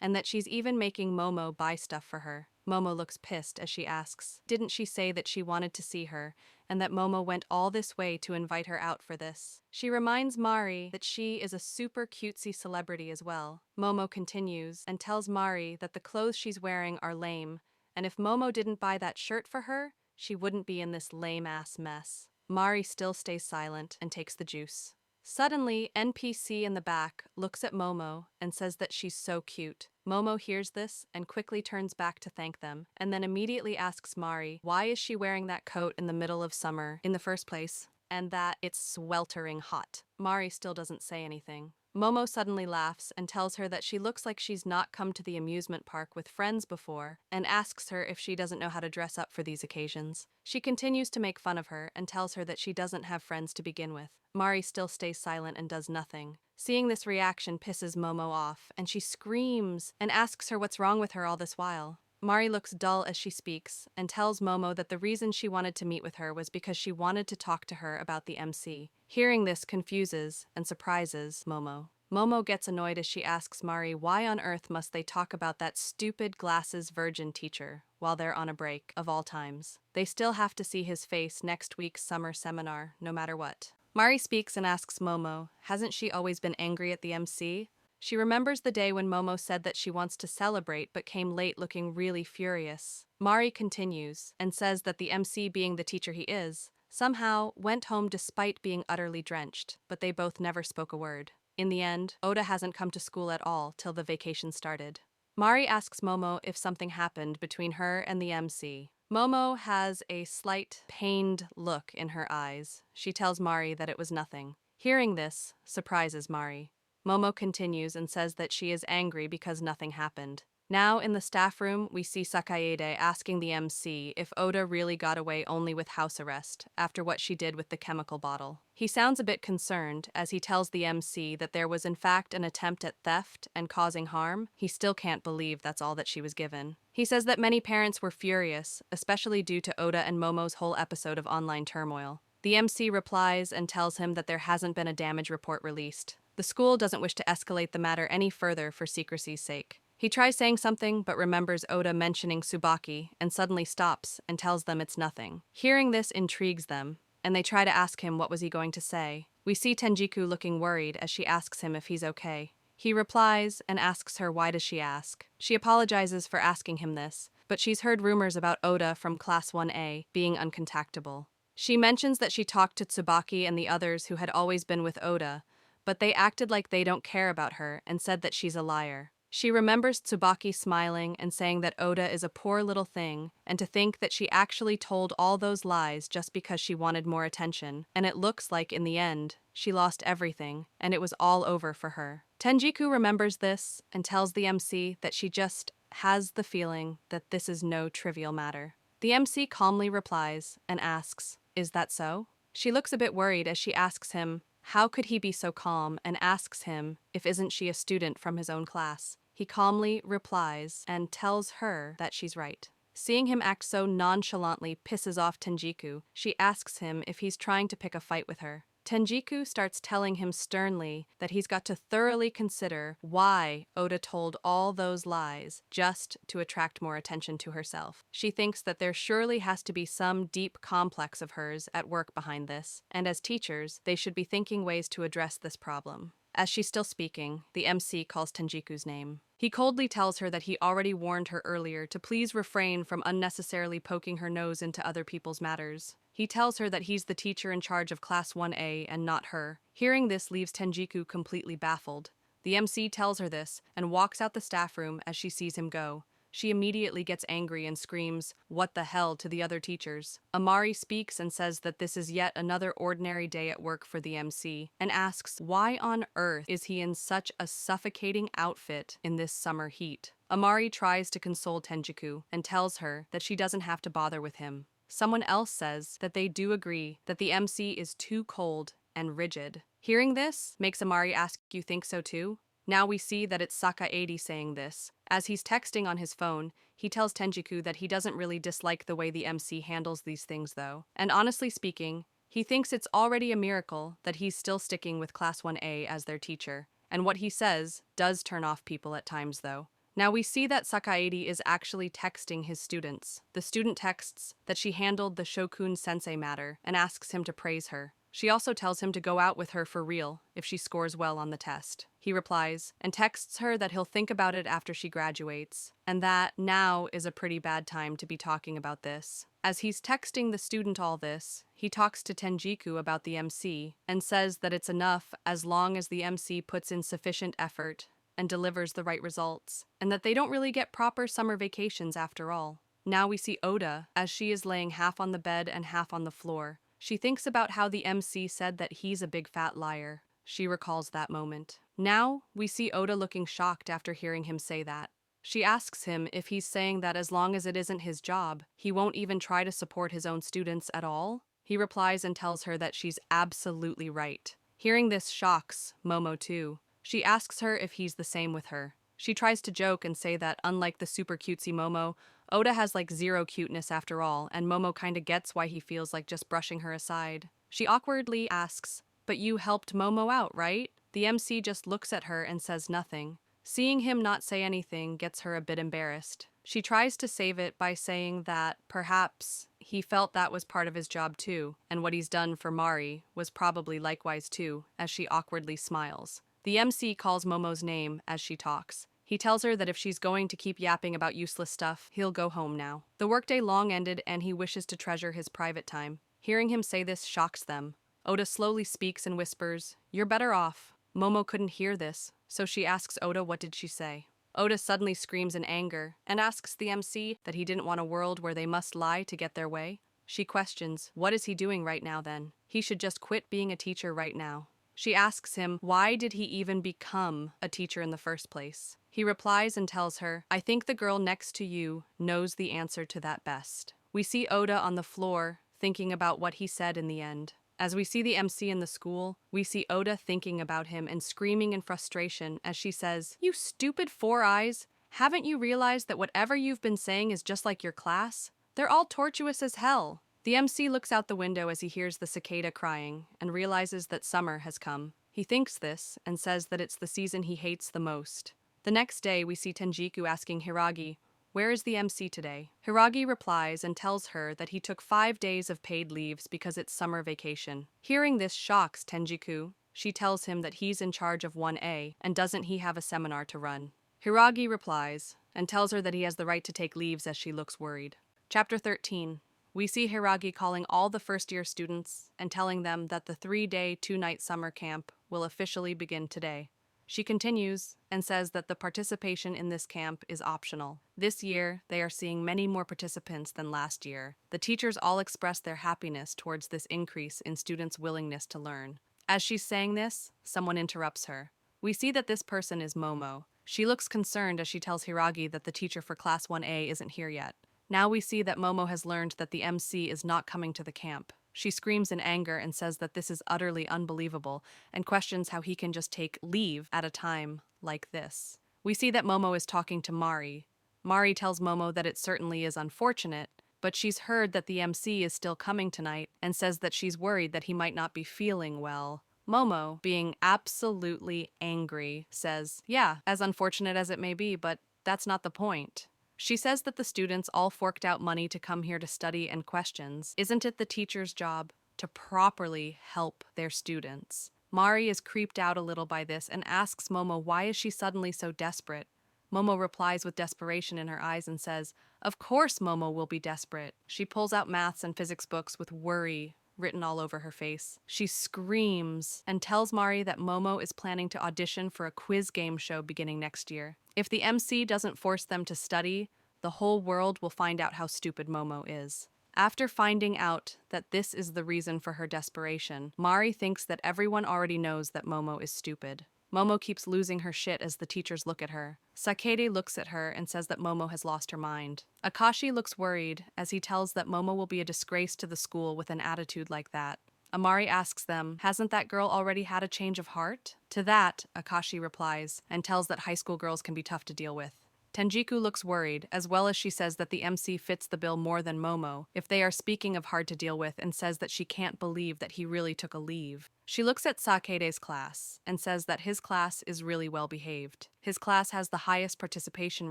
A: and that she's even making Momo buy stuff for her. Momo looks pissed as she asks, didn't she say that she wanted to see her, and that Momo went all this way to invite her out for this? She reminds Mari that she is a super cutesy celebrity as well. Momo continues and tells Mari that the clothes she's wearing are lame, and if Momo didn't buy that shirt for her, she wouldn't be in this lame-ass mess. Mari still stays silent and takes the juice. Suddenly, NPC in the back looks at Momo and says that she's so cute. Momo hears this and quickly turns back to thank them, and then immediately asks Mari why is she wearing that coat in the middle of summer in the first place, and that it's sweltering hot. Mari still doesn't say anything. Momo suddenly laughs and tells her that she looks like she's not come to the amusement park with friends before, and asks her if she doesn't know how to dress up for these occasions. She continues to make fun of her and tells her that she doesn't have friends to begin with. Mari still stays silent and does nothing. Seeing this reaction pisses Momo off, and she screams and asks her what's wrong with her all this while. Mari looks dull as she speaks and tells Momo that the reason she wanted to meet with her was because she wanted to talk to her about the MC. Hearing this confuses and surprises Momo. Momo gets annoyed as she asks Mari why on earth must they talk about that stupid glasses virgin teacher while they're on a break of all times. They still have to see his face next week's summer seminar, no matter what. Mari speaks and asks Momo, hasn't she always been angry at the MC? She remembers the day when Momo said that she wants to celebrate but came late looking really furious. Mari continues and says that the MC, being the teacher he is, somehow went home despite being utterly drenched, but they both never spoke a word. In the end, Oda hasn't come to school at all till the vacation started. Mari asks Momo if something happened between her and the MC. Momo has a slight, pained look in her eyes. She tells Mari that it was nothing. Hearing this surprises Mari. Momo continues and says that she is angry because nothing happened. Now, in the staff room, we see Sakaede asking the MC if Oda really got away only with house arrest after what she did with the chemical bottle. He sounds a bit concerned as he tells the MC that there was in fact an attempt at theft and causing harm. He still can't believe that's all that she was given. He says that many parents were furious, especially due to Oda and Momo's whole episode of online turmoil. The MC replies and tells him that there hasn't been a damage report released. The school doesn't wish to escalate the matter any further for secrecy's sake. He tries saying something but remembers Oda mentioning Tsubaki and suddenly stops and tells them it's nothing. Hearing this intrigues them, and they try to ask him what was he going to say. We see Tenjiku looking worried as she asks him if he's okay. He replies and asks her why does she ask. She apologizes for asking him this, but she's heard rumors about Oda from Class 1A being uncontactable. She mentions that she talked to Tsubaki and the others who had always been with Oda, but they acted like they don't care about her and said that she's a liar. She remembers Tsubaki smiling and saying that Oda is a poor little thing, and to think that she actually told all those lies just because she wanted more attention, and it looks like in the end, she lost everything, and it was all over for her. Tenjiku remembers this and tells the MC that she just has the feeling that this is no trivial matter. The MC calmly replies and asks, "Is that so?" She looks a bit worried as she asks him, how could he be so calm, and asks him if isn't she a student from his own class. He calmly replies and tells her that she's right. Seeing him act so nonchalantly pisses off Tenjiku. She asks him if he's trying to pick a fight with her. Tenjiku starts telling him sternly that he's got to thoroughly consider why Oda told all those lies just to attract more attention to herself. She thinks that there surely has to be some deep complex of hers at work behind this, and as teachers, they should be thinking ways to address this problem. As she's still speaking, the MC calls Tenjiku's name. He coldly tells her that he already warned her earlier to please refrain from unnecessarily poking her nose into other people's matters. He tells her that he's the teacher in charge of Class 1A and not her. Hearing this leaves Tenjiku completely baffled. The MC tells her this and walks out the staff room as she sees him go. She immediately gets angry and screams, "What the hell," to the other teachers. Amari speaks and says that this is yet another ordinary day at work for the MC, and asks why on earth is he in such a suffocating outfit in this summer heat. Amari tries to console Tenjiku and tells her that she doesn't have to bother with him. Someone else says that they do agree that the MC is too cold and rigid. Hearing this makes Amari ask, "You think so too?" Now we see that it's Sakaedi saying this. As he's texting on his phone, he tells Tenjiku that he doesn't really dislike the way the MC handles these things though. And honestly speaking, he thinks it's already a miracle that he's still sticking with Class 1A as their teacher. And what he says does turn off people at times though. Now we see that Sakaedi is actually texting his students. The student texts that she handled the Shokun sensei matter and asks him to praise her. She also tells him to go out with her for real if she scores well on the test. He replies and texts her that he'll think about it after she graduates, and that now is a pretty bad time to be talking about this. As he's texting the student all this, he talks to Tenjiku about the MC and says that it's enough as long as the MC puts in sufficient effort and delivers the right results, and that they don't really get proper summer vacations after all. Now we see Oda as she is laying half on the bed and half on the floor. She thinks about how the MC said that he's a big fat liar. She recalls that moment. Now we see Oda looking shocked after hearing him say that. She asks him if he's saying that as long as it isn't his job, he won't even try to support his own students at all. He replies and tells her that she's absolutely right. Hearing this shocks Momo too. She asks her if he's the same with her. She tries to joke and say that unlike the super cutesy Momo, Oda has like zero cuteness after all, and Momo kinda gets why he feels like just brushing her aside. She awkwardly asks, "But you helped Momo out, right?" The MC just looks at her and says nothing. Seeing him not say anything gets her a bit embarrassed. She tries to save it by saying that perhaps he felt that was part of his job too, and what he's done for Mari was probably likewise too, as she awkwardly smiles. The MC calls Momo's name as she talks. He tells her that if she's going to keep yapping about useless stuff, he'll go home now. The workday long ended and he wishes to treasure his private time. Hearing him say this shocks them. Oda slowly speaks and whispers, "You're better off." Momo couldn't hear this, so she asks Oda what did she say. Oda suddenly screams in anger and asks the MC that he didn't want a world where they must lie to get their way. She questions, what is he doing right now then? He should just quit being a teacher right now. She asks him, why did he even become a teacher in the first place? He replies and tells her, "I think the girl next to you knows the answer to that best." We see Oda on the floor, thinking about what he said in the end. As we see the MC in the school, we see Oda thinking about him and screaming in frustration as she says, "You stupid four eyes, haven't you realized that whatever you've been saying is just like your class? They're all tortuous as hell." The MC looks out the window as he hears the cicada crying and realizes that summer has come. He thinks this and says that it's the season he hates the most. The next day, we see Tenjiku asking Hiragi, "Where is the MC today?" Hiragi replies and tells her that he took 5 days of paid leaves because it's summer vacation. Hearing this shocks Tenjiku. She tells him that he's in charge of 1A and doesn't he have a seminar to run. Hiragi replies and tells her that he has the right to take leaves as she looks worried. Chapter 13. We see Hiragi calling all the first-year students and telling them that the 3-day, 2-night summer camp will officially begin today. She continues and says that the participation in this camp is optional. This year, they are seeing many more participants than last year. The teachers all express their happiness towards this increase in students' willingness to learn. As she's saying this, someone interrupts her. We see that this person is Momo. She looks concerned as she tells Hiragi that the teacher for Class 1A isn't here yet. Now we see that Momo has learned that the MC is not coming to the camp. She screams in anger and says that this is utterly unbelievable and questions how he can just take leave at a time like this. We see that Momo is talking to Mari. Mari tells Momo that it certainly is unfortunate, but she's heard that the MC is still coming tonight and says that she's worried that he might not be feeling well. Momo, being absolutely angry, says, "Yeah, as unfortunate as it may be, but that's not the point." She says that the students all forked out money to come here to study and questions. Isn't it the teacher's job to properly help their students? Mari is creeped out a little by this and asks Momo why is she suddenly so desperate. Momo replies with desperation in her eyes and says, "Of course Momo will be desperate." She pulls out maths and physics books with worry written all over her face. She screams and tells Mari that Momo is planning to audition for a quiz game show beginning next year. If the MC doesn't force them to study, the whole world will find out how stupid Momo is. After finding out that this is the reason for her desperation, Mari thinks that everyone already knows that Momo is stupid. Momo keeps losing her shit as the teachers look at her. Sakede looks at her and says that Momo has lost her mind. Akashi looks worried as he tells that Momo will be a disgrace to the school with an attitude like that. Amari asks them, "Hasn't that girl already had a change of heart?" To that, Akashi replies and tells that high school girls can be tough to deal with. Tenjiku looks worried, as well as she says that the MC fits the bill more than Momo, if they are speaking of hard to deal with, and says that she can't believe that he really took a leave. She looks at Sakede's class and says that his class is really well behaved. His class has the highest participation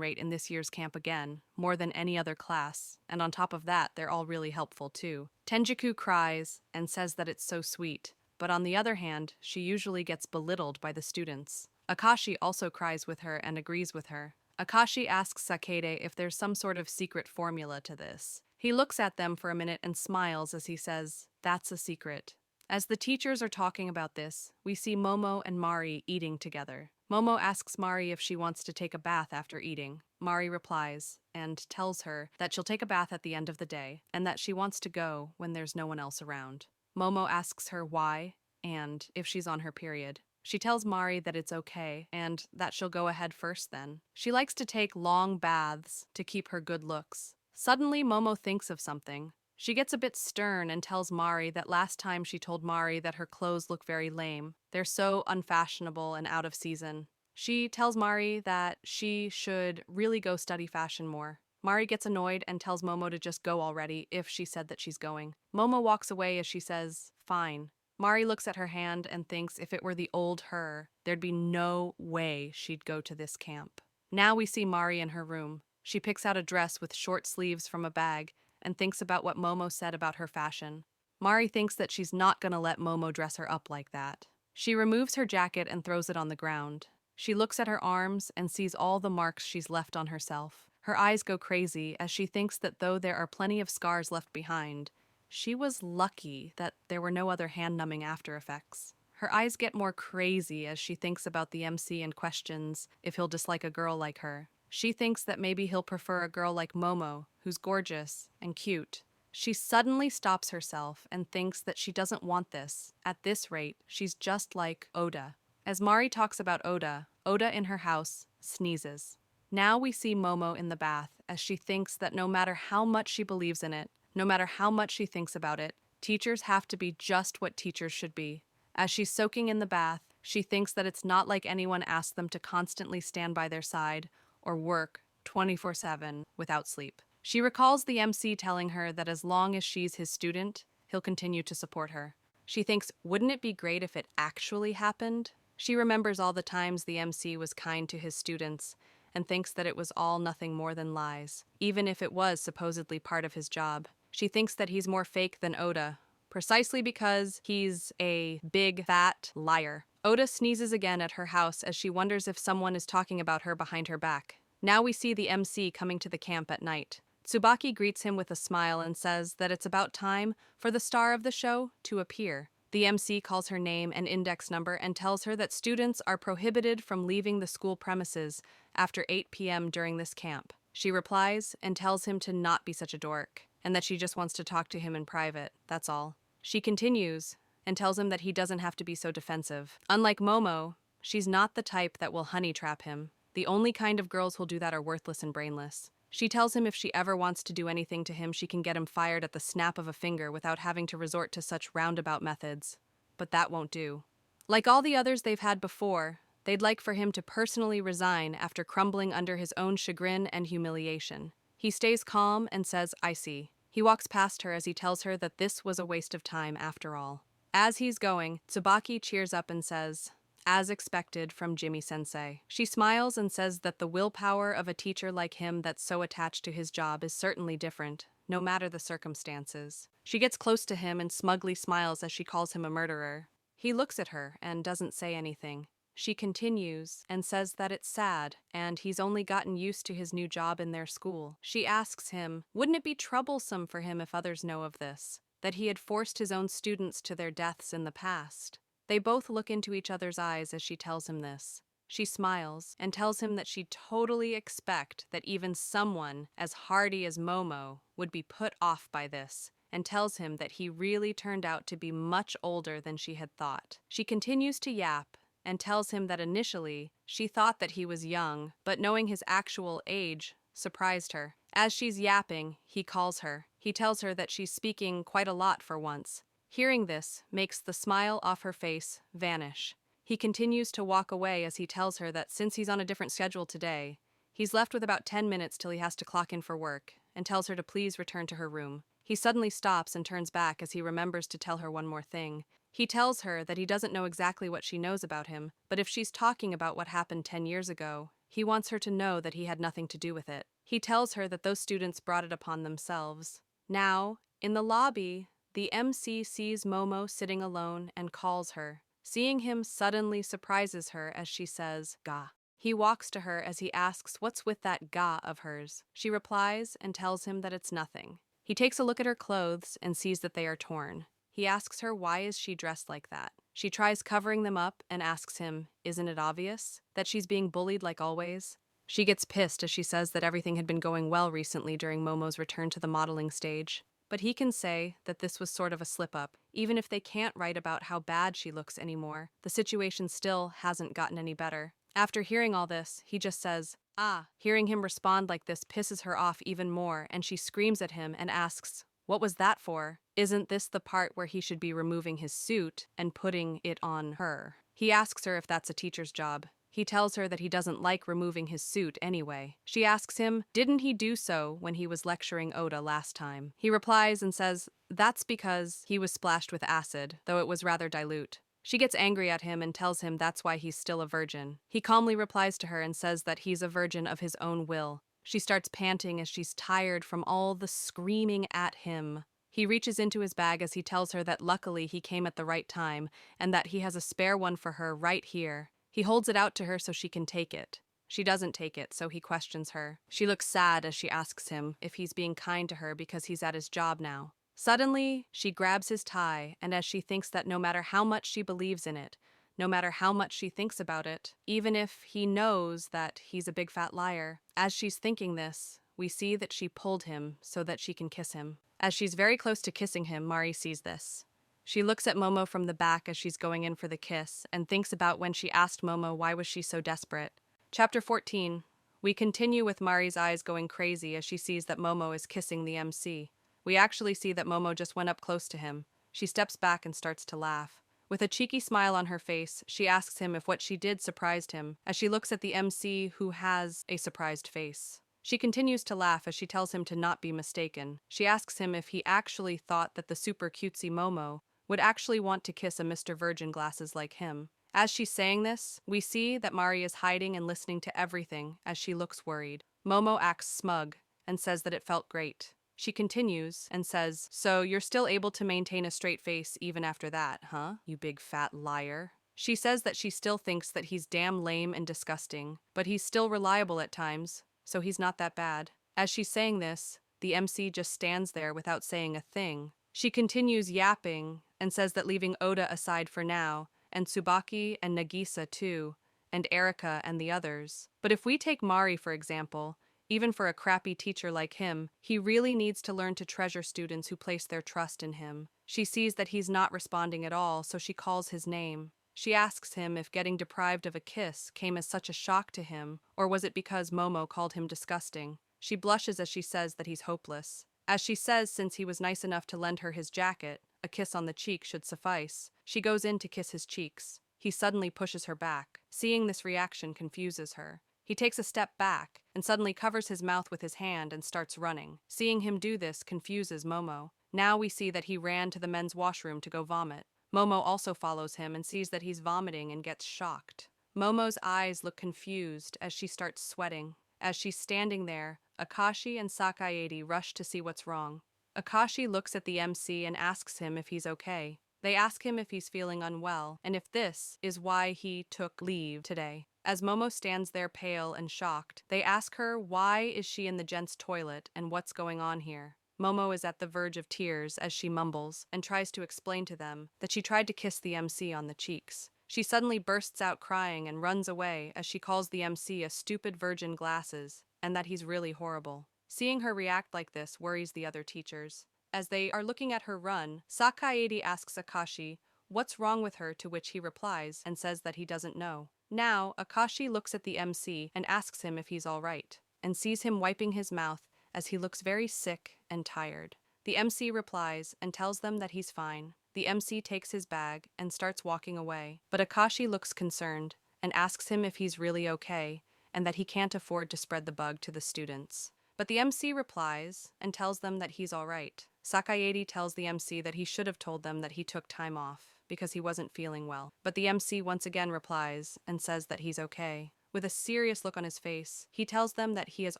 A: rate in this year's camp again, more than any other class, and on top of that, they're all really helpful too. Tenjiku cries and says that it's so sweet, but on the other hand, she usually gets belittled by the students. Akashi also cries with her and agrees with her. Akashi asks Sakede if there's some sort of secret formula to this. He looks at them for a minute and smiles as he says, "That's a secret." As the teachers are talking about this, we see Momo and Mari eating together. Momo asks Mari if she wants to take a bath after eating. Mari replies and tells her that she'll take a bath at the end of the day and that she wants to go when there's no one else around. Momo asks her why and if she's on her period. She tells Mari that it's okay and that she'll go ahead first then. She likes to take long baths to keep her good looks. Suddenly, Momo thinks of something. She gets a bit stern and tells Mari that last time she told Mari that her clothes look very lame. They're so unfashionable and out of season. She tells Mari that she should really go study fashion more. Mari gets annoyed and tells Momo to just go already if she said that she's going. Momo walks away as she says, "Fine." Mari looks at her hand and thinks if it were the old her, there'd be no way she'd go to this camp. Now we see Mari in her room. She picks out a dress with short sleeves from a bag and thinks about what Momo said about her fashion. Mari thinks that she's not gonna let Momo dress her up like that. She removes her jacket and throws it on the ground. She looks at her arms and sees all the marks she's left on herself. Her eyes go crazy as she thinks that though there are plenty of scars left behind, she was lucky that there were no other hand-numbing after effects. Her eyes get more crazy as she thinks about the MC and questions if he'll dislike a girl like her. She thinks that maybe he'll prefer a girl like Momo, who's gorgeous and cute. She suddenly stops herself and thinks that she doesn't want this. At this rate, she's just like Oda. As Mari talks about Oda, Oda in her house sneezes. Now we see Momo in the bath as she thinks that no matter how much she believes in it, no matter how much she thinks about it, teachers have to be just what teachers should be. As she's soaking in the bath, she thinks that it's not like anyone asked them to constantly stand by their side or work 24/7 without sleep. She recalls the MC telling her that as long as she's his student, he'll continue to support her. She thinks, wouldn't it be great if it actually happened? She remembers all the times the MC was kind to his students and thinks that it was all nothing more than lies, even if it was supposedly part of his job. She thinks that he's more fake than Oda, precisely because he's a big, fat liar. Oda sneezes again at her house as she wonders if someone is talking about her behind her back. Now we see the MC coming to the camp at night. Tsubaki greets him with a smile and says that it's about time for the star of the show to appear. The MC calls her name and index number and tells her that students are prohibited from leaving the school premises after 8 p.m. during this camp. She replies and tells him to not be such a dork, and that she just wants to talk to him in private, that's all. She continues and tells him that he doesn't have to be so defensive. Unlike Momo, she's not the type that will honey trap him. The only kind of girls who'll do that are worthless and brainless. She tells him if she ever wants to do anything to him, she can get him fired at the snap of a finger without having to resort to such roundabout methods. But that won't do. Like all the others they've had before, they'd like for him to personally resign after crumbling under his own chagrin and humiliation. He stays calm and says, I see. He walks past her as he tells her that this was a waste of time after all. As he's going, Tsubaki cheers up and says, as expected from Jimmy-sensei. She smiles and says that the willpower of a teacher like him that's so attached to his job is certainly different, no matter the circumstances. She gets close to him and smugly smiles as she calls him a murderer. He looks at her and doesn't say anything. She continues and says that it's sad, and he's only gotten used to his new job in their school. She asks him, wouldn't it be troublesome for him if others know of this? That he had forced his own students to their deaths in the past? They both look into each other's eyes as she tells him this. She smiles and tells him that she'd totally expect that even someone as hardy as Momo would be put off by this, and tells him that he really turned out to be much older than she had thought. She continues to yap and tells him that initially she thought that he was young, but knowing his actual age surprised her. As she's yapping, he calls her. He tells her that she's speaking quite a lot for once. Hearing this makes the smile off her face vanish. He continues to walk away as he tells her that since he's on a different schedule today, he's left with about 10 minutes till he has to clock in for work, and tells her to please return to her room. He suddenly stops and turns back as he remembers to tell her one more thing. He tells her that he doesn't know exactly what she knows about him, but if she's talking about what happened 10 years ago, he wants her to know that he had nothing to do with it. He tells her that those students brought it upon themselves. Now, in the lobby, the MC sees Momo sitting alone and calls her. Seeing him suddenly surprises her as she says, "Ga." He walks to her as he asks what's with that "ga" of hers. She replies and tells him that it's nothing. He takes a look at her clothes and sees that they are torn. He asks her why is she dressed like that. She tries covering them up and asks him, isn't it obvious that she's being bullied like always? She gets pissed as she says that everything had been going well recently during Momo's return to the modeling stage. But he can say that this was sort of a slip-up. Even if they can't write about how bad she looks anymore, the situation still hasn't gotten any better. After hearing all this, he just says, "Ah." Hearing him respond like this pisses her off even more, and she screams at him and asks, "What was that for? Isn't this the part where he should be removing his suit and putting it on her?" He asks her if that's a teacher's job. He tells her that he doesn't like removing his suit anyway. She asks him, didn't he do so when he was lecturing Oda last time? He replies and says, that's because he was splashed with acid, though it was rather dilute. She gets angry at him and tells him that's why he's still a virgin. He calmly replies to her and says that he's a virgin of his own will. She starts panting as she's tired from all the screaming at him. He reaches into his bag as he tells her that luckily he came at the right time and that he has a spare one for her right here. He holds it out to her so she can take it. She doesn't take it, so he questions her. She looks sad as she asks him if he's being kind to her because he's at his job now. Suddenly, she grabs his tie, and as she thinks that no matter how much she believes in it, no matter how much she thinks about it, even if he knows that he's a big fat liar, as she's thinking this, we see that she pulled him so that she can kiss him. As she's very close to kissing him, Mari sees this. She looks at Momo from the back as she's going in for the kiss and thinks about when she asked Momo why was she so desperate. Chapter 14. We continue with Mari's eyes going crazy as she sees that Momo is kissing the MC. We actually see that Momo just went up close to him. She steps back and starts to laugh. With a cheeky smile on her face, she asks him if what she did surprised him, as she looks at the MC who has a surprised face. She continues to laugh as she tells him to not be mistaken. She asks him if he actually thought that the super cutesy Momo would actually want to kiss a Mr. Virgin glasses like him. As she's saying this, we see that Mari is hiding and listening to everything as she looks worried. Momo acts smug and says that it felt great. She continues and says, "So you're still able to maintain a straight face even after that, huh? You big fat liar." She says that she still thinks that he's damn lame and disgusting, but he's still reliable at times, so he's not that bad. As she's saying this, the MC just stands there without saying a thing. She continues yapping and says that leaving Oda aside for now, and Tsubaki and Nagisa too, and Erika and the others. But if we take Mari for example, even for a crappy teacher like him, he really needs to learn to treasure students who place their trust in him. She sees that he's not responding at all, so she calls his name. She asks him if getting deprived of a kiss came as such a shock to him, or was it because Momo called him disgusting. She blushes as she says that he's hopeless. As she says since he was nice enough to lend her his jacket, a kiss on the cheek should suffice. She goes in to kiss his cheeks. He suddenly pushes her back. Seeing this reaction confuses her. He takes a step back and suddenly covers his mouth with his hand and starts running. Seeing him do this confuses Momo. Now we see that he ran to the men's washroom to go vomit. Momo also follows him and sees that he's vomiting and gets shocked. Momo's eyes look confused as she starts sweating. As she's standing there, Akashi and Sakaede rush to see what's wrong. Akashi looks at the MC and asks him if he's okay. They ask him if he's feeling unwell and if this is why he took leave today. As Momo stands there pale and shocked, they ask her why is she in the gents' toilet and what's going on here. Momo is at the verge of tears as she mumbles and tries to explain to them that she tried to kiss the MC on the cheeks. She suddenly bursts out crying and runs away as she calls the MC a stupid virgin glasses and that he's really horrible. Seeing her react like this worries the other teachers. As they are looking at her run, Sakaede asks Akashi what's wrong with her, to which he replies and says that he doesn't know. Now, Akashi looks at the MC and asks him if he's all right, and sees him wiping his mouth as he looks very sick and tired. The MC replies and tells them that he's fine. The MC takes his bag and starts walking away, but Akashi looks concerned and asks him if he's really okay and that he can't afford to spread the bug to the students. But the MC replies and tells them that he's all right. Sakaede tells the MC that he should have told them that he took time off because he wasn't feeling well. But the MC once again replies and says that he's okay. With a serious look on his face, he tells them that he has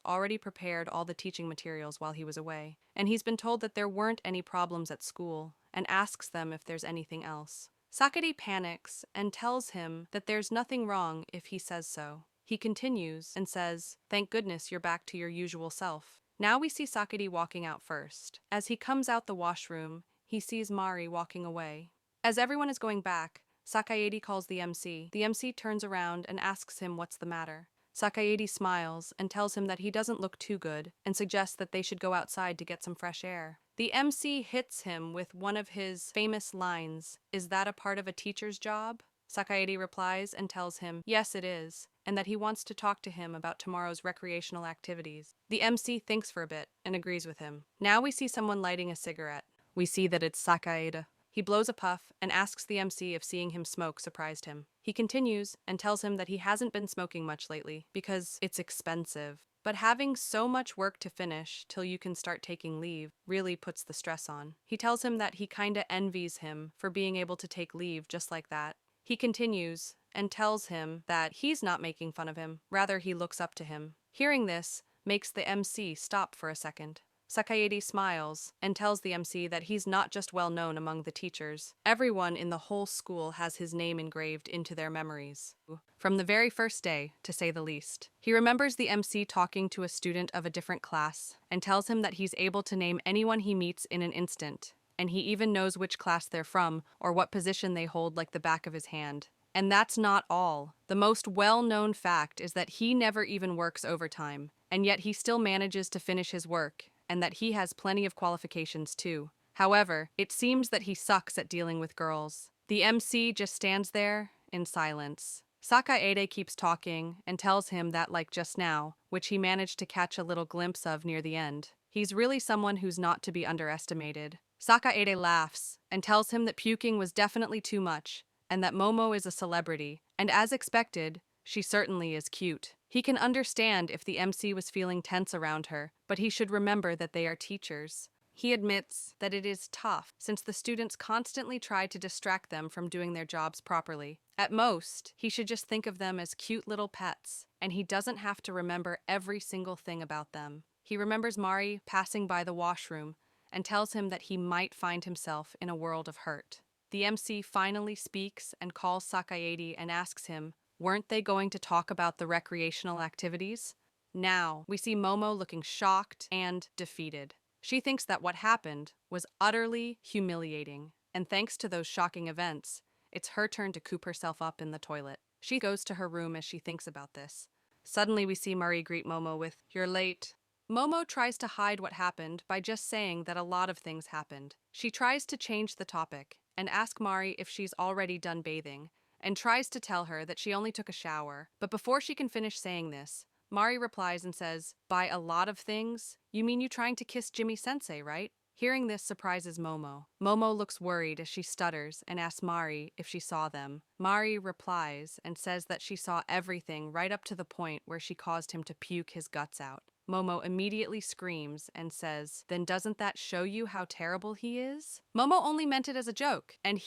A: already prepared all the teaching materials while he was away, and he's been told that there weren't any problems at school, and asks them if there's anything else. Sakaede panics and tells him that there's nothing wrong if he says so. He continues and says, "Thank goodness you're back to your usual self." Now we see Sakaede walking out first. As he comes out the washroom, he sees Mari walking away. As everyone is going back, Sakaede calls the MC. The MC turns around and asks him what's the matter. Sakaede smiles and tells him that he doesn't look too good and suggests that they should go outside to get some fresh air. The MC hits him with one of his famous lines, "Is that a part of a teacher's job?" Sakaede replies and tells him, yes it is, and that he wants to talk to him about tomorrow's recreational activities. The MC thinks for a bit and agrees with him. Now we see someone lighting a cigarette. We see that it's Sakaede. He blows a puff and asks the MC if seeing him smoke surprised him. He continues and tells him that he hasn't been smoking much lately because it's expensive. But having so much work to finish till you can start taking leave really puts the stress on. He tells him that he kinda envies him for being able to take leave just like that. He continues and tells him that he's not making fun of him, rather he looks up to him. Hearing this makes the MC stop for a second. Sakaede smiles and tells the MC that he's not just well known among the teachers. Everyone in the whole school has his name engraved into their memories. From the very first day, to say the least. He remembers the MC talking to a student of a different class and tells him that he's able to name anyone he meets in an instant, and he even knows which class they're from or what position they hold like the back of his hand. And that's not all. The most well-known fact is that he never even works overtime, and yet he still manages to finish his work, and that he has plenty of qualifications too. However, it seems that he sucks at dealing with girls. The MC just stands there in silence. Sakaede keeps talking and tells him that, like just now, which he managed to catch a little glimpse of near the end, he's really someone who's not to be underestimated. Sakaede laughs and tells him that puking was definitely too much, and that Momo is a celebrity, and as expected, She certainly is cute. He can understand if the MC was feeling tense around her, but he should remember that they are teachers. He admits that it is tough since the students constantly try to distract them from doing their jobs properly. At most, he should just think of them as cute little pets, and he doesn't have to remember every single thing about them. He remembers Mari passing by the washroom and tells him that he might find himself in a world of hurt. The MC finally speaks and calls Sakaede and asks him, weren't they going to talk about the recreational activities? Now, we see Momo looking shocked and defeated. She thinks that what happened was utterly humiliating, and thanks to those shocking events, it's her turn to coop herself up in the toilet. She goes to her room as she thinks about this. Suddenly we see Mari greet Momo with, "You're late." Momo tries to hide what happened by just saying that a lot of things happened. She tries to change the topic and ask Mari if she's already done bathing, and tries to tell her that she only took a shower. But before she can finish saying this, Mari replies and says, "By a lot of things? You mean you trying to kiss Jimmy-sensei, right?" Hearing this surprises Momo. Momo looks worried as she stutters and asks Mari if she saw them. Mari replies and says that she saw everything right up to the point where she caused him to puke his guts out. Momo immediately screams and says, "Then doesn't that show you how terrible he is?" Momo only meant it as a joke, and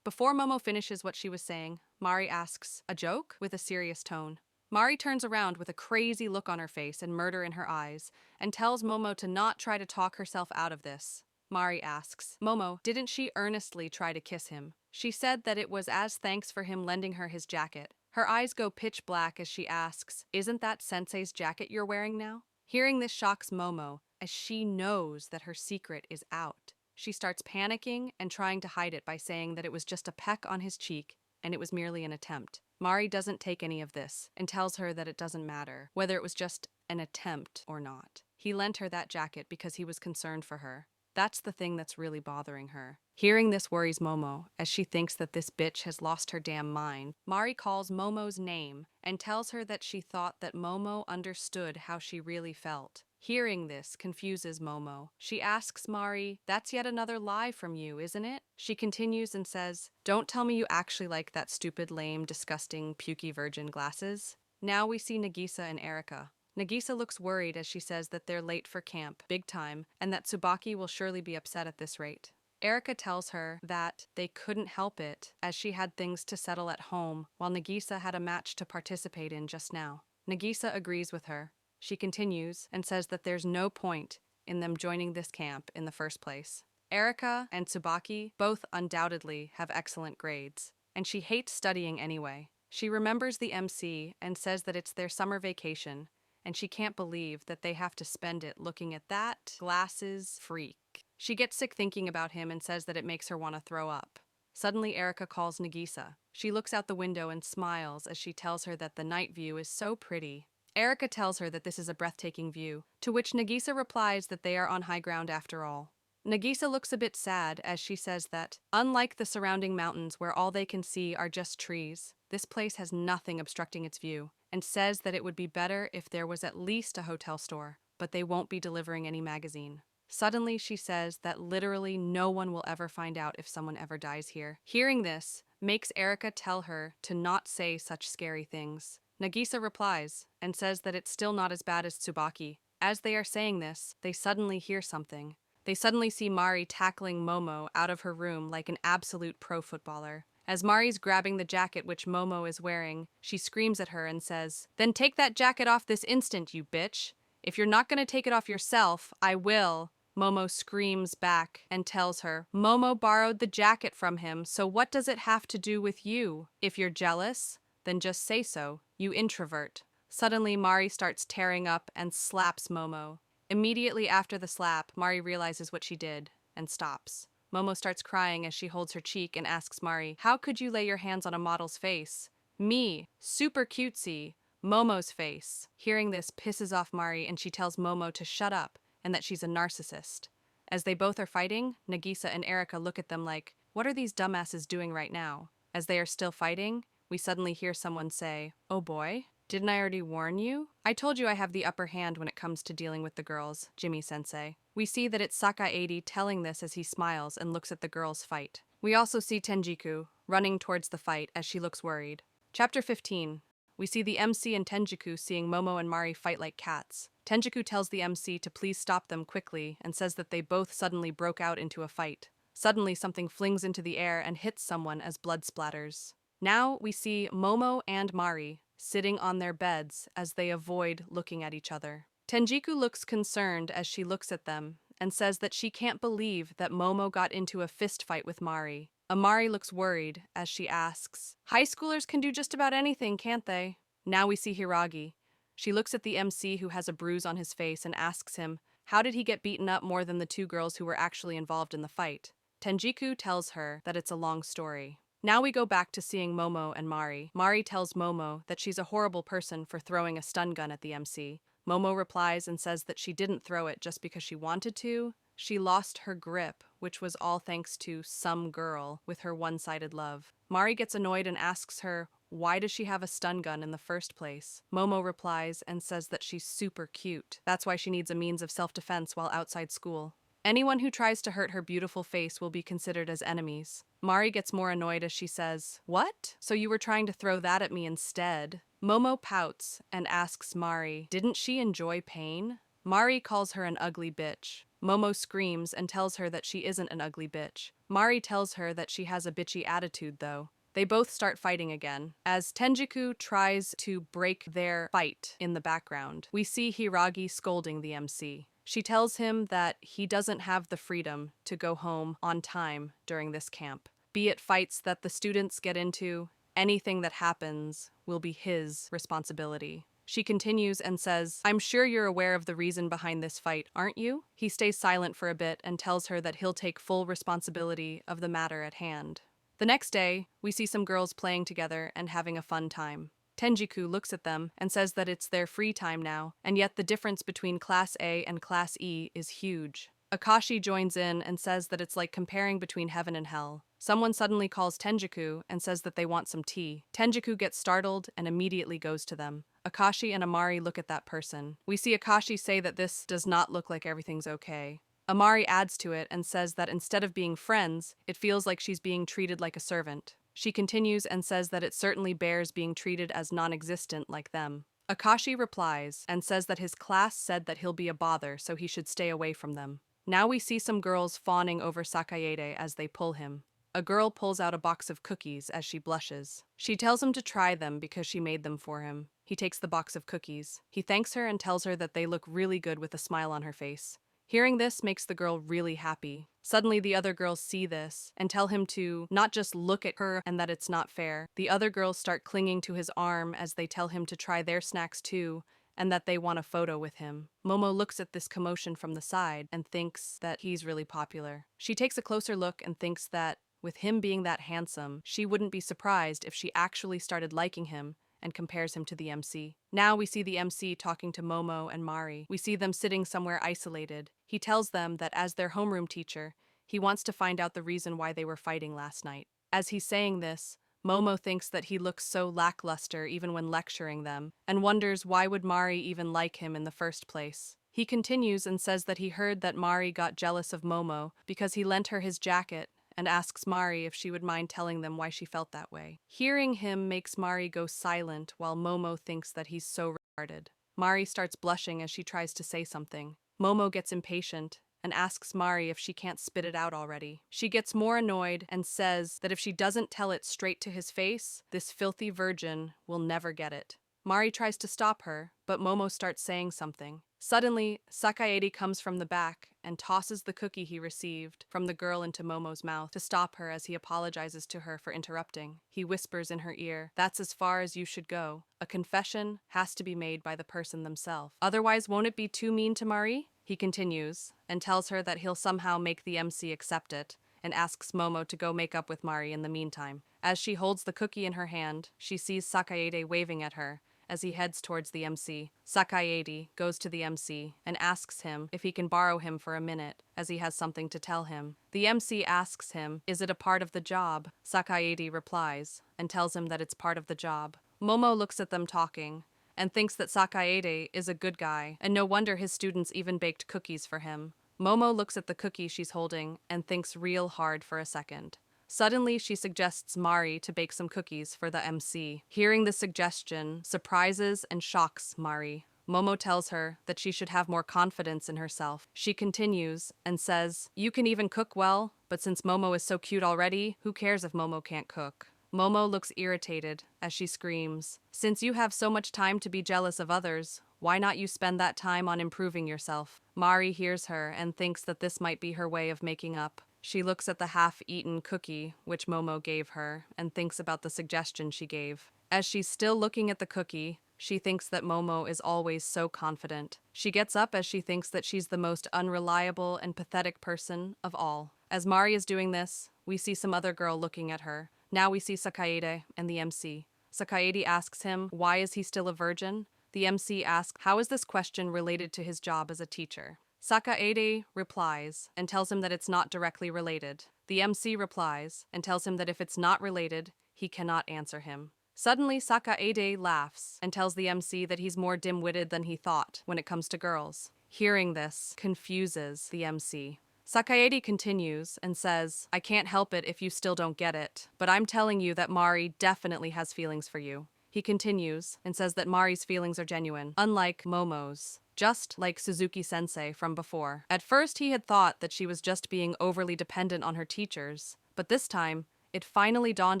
A: before Momo finishes what she was saying, Mari asks, "A joke?" with a serious tone. Mari turns around with a crazy look on her face and murder in her eyes, and tells Momo to not try to talk herself out of this. Mari asks, "Momo, didn't she earnestly try to kiss him? She said that it was as thanks for him lending her his jacket." Her eyes go pitch black as she asks, "Isn't that sensei's jacket you're wearing now?" Hearing this shocks Momo, as she knows that her secret is out. She starts panicking and trying to hide it by saying that it was just a peck on his cheek, and it was merely an attempt. Mari doesn't take any of this and tells her that it doesn't matter whether it was just an attempt or not. He lent her that jacket because he was concerned for her. That's the thing that's really bothering her. Hearing this worries Momo, as she thinks that this bitch has lost her damn mind. Mari calls Momo's name and tells her that she thought that Momo understood how she really felt. Hearing this confuses Momo. She asks Mari, "That's yet another lie from you, isn't it?" She continues and says, "Don't tell me you actually like that stupid, lame, disgusting, pukey virgin glasses." Now we see Nagisa and Erika. Nagisa looks worried as she says that they're late for camp, big time, and that Tsubaki will surely be upset at this rate. Erika tells her that they couldn't help it, as she had things to settle at home, while Nagisa had a match to participate in just now. Nagisa agrees with her. She continues and says that there's no point in them joining this camp in the first place. Erika and Tsubaki both undoubtedly have excellent grades, and she hates studying anyway. She remembers the MC and says that it's their summer vacation, and she can't believe that they have to spend it looking at that glasses freak. She gets sick thinking about him and says that it makes her want to throw up. Suddenly, Erika calls Nagisa. She looks out the window and smiles as she tells her that the night view is so pretty. Erika tells her that this is a breathtaking view, to which Nagisa replies that they are on high ground after all. Nagisa looks a bit sad as she says that, unlike the surrounding mountains where all they can see are just trees, this place has nothing obstructing its view, and says that it would be better if there was at least a hotel store, but they won't be delivering any magazine. Suddenly, she says that literally no one will ever find out if someone ever dies here. Hearing this makes Erika tell her to not say such scary things. Nagisa replies and says that it's still not as bad as Tsubaki. As they are saying this, they suddenly hear something. They suddenly see Mari tackling Momo out of her room like an absolute pro footballer. As Mari's grabbing the jacket which Momo is wearing, she screams at her and says, "Then take that jacket off this instant, you bitch. If you're not going to take it off yourself, I will." Momo screams back and tells her, "Momo borrowed the jacket from him, so what does it have to do with you? If you're jealous, then just say so, you introvert." Suddenly, Mari starts tearing up and slaps Momo. Immediately after the slap, Mari realizes what she did and stops. Momo starts crying as she holds her cheek and asks Mari, "How could you lay your hands on a model's face? Me, super cutesy, Momo's face." Hearing this pisses off Mari and she tells Momo to shut up and that she's a narcissist. As they both are fighting, Nagisa and Erika look at them like, "What are these dumbasses doing right now?" As they are still fighting, we suddenly hear someone say, "Oh boy, didn't I already warn you? I told you I have the upper hand when it comes to dealing with the girls, Jimmy-sensei." We see that it's Sakaede telling this as he smiles and looks at the girls fight. We also see Tenjiku running towards the fight as she looks worried. Chapter 15. we see the MC and Tenjiku seeing Momo and Mari fight like cats. Tenjiku tells the MC to please stop them quickly and says that they both suddenly broke out into a fight. Suddenly, something flings into the air and hits someone as blood splatters. Now we see Momo and Mari sitting on their beds as they avoid looking at each other. Tenjiku looks concerned as she looks at them and says that she can't believe that Momo got into a fist fight with Mari. Amari looks worried as she asks, "High schoolers can do just about anything, can't they?" Now we see Hiragi. She looks at the MC who has a bruise on his face and asks him, how did he get beaten up more than the two girls who were actually involved in the fight? Tenjiku tells her that it's a long story. Now we go back to seeing Momo and Mari. Mari tells Momo that she's a horrible person for throwing a stun gun at the MC. Momo replies and says that she didn't throw it just because she wanted to. She lost her grip, which was all thanks to some girl with her one-sided love. Mari gets annoyed and asks her, why does she have a stun gun in the first place? Momo replies and says that she's super cute. That's why she needs a means of self-defense while outside school. Anyone who tries to hurt her beautiful face will be considered as enemies. Mari gets more annoyed as she says, "What? So you were trying to throw that at me instead?" Momo pouts and asks Mari, didn't she enjoy pain? Mari calls her an ugly bitch. Momo screams and tells her that she isn't an ugly bitch. Mari tells her that she has a bitchy attitude though. They both start fighting again. As Tenjiku tries to break their fight in the background, we see Hiragi scolding the MC. She tells him that he doesn't have the freedom to go home on time during this camp. Be it fights that the students get into, anything that happens will be his responsibility. She continues and says, I'm sure you're aware of the reason behind this fight, aren't you? He stays silent for a bit and tells her that he'll take full responsibility of the matter at hand. The next day, we see some girls playing together and having a fun time. Tenjiku looks at them and says that it's their free time now, and yet the difference between Class A and Class E is huge. Akashi joins in and says that it's like comparing between heaven and hell. Someone suddenly calls Tenjiku and says that they want some tea. Tenjiku gets startled and immediately goes to them. Akashi and Amari look at that person. We see Akashi say that this does not look like everything's okay. Amari adds to it and says that instead of being friends, it feels like she's being treated like a servant. She continues and says that it certainly bears being treated as non-existent like them. Akashi replies and says that his class said that he'll be a bother, so he should stay away from them. Now we see some girls fawning over Sakayede as they pull him. A girl pulls out a box of cookies as she blushes. She tells him to try them because she made them for him. He takes the box of cookies. He thanks her and tells her that they look really good with a smile on her face. Hearing this makes the girl really happy. Suddenly the other girls see this and tell him to not just look at her and that it's not fair. The other girls start clinging to his arm as they tell him to try their snacks too and that they want a photo with him. Momo looks at this commotion from the side and thinks that he's really popular. She takes a closer look and thinks that with him being that handsome, she wouldn't be surprised if she actually started liking him and compares him to the MC. Now we see the MC talking to Momo and Mari. We see them sitting somewhere isolated. He tells them that as their homeroom teacher, he wants to find out the reason why they were fighting last night. As he's saying this, Momo thinks that he looks so lackluster even when lecturing them, and wonders why would Mari even like him in the first place. He continues and says that he heard that Mari got jealous of Momo because he lent her his jacket and asks Mari if she would mind telling them why she felt that way. Hearing him makes Mari go silent while Momo thinks that he's so retarded. Mari starts blushing as she tries to say something. Momo gets impatient and asks Mari if she can't spit it out already. She gets more annoyed and says that if she doesn't tell it straight to his face, this filthy virgin will never get it. Mari tries to stop her, but Momo starts saying something. Suddenly, Sakayede comes from the back and tosses the cookie he received from the girl into Momo's mouth to stop her as he apologizes to her for interrupting. He whispers in her ear, "That's as far as you should go. A confession has to be made by the person themselves. Otherwise, won't it be too mean to Mari?" He continues and tells her that he'll somehow make the MC accept it and asks Momo to go make up with Mari in the meantime. As she holds the cookie in her hand, she sees Sakayede waving at her as he heads towards the MC. Sakayede goes to the MC and asks him if he can borrow him for a minute, as he has something to tell him. The MC asks him, is it a part of the job? Sakayede replies and tells him that it's part of the job. Momo looks at them talking and thinks that Sakayede is a good guy, and no wonder his students even baked cookies for him. Momo looks at the cookie she's holding and thinks real hard for a second. Suddenly, she suggests Mari to bake some cookies for the MC. Hearing the suggestion surprises and shocks Mari. Momo tells her that she should have more confidence in herself. She continues and says, "You can even cook well, but since Momo is so cute already, who cares if Momo can't cook?" Momo looks irritated as she screams, "Since you have so much time to be jealous of others, why not you spend that time on improving yourself?" Mari hears her and thinks that this might be her way of making up. She looks at the half-eaten cookie which Momo gave her and thinks about the suggestion she gave. As she's still looking at the cookie, she thinks that Momo is always so confident. She gets up as she thinks that she's the most unreliable and pathetic person of all. As Mari is doing this, we see some other girl looking at her. Now we see Sakaede and the MC. Sakaede asks him, why is he still a virgin? The MC asks, how is this question related to his job as a teacher? Sakaede replies and tells him that it's not directly related. The MC replies and tells him that if it's not related, he cannot answer him. Suddenly, Sakaede laughs and tells the MC that he's more dim-witted than he thought when it comes to girls. Hearing this confuses the MC. Sakaede continues and says, I can't help it if you still don't get it, but I'm telling you that Mari definitely has feelings for you. He continues and says that Mari's feelings are genuine, unlike Momo's, just like Suzuki-sensei from before. At first, he had thought that she was just being overly dependent on her teachers, but this time, it finally dawned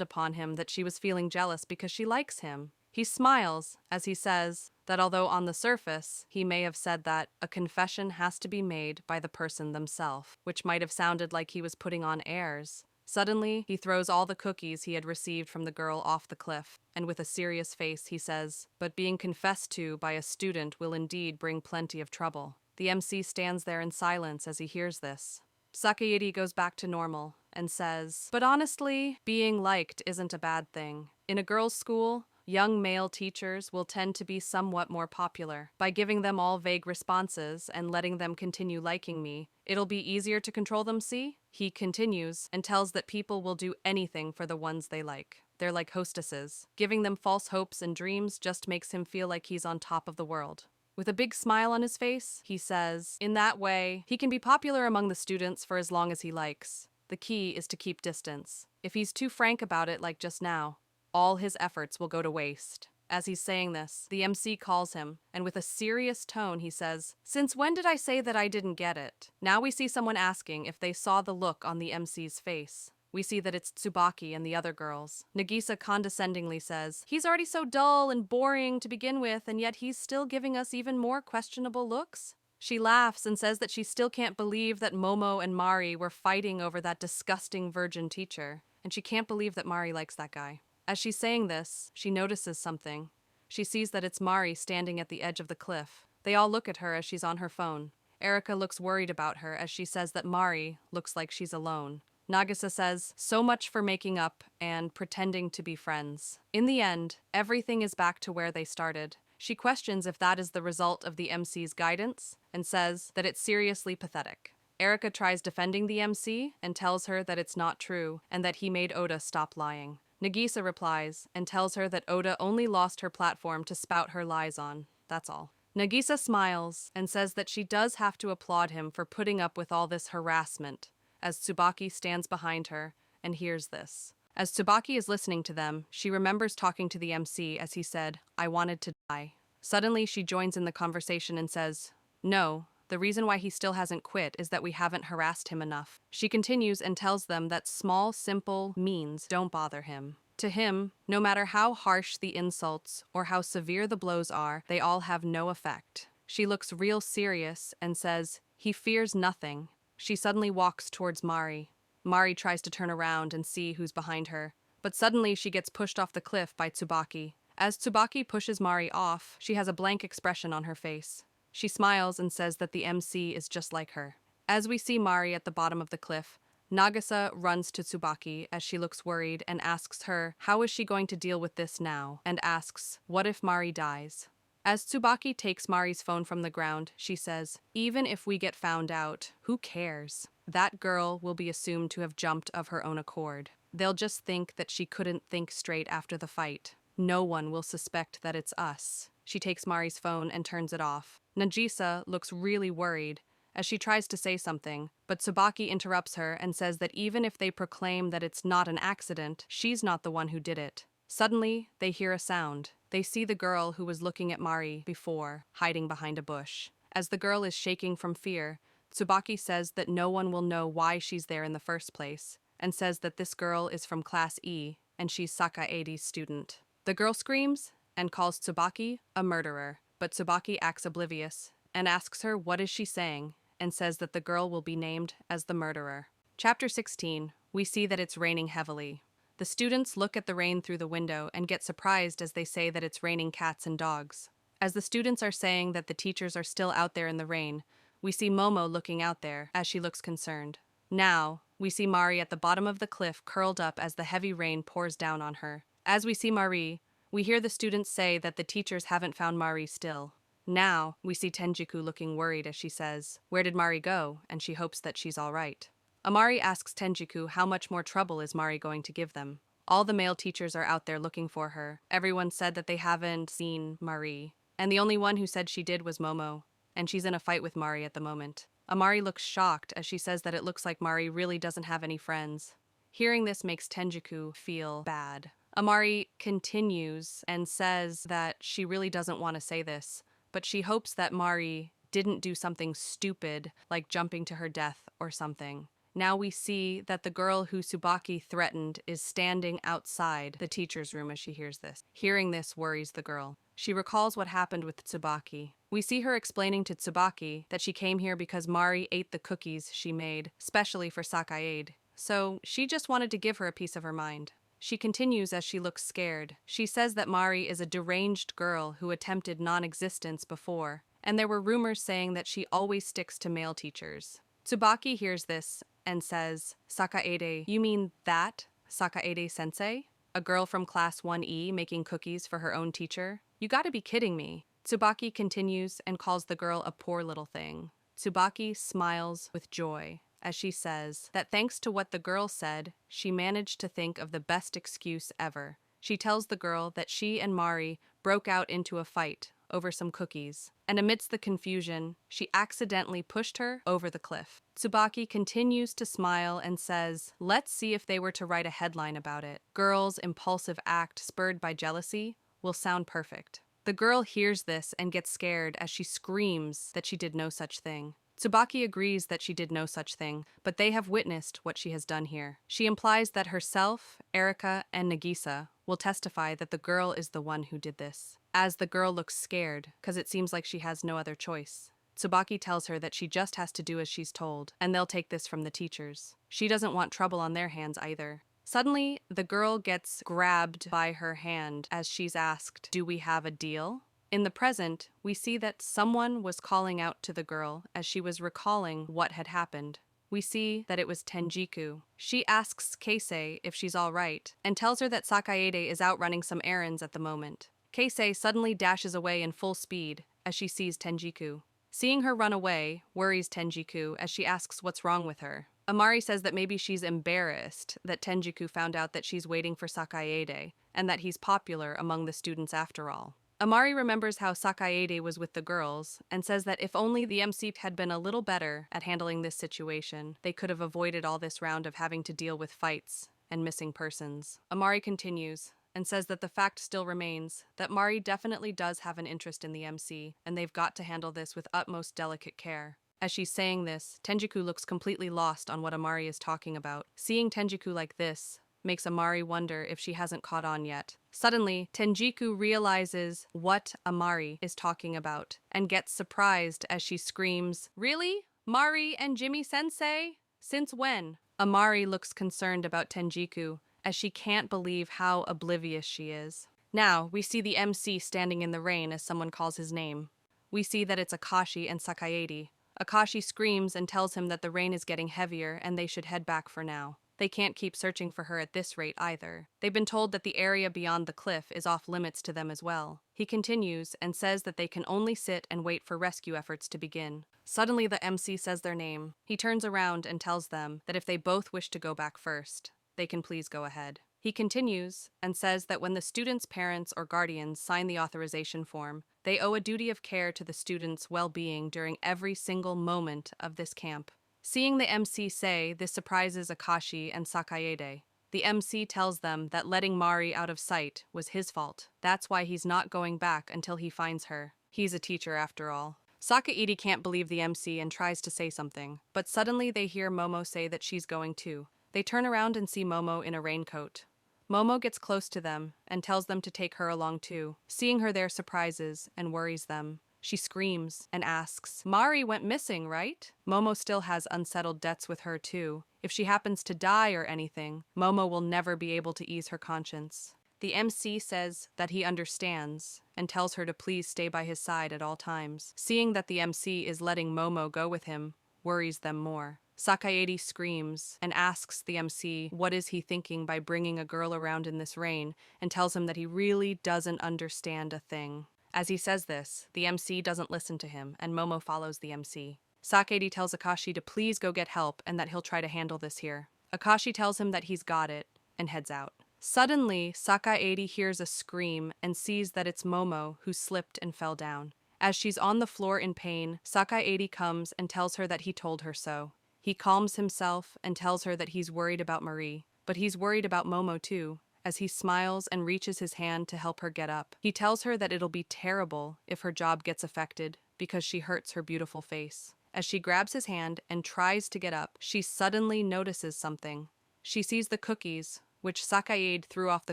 A: upon him that she was feeling jealous because she likes him. He smiles as he says that although on the surface, he may have said that a confession has to be made by the person themselves, which might have sounded like he was putting on airs. Suddenly, he throws all the cookies he had received from the girl off the cliff, and with a serious face he says, but being confessed to by a student will indeed bring plenty of trouble. The MC stands there in silence as he hears this. Sakaede goes back to normal and says, but honestly, being liked isn't a bad thing. In a girls' school, young male teachers will tend to be somewhat more popular. By giving them all vague responses and letting them continue liking me, it'll be easier to control them, see? He continues and tells that people will do anything for the ones they like. They're like hostesses. Giving them false hopes and dreams just makes him feel like he's on top of the world. With a big smile on his face, he says, in that way, he can be popular among the students for as long as he likes. The key is to keep distance. If he's too frank about it like just now, all his efforts will go to waste. As he's saying this, the MC calls him, and with a serious tone he says, since when did I say that I didn't get it? Now we see someone asking if they saw the look on the MC's face. We see that it's Tsubaki and the other girls. Nagisa condescendingly says, he's already so dull and boring to begin with, and yet he's still giving us even more questionable looks? She laughs and says that she still can't believe that Momo and Mari were fighting over that disgusting virgin teacher, and she can't believe that Mari likes that guy. As she's saying this, she notices something. She sees that it's Mari standing at the edge of the cliff. They all look at her as she's on her phone. Erika looks worried about her as she says that Mari looks like she's alone. Nagisa says, so much for making up and pretending to be friends. In the end, everything is back to where they started. She questions if that is the result of the MC's guidance and says that it's seriously pathetic. Erika tries defending the MC and tells her that it's not true and that he made Oda stop lying. Nagisa replies and tells her that Oda only lost her platform to spout her lies on. That's all. Nagisa smiles and says that she does have to applaud him for putting up with all this harassment, as Tsubaki stands behind her and hears this. As Tsubaki is listening to them, she remembers talking to the MC as he said, I wanted to die. Suddenly, she joins in the conversation and says, no, the reason why he still hasn't quit is that we haven't harassed him enough. She continues and tells them that small, simple means don't bother him. To him, no matter how harsh the insults or how severe the blows are, they all have no effect. She looks real serious and says, he fears nothing. She suddenly walks towards Mari. Mari tries to turn around and see who's behind her, but suddenly she gets pushed off the cliff by Tsubaki. As Tsubaki pushes Mari off, she has a blank expression on her face. She smiles and says that the MC is just like her. As we see Mari at the bottom of the cliff, Nagisa runs to Tsubaki as she looks worried and asks her how is she going to deal with this now, and asks, what if Mari dies? As Tsubaki takes Mari's phone from the ground, she says, even if we get found out, who cares? That girl will be assumed to have jumped of her own accord. They'll just think that she couldn't think straight after the fight. No one will suspect that it's us. She takes Mari's phone and turns it off. Nagisa looks really worried as she tries to say something, but Tsubaki interrupts her and says that even if they proclaim that it's not an accident, she's not the one who did it. Suddenly, they hear a sound. They see the girl who was looking at Mari before, hiding behind a bush. As the girl is shaking from fear, Tsubaki says that no one will know why she's there in the first place, and says that this girl is from Class E, and she's Sakaede's student. The girl screams and calls Tsubaki a murderer, but Tsubaki acts oblivious and asks her what is she saying, and says that the girl will be named as the murderer. Chapter 16, we see that it's raining heavily. The students look at the rain through the window and get surprised as they say that it's raining cats and dogs. As the students are saying that the teachers are still out there in the rain, we see Momo looking out there as she looks concerned. Now, we see Mari at the bottom of the cliff curled up as the heavy rain pours down on her. As we see Mari, we hear the students say that the teachers haven't found Mari still. Now, we see Tenjiku looking worried as she says, "Where did Mari go?" and she hopes that she's all right. Amari asks Tenjiku how much more trouble is Mari going to give them. All the male teachers are out there looking for her. Everyone said that they haven't seen Mari, and the only one who said she did was Momo, and she's in a fight with Mari at the moment. Amari looks shocked as she says that it looks like Mari really doesn't have any friends. Hearing this makes Tenjiku feel bad. Amari continues and says that she really doesn't want to say this, but she hopes that Mari didn't do something stupid like jumping to her death or something. Now we see that the girl who Tsubaki threatened is standing outside the teacher's room as she hears this. Hearing this worries the girl. She recalls what happened with Tsubaki. We see her explaining to Tsubaki that she came here because Mari ate the cookies she made, specially for Sakaede. So she just wanted to give her a piece of her mind. She continues as she looks scared. She says that Mari is a deranged girl who attempted non-existence before, and there were rumors saying that she always sticks to male teachers. Tsubaki hears this and says, "Sakaede, you mean that Sakaede-sensei? A girl from Class 1E making cookies for her own teacher? You gotta be kidding me." Tsubaki continues and calls the girl a poor little thing. Tsubaki smiles with joy as she says that thanks to what the girl said, she managed to think of the best excuse ever. She tells the girl that she and Mari broke out into a fight over some cookies, and amidst the confusion, she accidentally pushed her over the cliff. Tsubaki continues to smile and says, "Let's see if they were to write a headline about it. Girl's impulsive act spurred by jealousy will sound perfect." The girl hears this and gets scared as she screams that she did no such thing. Tsubaki agrees that she did no such thing, but they have witnessed what she has done here. She implies that herself, Erika, and Nagisa will testify that the girl is the one who did this. As the girl looks scared, because it seems like she has no other choice, Tsubaki tells her that she just has to do as she's told, and they'll take this from the teachers. She doesn't want trouble on their hands either. Suddenly, the girl gets grabbed by her hand as she's asked, "Do we have a deal?" In the present, we see that someone was calling out to the girl as she was recalling what had happened. We see that it was Tenjiku. She asks Keisei if she's all right and tells her that Sakaede is out running some errands at the moment. Keisei suddenly dashes away in full speed as she sees Tenjiku. Seeing her run away worries Tenjiku as she asks what's wrong with her. Amari says that maybe she's embarrassed that Tenjiku found out that she's waiting for Sakaede and that he's popular among the students after all. Amari remembers how Sakaede was with the girls and says that if only the MC had been a little better at handling this situation, they could have avoided all this round of having to deal with fights and missing persons. Amari continues and says that the fact still remains that Mari definitely does have an interest in the MC, and they've got to handle this with utmost delicate care. As she's saying this, Tenjiku looks completely lost on what Amari is talking about. Seeing Tenjiku like this makes Amari wonder if she hasn't caught on yet. Suddenly, Tenjiku realizes what Amari is talking about and gets surprised as she screams, "Really? Mari and Jimmy-sensei? Since when?" Amari looks concerned about Tenjiku as she can't believe how oblivious she is. Now, we see the MC standing in the rain as someone calls his name. We see that it's Akashi and Sakaede. Akashi screams and tells him that the rain is getting heavier and they should head back for now. They can't keep searching for her at this rate either. They've been told that the area beyond the cliff is off limits to them as well. He continues and says that they can only sit and wait for rescue efforts to begin. Suddenly the MC says their name. He turns around and tells them that if they both wish to go back first, they can please go ahead. He continues and says that when the students' parents or guardians sign the authorization form, They owe a duty of care to the students' well-being during every single moment of this camp. Seeing the MC say this surprises Akashi and Sakaede. The MC tells them that letting Mari out of sight was his fault. That's why he's not going back until he finds her. He's a teacher after all. Sakaede can't believe the MC and tries to say something, but suddenly they hear Momo say that she's going too. They turn around and see Momo in a raincoat. Momo gets close to them and tells them to take her along too. Seeing her there surprises and worries them. She screams and asks, "Mari went missing, right?" Momo still has unsettled debts with her too. If she happens to die or anything, Momo will never be able to ease her conscience. The MC says that he understands and tells her to please stay by his side at all times. Seeing that the MC is letting Momo go with him worries them more. Sakaede screams and asks the MC what is he thinking by bringing a girl around in this rain, and tells him that he really doesn't understand a thing. As he says this, the MC doesn't listen to him, and Momo follows the MC. Sakaede tells Akashi to please go get help and that he'll try to handle this here. Akashi tells him that he's got it and heads out. Suddenly, Sakaede hears a scream and sees that it's Momo who slipped and fell down. As she's on the floor in pain, Sakaede comes and tells her that he told her so. He calms himself and tells her that he's worried about Marie, but he's worried about Momo too, as he smiles and reaches his hand to help her get up. He tells her that it'll be terrible if her job gets affected because she hurts her beautiful face. As she grabs his hand and tries to get up, she suddenly notices something. She sees the cookies, which Sakaede threw off the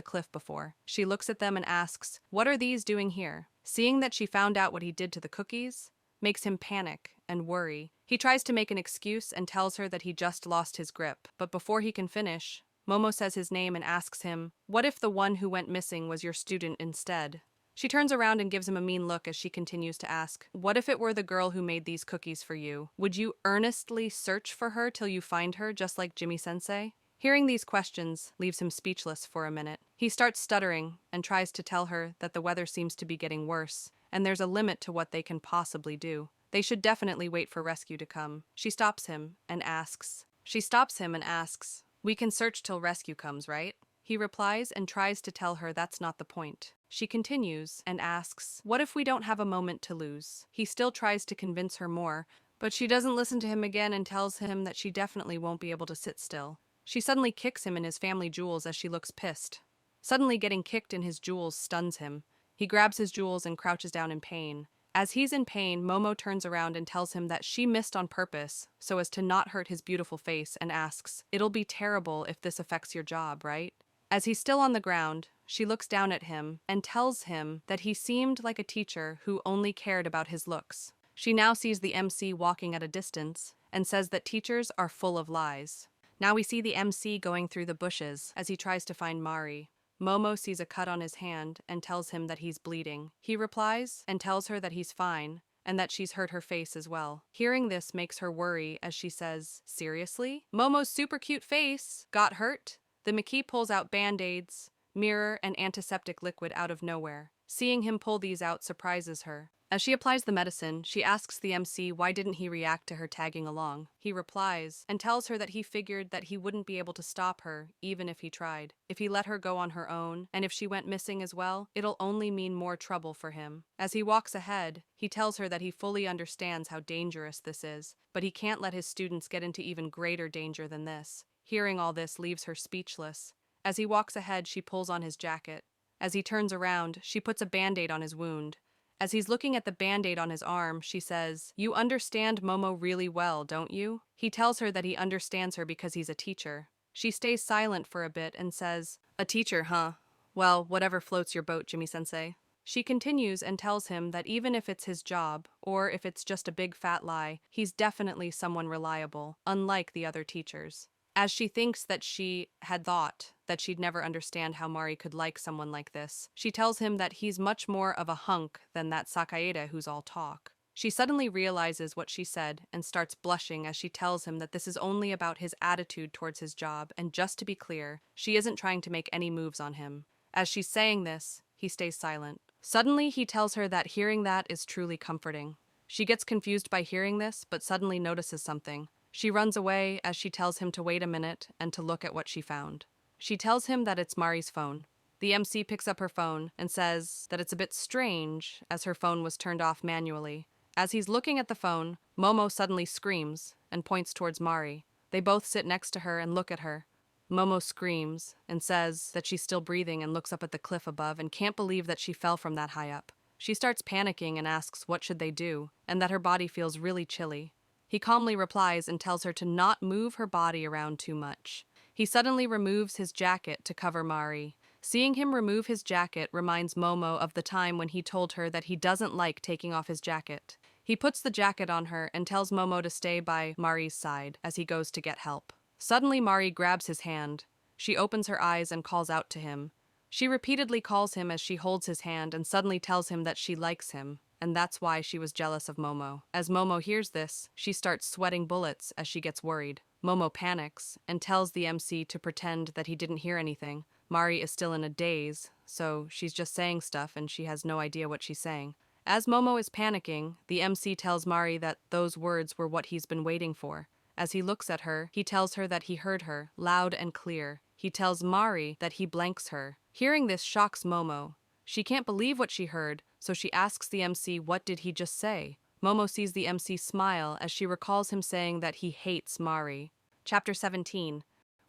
A: cliff before. She looks at them and asks, "What are these doing here?" Seeing that she found out what he did to the cookies makes him panic and worry. He tries to make an excuse and tells her that he just lost his grip, but before he can finish, Momo says his name and asks him, "What if the one who went missing was your student instead?" She turns around and gives him a mean look as she continues to ask, "What if it were the girl who made these cookies for you? Would you earnestly search for her till you find her, just like Jimmy-sensei?" Hearing these questions leaves him speechless for a minute. He starts stuttering and tries to tell her that the weather seems to be getting worse, and there's a limit to what they can possibly do. They should definitely wait for rescue to come. She stops him and asks, "We can search till rescue comes, right?" He replies and tries to tell her that's not the point. She continues and asks, "What if we don't have a moment to lose?" He still tries to convince her more, but she doesn't listen to him again and tells him that she definitely won't be able to sit still. She suddenly kicks him in his family jewels as she looks pissed. Suddenly getting kicked in his jewels stuns him. He grabs his jewels and crouches down in pain. As he's in pain, Momo turns around and tells him that she missed on purpose so as to not hurt his beautiful face and asks, "It'll be terrible if this affects your job, right?" As he's still on the ground, she looks down at him and tells him that he seemed like a teacher who only cared about his looks. She now sees the MC walking at a distance and says that teachers are full of lies. Now we see the MC going through the bushes as he tries to find Mari. Momo sees a cut on his hand and tells him that he's bleeding. He replies and tells her that he's fine and that she's hurt her face as well. Hearing this makes her worry as she says, "Seriously? Momo's super cute face got hurt?" The Maki pulls out band-aids, mirror, and antiseptic liquid out of nowhere. Seeing him pull these out surprises her. As she applies the medicine, she asks the MC why didn't he react to her tagging along. He replies and tells her that he figured that he wouldn't be able to stop her even if he tried. If he let her go on her own, and if she went missing as well, it'll only mean more trouble for him. As he walks ahead, he tells her that he fully understands how dangerous this is, but he can't let his students get into even greater danger than this. Hearing all this leaves her speechless. As he walks ahead, she pulls on his jacket. As he turns around, she puts a band-aid on his wound. As he's looking at the band-aid on his arm, she says, "You understand Momo really well, don't you?" He tells her that he understands her because he's a teacher. She stays silent for a bit and says, "A teacher, huh? Well, whatever floats your boat, Jimmy-sensei." She continues and tells him that even if it's his job, or if it's just a big fat lie, he's definitely someone reliable, unlike the other teachers. As she thinks that she had thought that she'd never understand how Mari could like someone like this, she tells him that he's much more of a hunk than that Sakaeda who's all talk. She suddenly realizes what she said and starts blushing as she tells him that this is only about his attitude towards his job, and just to be clear, she isn't trying to make any moves on him. As she's saying this, he stays silent. Suddenly, he tells her that hearing that is truly comforting. She gets confused by hearing this, but suddenly notices something. She runs away as she tells him to wait a minute and to look at what she found. She tells him that it's Mari's phone. The MC picks up her phone and says that it's a bit strange as her phone was turned off manually. As he's looking at the phone, Momo suddenly screams and points towards Mari. They both sit next to her and look at her. Momo screams and says that she's still breathing and looks up at the cliff above and can't believe that she fell from that high up. She starts panicking and asks what should they do, and that her body feels really chilly. He calmly replies and tells her to not move her body around too much. He suddenly removes his jacket to cover Mari. Seeing him remove his jacket reminds Momo of the time when he told her that he doesn't like taking off his jacket. He puts the jacket on her and tells Momo to stay by Mari's side as he goes to get help. Suddenly Mari grabs his hand. She opens her eyes and calls out to him. She repeatedly calls him as she holds his hand and suddenly tells him that she likes him, and that's why she was jealous of Momo. As Momo hears this, she starts sweating bullets as she gets worried. Momo panics and tells the MC to pretend that he didn't hear anything. Mari is still in a daze, so she's just saying stuff and she has no idea what she's saying. As Momo is panicking, the MC tells Mari that those words were what he's been waiting for. As he looks at her, he tells her that he heard her, loud and clear. He tells Mari that he blanks her. Hearing this shocks Momo. She can't believe what she heard, so she asks the MC what did he just say. Momo sees the MC smile as she recalls him saying that he hates Mari. Chapter 17.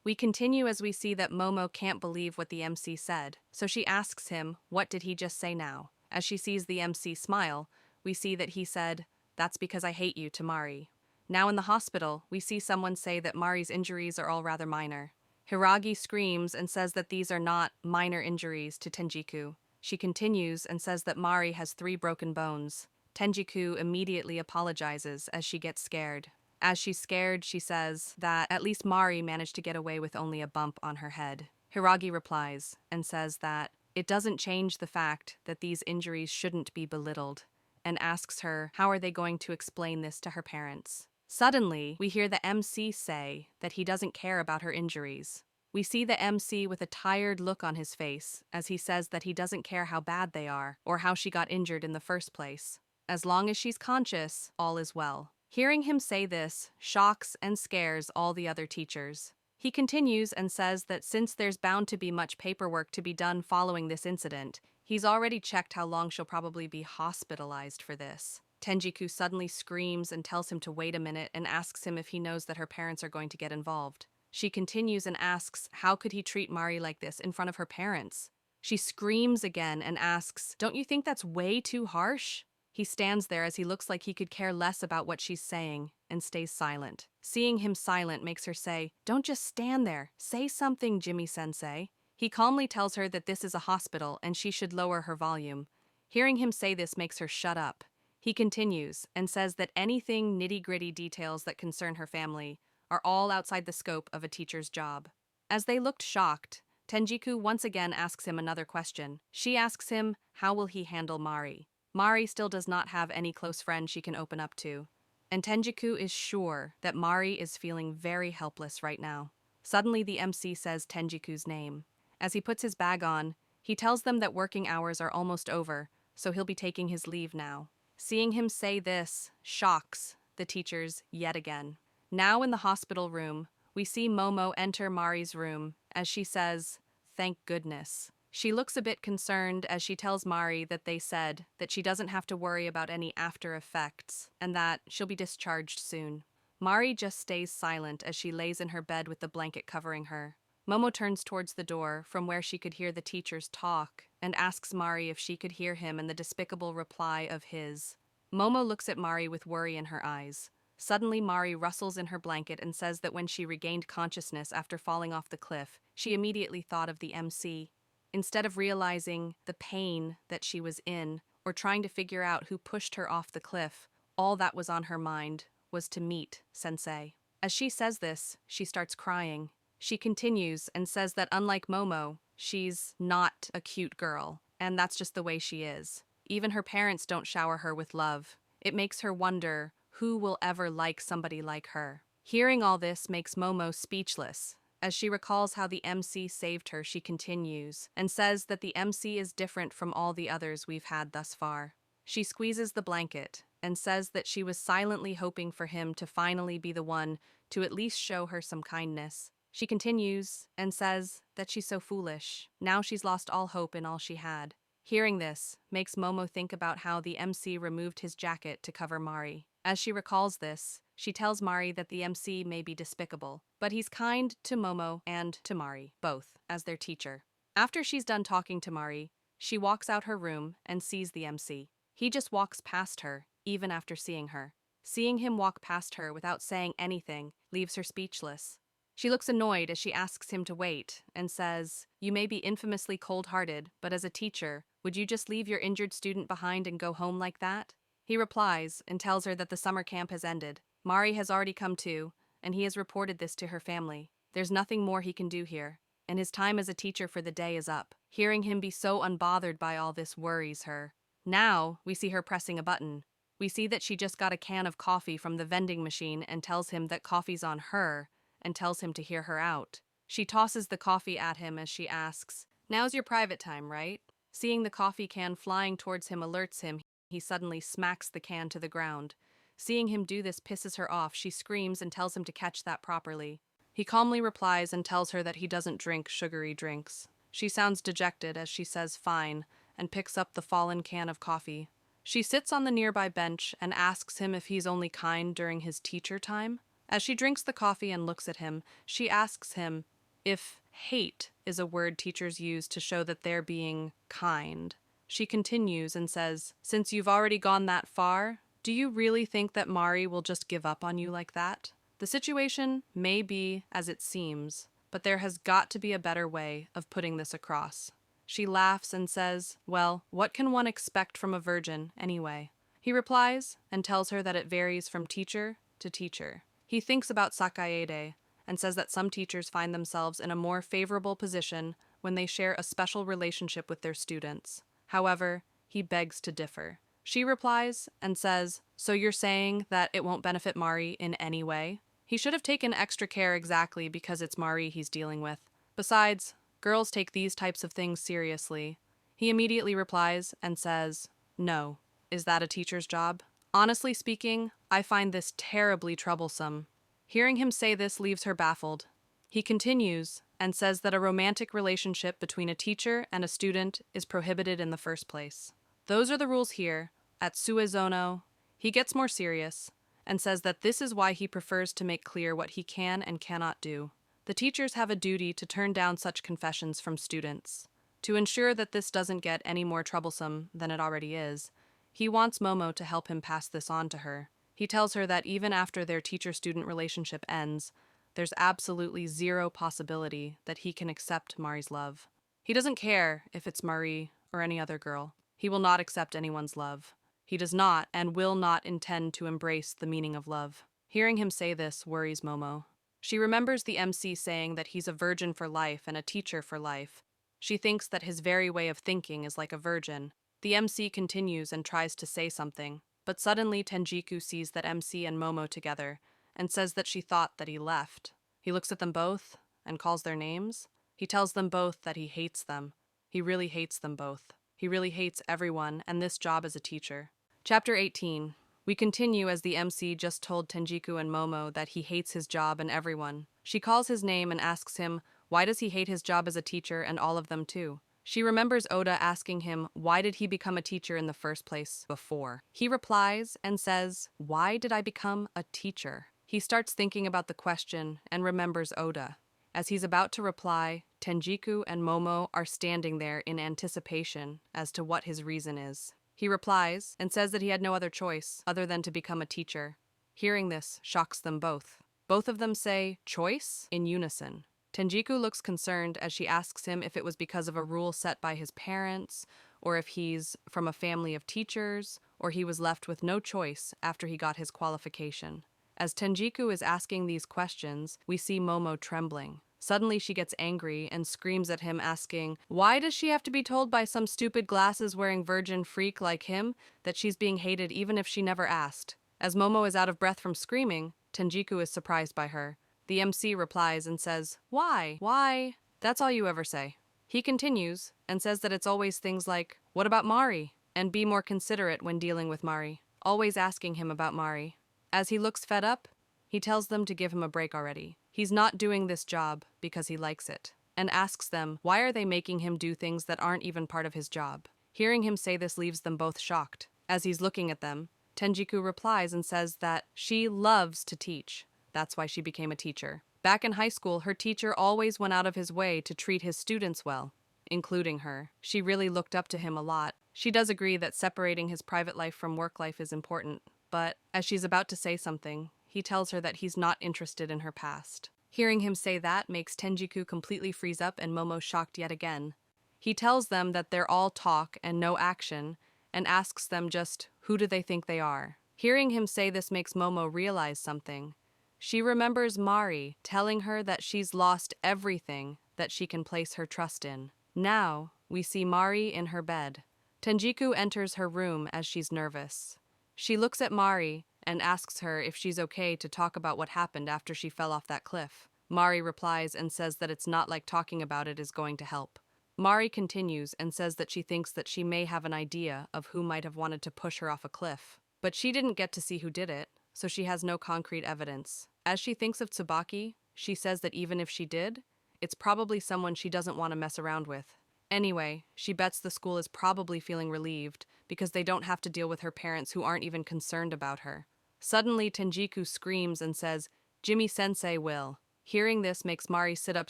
A: We continue as we see that Momo can't believe what the MC said, so she asks him, what did he just say now? As she sees the MC smile, we see that he said, that's because I hate you to Mari. Now in the hospital, we see someone say that Mari's injuries are all rather minor. Hiragi screams and says that these are not minor injuries to Tenjiku. She continues and says that Mari has 3 broken bones. Tenjiku immediately apologizes as she gets scared. As she's scared, she says that at least Mari managed to get away with only a bump on her head. Hiragi replies and says that it doesn't change the fact that these injuries shouldn't be belittled, and asks her how are they going to explain this to her parents. Suddenly, we hear the MC say that he doesn't care about her injuries. We see the MC with a tired look on his face as he says that he doesn't care how bad they are or how she got injured in the first place. As long as she's conscious, all is well. Hearing him say this shocks and scares all the other teachers. He continues and says that since there's bound to be much paperwork to be done following this incident, he's already checked how long she'll probably be hospitalized for this. Tenjiku suddenly screams and tells him to wait a minute and asks him if he knows that her parents are going to get involved. She continues and asks how could he treat Mari like this in front of her parents. She screams again and asks, don't you think that's way too harsh? He stands there as he looks like he could care less about what she's saying and stays silent. Seeing him silent makes her say, don't just stand there, say something, Jimmy-sensei. He calmly tells her that this is a hospital and she should lower her volume. Hearing him say this makes her shut up. He continues and says that anything nitty-gritty details that concern her family are all outside the scope of a teacher's job. As they looked shocked, Tenjiku once again asks him another question. She asks him, how will he handle Mari? Mari still does not have any close friend she can open up to, and Tenjiku is sure that Mari is feeling very helpless right now. Suddenly the MC says Tenjiku's name. As he puts his bag on, he tells them that working hours are almost over, so he'll be taking his leave now. Seeing him say this shocks the teachers yet again. Now in the hospital room, we see Momo enter Mari's room as she says, thank goodness. She looks a bit concerned as she tells Mari that they said that she doesn't have to worry about any after effects and that she'll be discharged soon. Mari just stays silent as she lays in her bed with the blanket covering her. Momo turns towards the door from where she could hear the teachers talk and asks Mari if she could hear him and the despicable reply of his. Momo looks at Mari with worry in her eyes. Suddenly Mari rustles in her blanket and says that when she regained consciousness after falling off the cliff, she immediately thought of the MC. Instead of realizing the pain that she was in or trying to figure out who pushed her off the cliff, all that was on her mind was to meet Sensei. As she says this, she starts crying. She continues and says that unlike Momo, she's not a cute girl, and that's just the way she is. Even her parents don't shower her with love. It makes her wonder who will ever like somebody like her. Hearing all this makes Momo speechless. As she recalls how the MC saved her, she continues and says that the MC is different from all the others we've had thus far. She squeezes the blanket and says that she was silently hoping for him to finally be the one to at least show her some kindness. She continues and says that she's so foolish. Now she's lost all hope in all she had. Hearing this makes Momo think about how the MC removed his jacket to cover Mari. As she recalls this, she tells Mari that the MC may be despicable, but he's kind to Momo and to Mari, both, as their teacher. After she's done talking to Mari, she walks out her room and sees the MC. He just walks past her, even after seeing her. Seeing him walk past her without saying anything leaves her speechless. She looks annoyed as she asks him to wait and says, "You may be infamously cold-hearted, but as a teacher, would you just leave your injured student behind and go home like that?" He replies and tells her that the summer camp has ended. Mari has already come too, and he has reported this to her family. There's nothing more he can do here, and his time as a teacher for the day is up. Hearing him be so unbothered by all this worries her. Now, we see her pressing a button. We see that she just got a can of coffee from the vending machine and tells him that coffee's on her, and tells him to hear her out. She tosses the coffee at him as she asks, "Now's your private time, right?" Seeing the coffee can flying towards him alerts him. He suddenly smacks the can to the ground. Seeing him do this pisses her off. She screams and tells him to catch that properly. He calmly replies and tells her that he doesn't drink sugary drinks. She sounds dejected as she says fine and picks up the fallen can of coffee. She sits on the nearby bench and asks him if he's only kind during his teacher time. As she drinks the coffee and looks at him, she asks him if hate is a word teachers use to show that they're being kind. She continues and says, "Since you've already gone that far, do you really think that Mari will just give up on you like that? The situation may be as it seems, but there has got to be a better way of putting this across." She laughs and says, "Well, what can one expect from a virgin, anyway?" He replies and tells her that it varies from teacher to teacher. He thinks about Sakaede and says that some teachers find themselves in a more favorable position when they share a special relationship with their students. However, he begs to differ. She replies and says, "So you're saying that it won't benefit Mari in any way?" He should have taken extra care exactly because it's Mari he's dealing with. Besides, girls take these types of things seriously. He immediately replies and says, "No. Is that a teacher's job?" Honestly speaking, I find this terribly troublesome. Hearing him say this leaves her baffled. He continues and says that a romantic relationship between a teacher and a student is prohibited in the first place. Those are the rules here, at Suezono. He gets more serious and says that this is why he prefers to make clear what he can and cannot do. The teachers have a duty to turn down such confessions from students. To ensure that this doesn't get any more troublesome than it already is, he wants Momo to help him pass this on to her. He tells her that even after their teacher-student relationship ends, there's absolutely zero possibility that he can accept Mari's love. He doesn't care if it's Marie or any other girl. He will not accept anyone's love. He does not and will not intend to embrace the meaning of love. Hearing him say this worries Momo. She remembers the MC saying that he's a virgin for life and a teacher for life. She thinks that his very way of thinking is like a virgin. The MC continues and tries to say something, but suddenly Tenjiku sees that MC and Momo together and says that she thought that he left. He looks at them both and calls their names. He tells them both that he hates them. He really hates them both. He really hates everyone and this job as a teacher. Chapter 18. We continue as the MC just told Tenjiku and Momo that he hates his job and everyone. She calls his name and asks him, why does he hate his job as a teacher and all of them too? She remembers Oda asking him, why did he become a teacher in the first place before? He replies and says, why did I become a teacher? He starts thinking about the question and remembers Oda. As he's about to reply, Tenjiku and Momo are standing there in anticipation as to what his reason is. He replies and says that he had no other choice other than to become a teacher. Hearing this shocks them both. Both of them say, choice, in unison. Tenjiku looks concerned as she asks him if it was because of a rule set by his parents, or if he's from a family of teachers, or he was left with no choice after he got his qualification. As Tenjiku is asking these questions, we see Momo trembling. Suddenly she gets angry and screams at him asking, why does she have to be told by some stupid glasses-wearing virgin freak like him that she's being hated even if she never asked? As Momo is out of breath from screaming, Tenjiku is surprised by her. The MC replies and says, why? Why? That's all you ever say. He continues and says that it's always things like, what about Mari? And be more considerate when dealing with Mari. Always asking him about Mari. As he looks fed up, he tells them to give him a break already. he's not doing this job because he likes it, and asks them why are they making him do things that aren't even part of his job. Hearing him say this leaves them both shocked. As he's looking at them, Tenjiku replies and says that she loves to teach. That's why she became a teacher. Back in high school, her teacher always went out of his way to treat his students well, including her. She really looked up to him a lot. She does agree that separating his private life from work life is important, but as she's about to say something, he tells her that he's not interested in her past. Hearing him say that makes Tenjiku completely freeze up and Momo shocked yet again. He tells them that they're all talk and no action, and asks them just who do they think they are. Hearing him say this makes Momo realize something. She remembers Mari telling her that she's lost everything that she can place her trust in. Now, we see Mari in her bed. Tenjiku enters her room as she's nervous. She looks at Mari and asks her if she's okay to talk about what happened after she fell off that cliff. Mari replies and says that it's not like talking about it is going to help. Mari continues and says that she thinks that she may have an idea of who might have wanted to push her off a cliff. But she didn't get to see who did it, so she has no concrete evidence. As she thinks of Tsubaki, she says that even if she did, it's probably someone she doesn't want to mess around with. Anyway, she bets the school is probably feeling relieved because they don't have to deal with her parents who aren't even concerned about her. Suddenly, Tenjiku screams and says, "Jimmy-sensei will." Hearing this makes Mari sit up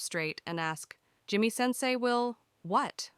A: straight and ask, "Jimmy-sensei will what?"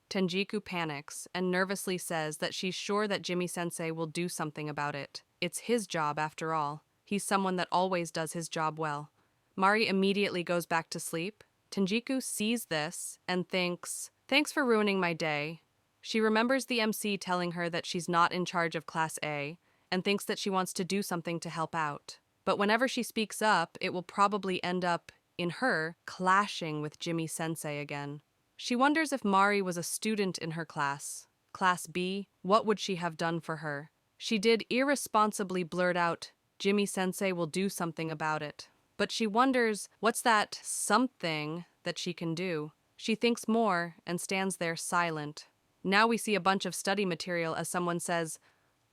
A: Tenjiku panics and nervously says that she's sure that Jimmy-sensei will do something about it. It's his job after all. He's someone that always does his job well. Mari immediately goes back to sleep. Tenjiku sees this and thinks, "Thanks for ruining my day." She remembers the MC telling her that she's not in charge of Class A and thinks that she wants to do something to help out. But whenever she speaks up, it will probably end up in her clashing with Jimmy-sensei again. She wonders if Mari was a student in her class, Class B, what would she have done for her? She did irresponsibly blurt out, "Jimmy-sensei will do something about it." But she wonders what's that something that she can do. She thinks more and stands there silent. Now we see a bunch of study material as someone says,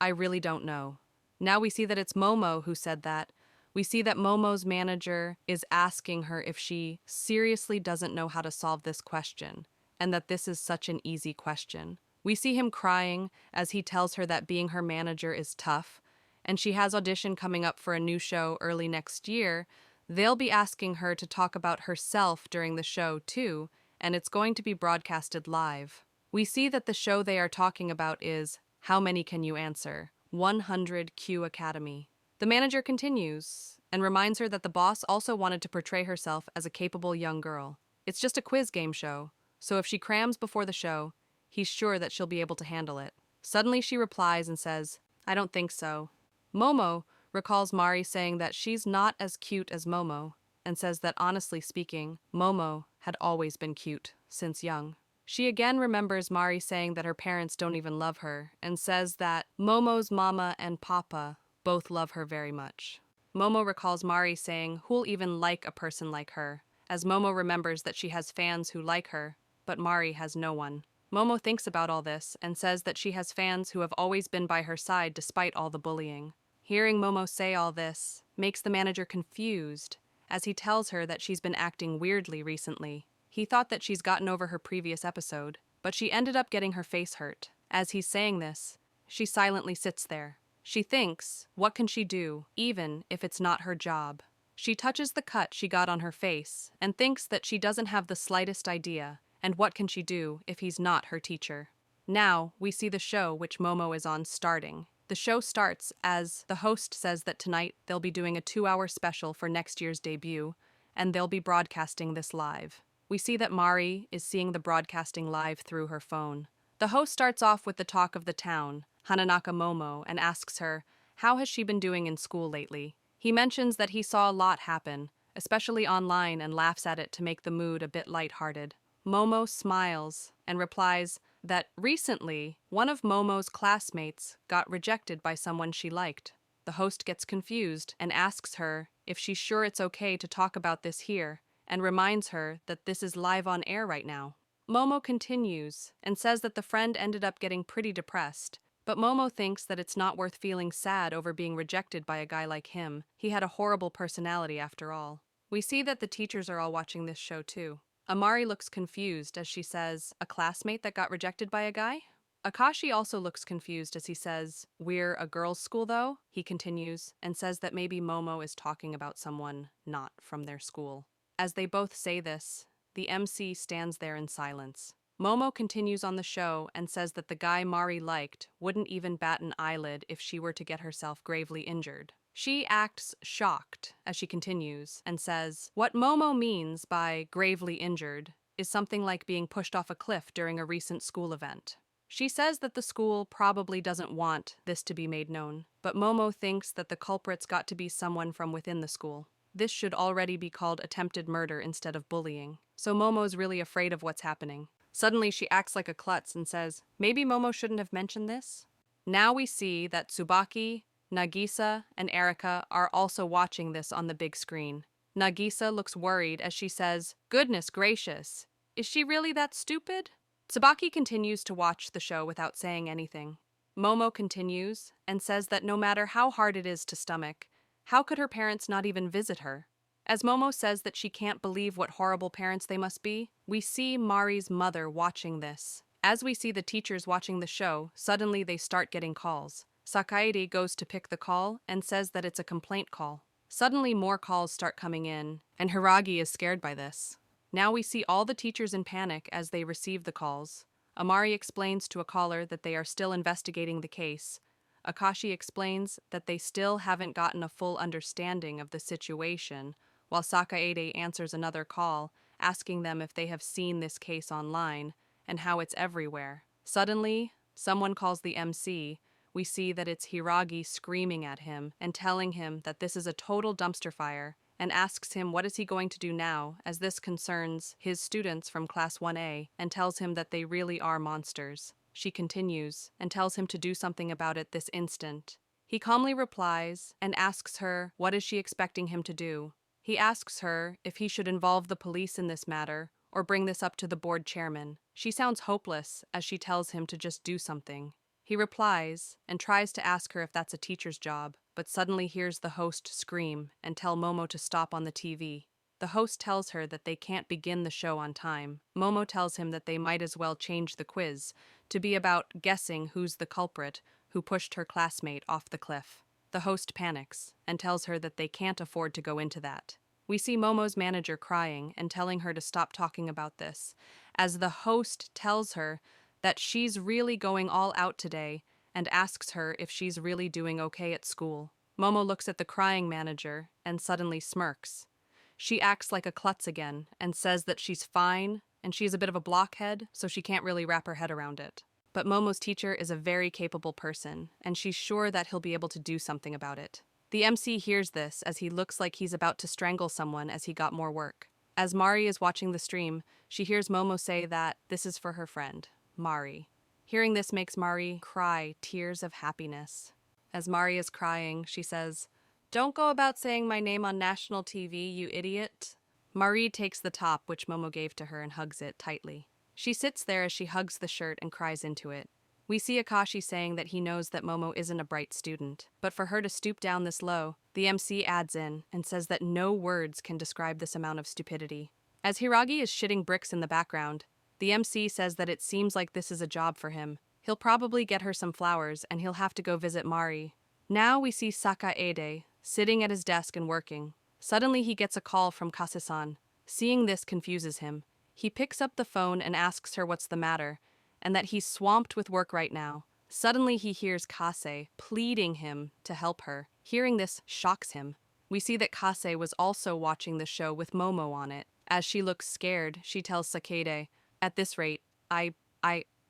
A: "I really don't know." Now we see that it's Momo who said that. We see that Momo's manager is asking her if she seriously doesn't know how to solve this question, and that this is such an easy question. We see him crying as he tells her that being her manager is tough, and she has audition coming up for a new show early next year. They'll be asking her to talk about herself during the show too, and it's going to be broadcasted live. We see that the show they are talking about is How Many Can You Answer? 100 Q Academy. The manager continues and reminds her that the boss also wanted to portray herself as a capable young girl. It's just a quiz game show, so if she crams before the show, he's sure that she'll be able to handle it. Suddenly she replies and says, "I don't think so." Momo recalls Mari saying that she's not as cute as Momo, and says that honestly speaking, Momo had always been cute since young. She again remembers Mari saying that her parents don't even love her, and says that Momo's mama and papa both love her very much. Momo recalls Mari saying who'll even like a person like her, as Momo remembers that she has fans who like her, but Mari has no one. Momo thinks about all this and says that she has fans who have always been by her side despite all the bullying. Hearing Momo say all this makes the manager confused, as he tells her that she's been acting weirdly recently. He thought that she's gotten over her previous episode, but she ended up getting her face hurt. As he's saying this, she silently sits there. She thinks, what can she do, even if it's not her job? She touches the cut she got on her face and thinks that she doesn't have the slightest idea, and what can she do if he's not her teacher? Now, we see the show which Momo is on starting. The show starts as the host says that tonight they'll be doing a 2-hour special for next year's debut, and they'll be broadcasting this live. We see that Mari is seeing the broadcasting live through her phone. The host starts off with the talk of the town, Hananaka Momo, and asks her, how has she been doing in school lately? He mentions that he saw a lot happen, especially online, and laughs at it to make the mood a bit lighthearted. Momo smiles and replies that recently one of Momo's classmates got rejected by someone she liked. The host gets confused and asks her if she's sure it's okay to talk about this here, and reminds her that this is live on air right now. Momo continues and says that the friend ended up getting pretty depressed, but Momo thinks that it's not worth feeling sad over being rejected by a guy like him. He had a horrible personality after all. We see that the teachers are all watching this show too. Amari looks confused as she says, "A classmate that got rejected by a guy?" Akashi also looks confused as he says, "We're a girls' school though?" He continues and says that maybe Momo is talking about someone not from their school. As they both say this, the MC stands there in silence. Momo continues on the show and says that the guy Mari liked wouldn't even bat an eyelid if she were to get herself gravely injured. She acts shocked as she continues and says, "What Momo means by gravely injured is something like being pushed off a cliff during a recent school event." She says that the school probably doesn't want this to be made known, but Momo thinks that the culprit's got to be someone from within the school. This should already be called attempted murder instead of bullying, so Momo's really afraid of what's happening. Suddenly she acts like a klutz and says, "Maybe Momo shouldn't have mentioned this?" Now we see that Tsubaki, Nagisa, and Erika are also watching this on the big screen. Nagisa looks worried as she says, "Goodness gracious, is she really that stupid?" Tsubaki continues to watch the show without saying anything. Momo continues and says that no matter how hard it is to stomach, how could her parents not even visit her? As Momo says that she can't believe what horrible parents they must be, we see Mari's mother watching this. As we see the teachers watching the show, suddenly they start getting calls. Sakaede goes to pick the call and says that it's a complaint call. Suddenly more calls start coming in, and Hiragi is scared by this. Now we see all the teachers in panic as they receive the calls. Amari explains to a caller that they are still investigating the case. Akashi explains that they still haven't gotten a full understanding of the situation, while Sakaede answers another call, asking them if they have seen this case online and how it's everywhere. Suddenly, someone calls the MC. We see that it's Hiragi screaming at him and telling him that this is a total dumpster fire, and asks him what is he going to do now, as this concerns his students from Class 1A, and tells him that they really are monsters. She continues and tells him to do something about it this instant. He calmly replies and asks her what is she expecting him to do. He asks her if he should involve the police in this matter or bring this up to the board chairman. She sounds hopeless as she tells him to just do something. He replies and tries to ask her if that's a teacher's job, but suddenly hears the host scream and tell Momo to stop on the TV. The host tells her that they can't begin the show on time. Momo tells him that they might as well change the quiz to be about guessing who's the culprit who pushed her classmate off the cliff. The host panics and tells her that they can't afford to go into that. We see Momo's manager crying and telling her to stop talking about this, as the host tells her that she's really going all out today and asks her if she's really doing okay at school. Momo looks at the crying manager and suddenly smirks. She acts like a klutz again and says that she's fine and she's a bit of a blockhead, so she can't really wrap her head around it. But Momo's teacher is a very capable person, and she's sure that he'll be able to do something about it. The MC hears this as he looks like he's about to strangle someone as he got more work. As Mari is watching the stream, she hears Momo say that this is for her friend, Mari. Hearing this makes Mari cry tears of happiness. As Mari is crying, she says, "Don't go about saying my name on national TV, you idiot." Mari takes the top which Momo gave to her and hugs it tightly. She sits there as she hugs the shirt and cries into it. We see Akashi saying that he knows that Momo isn't a bright student, but for her to stoop down this low, the MC adds in and says that no words can describe this amount of stupidity. As Hiragi is shitting bricks in the background, the MC says that it seems like this is a job for him. He'll probably get her some flowers and he'll have to go visit Mari. Now we see Sakaede sitting at his desk and working. Suddenly he gets a call from Kase-san. Seeing this confuses him. He picks up the phone and asks her what's the matter, and that he's swamped with work right now. Suddenly he hears Kase pleading him to help her. Hearing this shocks him. We see that Kase was also watching the show with Momo on it. As she looks scared, she tells Sakaede, "At this rate, I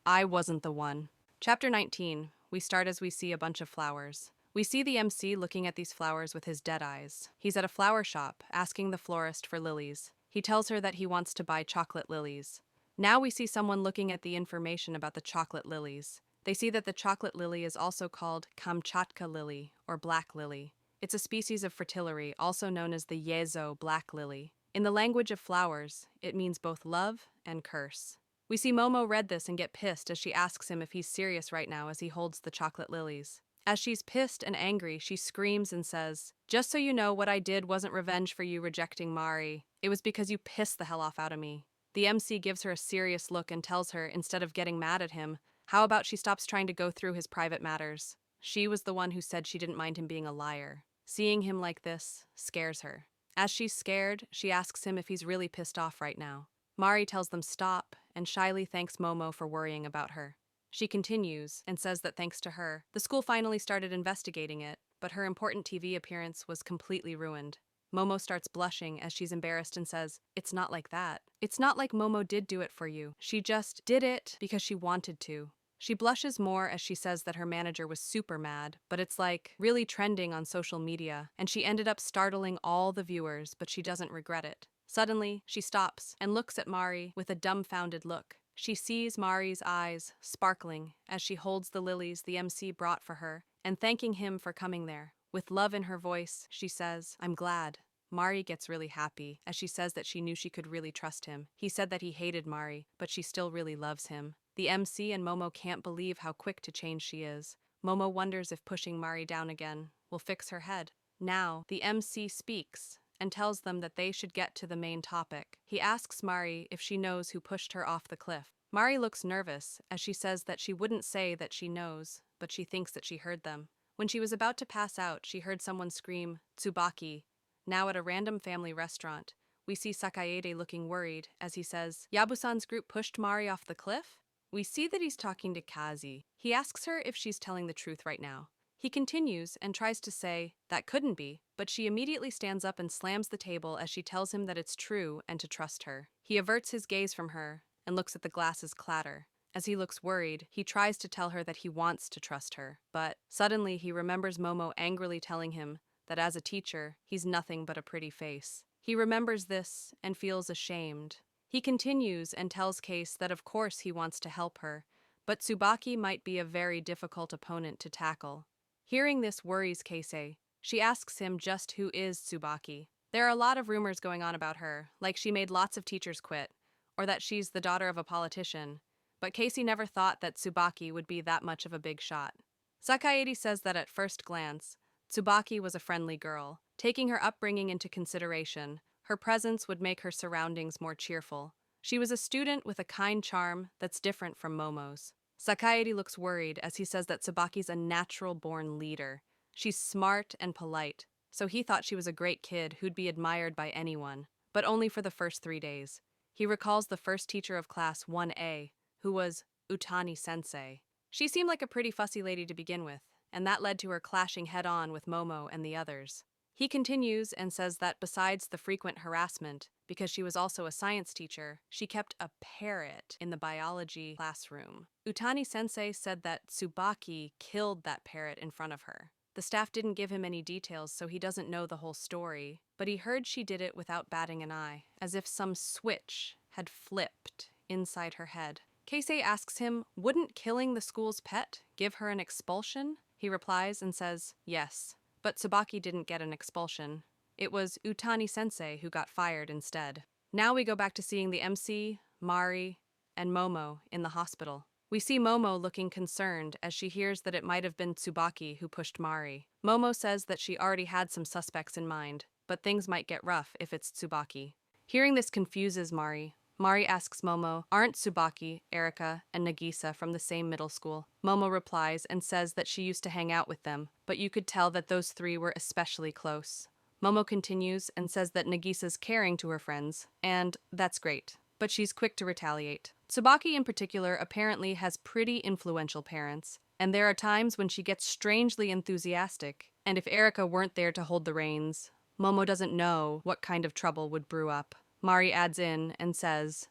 A: wasn't the one." Chapter 19. We start as we see a bunch of flowers. We see the MC looking at these flowers with his dead eyes. He's at a flower shop, asking the florist for lilies. He tells her that he wants to buy chocolate lilies. Now we see someone looking at the information about the chocolate lilies. They see that the chocolate lily is also called Kamchatka lily, or black lily. It's a species of fritillary, also known as the Yezo black lily. In the language of flowers, it means both love and curse. We see Momo read this and get pissed as she asks him if he's serious right now as he holds the chocolate lilies. As she's pissed and angry, she screams and says, "Just so you know, what I did wasn't revenge for you rejecting Mari. It was because you pissed the hell off out of me." The MC gives her a serious look and tells her, instead of getting mad at him, how about she stops trying to go through his private matters? She was the one who said she didn't mind him being a liar. Seeing him like this scares her. As she's scared, she asks him if he's really pissed off right now. Mari tells them stop and shyly thanks Momo for worrying about her. She continues and says that thanks to her, the school finally started investigating it, but her important TV appearance was completely ruined. Momo starts blushing as she's embarrassed and says, "It's not like that. It's not like Momo did do it for you. She just did it because she wanted to." She blushes more as she says that her manager was super mad, but it's like really trending on social media, and she ended up startling all the viewers, but she doesn't regret it. Suddenly, she stops and looks at Mari with a dumbfounded look. She sees Mari's eyes sparkling as she holds the lilies the MC brought for her and thanking him for coming there. With love in her voice, she says, "I'm glad." Mari gets really happy as she says that she knew she could really trust him. He said that he hated Mari, but she still really loves him. The MC and Momo can't believe how quick to change she is. Momo wonders if pushing Mari down again will fix her head. Now, the MC speaks and tells them that they should get to the main topic. He asks Mari if she knows who pushed her off the cliff. Mari looks nervous as she says that she wouldn't say that she knows, but she thinks that she heard them. When she was about to pass out, she heard someone scream, "Tsubaki." Now at a random family restaurant, we see Sakaede looking worried as he says, "Yabusan's group pushed Mari off the cliff?" We see that he's talking to Kazi. He asks her if she's telling the truth right now. He continues and tries to say, "That couldn't be," but she immediately stands up and slams the table as she tells him that it's true and to trust her. He averts his gaze from her and looks at the glasses clatter. As he looks worried, he tries to tell her that he wants to trust her, but suddenly he remembers Momo angrily telling him that as a teacher, he's nothing but a pretty face. He remembers this and feels ashamed. He continues and tells Case that of course he wants to help her, but Tsubaki might be a very difficult opponent to tackle. Hearing this worries Casey. She asks him just who is Tsubaki. There are a lot of rumors going on about her, like she made lots of teachers quit, or that she's the daughter of a politician, but Casey never thought that Tsubaki would be that much of a big shot. Sakaede says that at first glance, Tsubaki was a friendly girl. Taking her upbringing into consideration, her presence would make her surroundings more cheerful. She was a student with a kind charm that's different from Momo's. Sakaede looks worried as he says that Tsubaki's a natural-born leader. She's smart and polite, so he thought she was a great kid who'd be admired by anyone, but only for the first 3 days. He recalls the first teacher of class 1A, who was Utani-sensei. She seemed like a pretty fussy lady to begin with, and that led to her clashing head-on with Momo and the others. He continues and says that besides the frequent harassment, because she was also a science teacher, she kept a parrot in the biology classroom. Utani-sensei said that Tsubaki killed that parrot in front of her. The staff didn't give him any details, so he doesn't know the whole story, but he heard she did it without batting an eye, as if some switch had flipped inside her head. Keisei asks him, wouldn't killing the school's pet give her an expulsion? He replies and says, yes. But Tsubaki didn't get an expulsion. It was Utani-sensei who got fired instead. Now we go back to seeing the MC, Mari, and Momo in the hospital. We see Momo looking concerned as she hears that it might have been Tsubaki who pushed Mari. Momo says that she already had some suspects in mind, but things might get rough if it's Tsubaki. Hearing this confuses Mari. Mari asks Momo, aren't Tsubaki, Erika, and Nagisa from the same middle school? Momo replies and says that she used to hang out with them, but you could tell that those three were especially close. Momo continues and says that Nagisa's caring to her friends, and that's great, but she's quick to retaliate. Tsubaki in particular apparently has pretty influential parents, and there are times when she gets strangely enthusiastic, and if Erika weren't there to hold the reins, Momo doesn't know what kind of trouble would brew up. Mari adds in and says,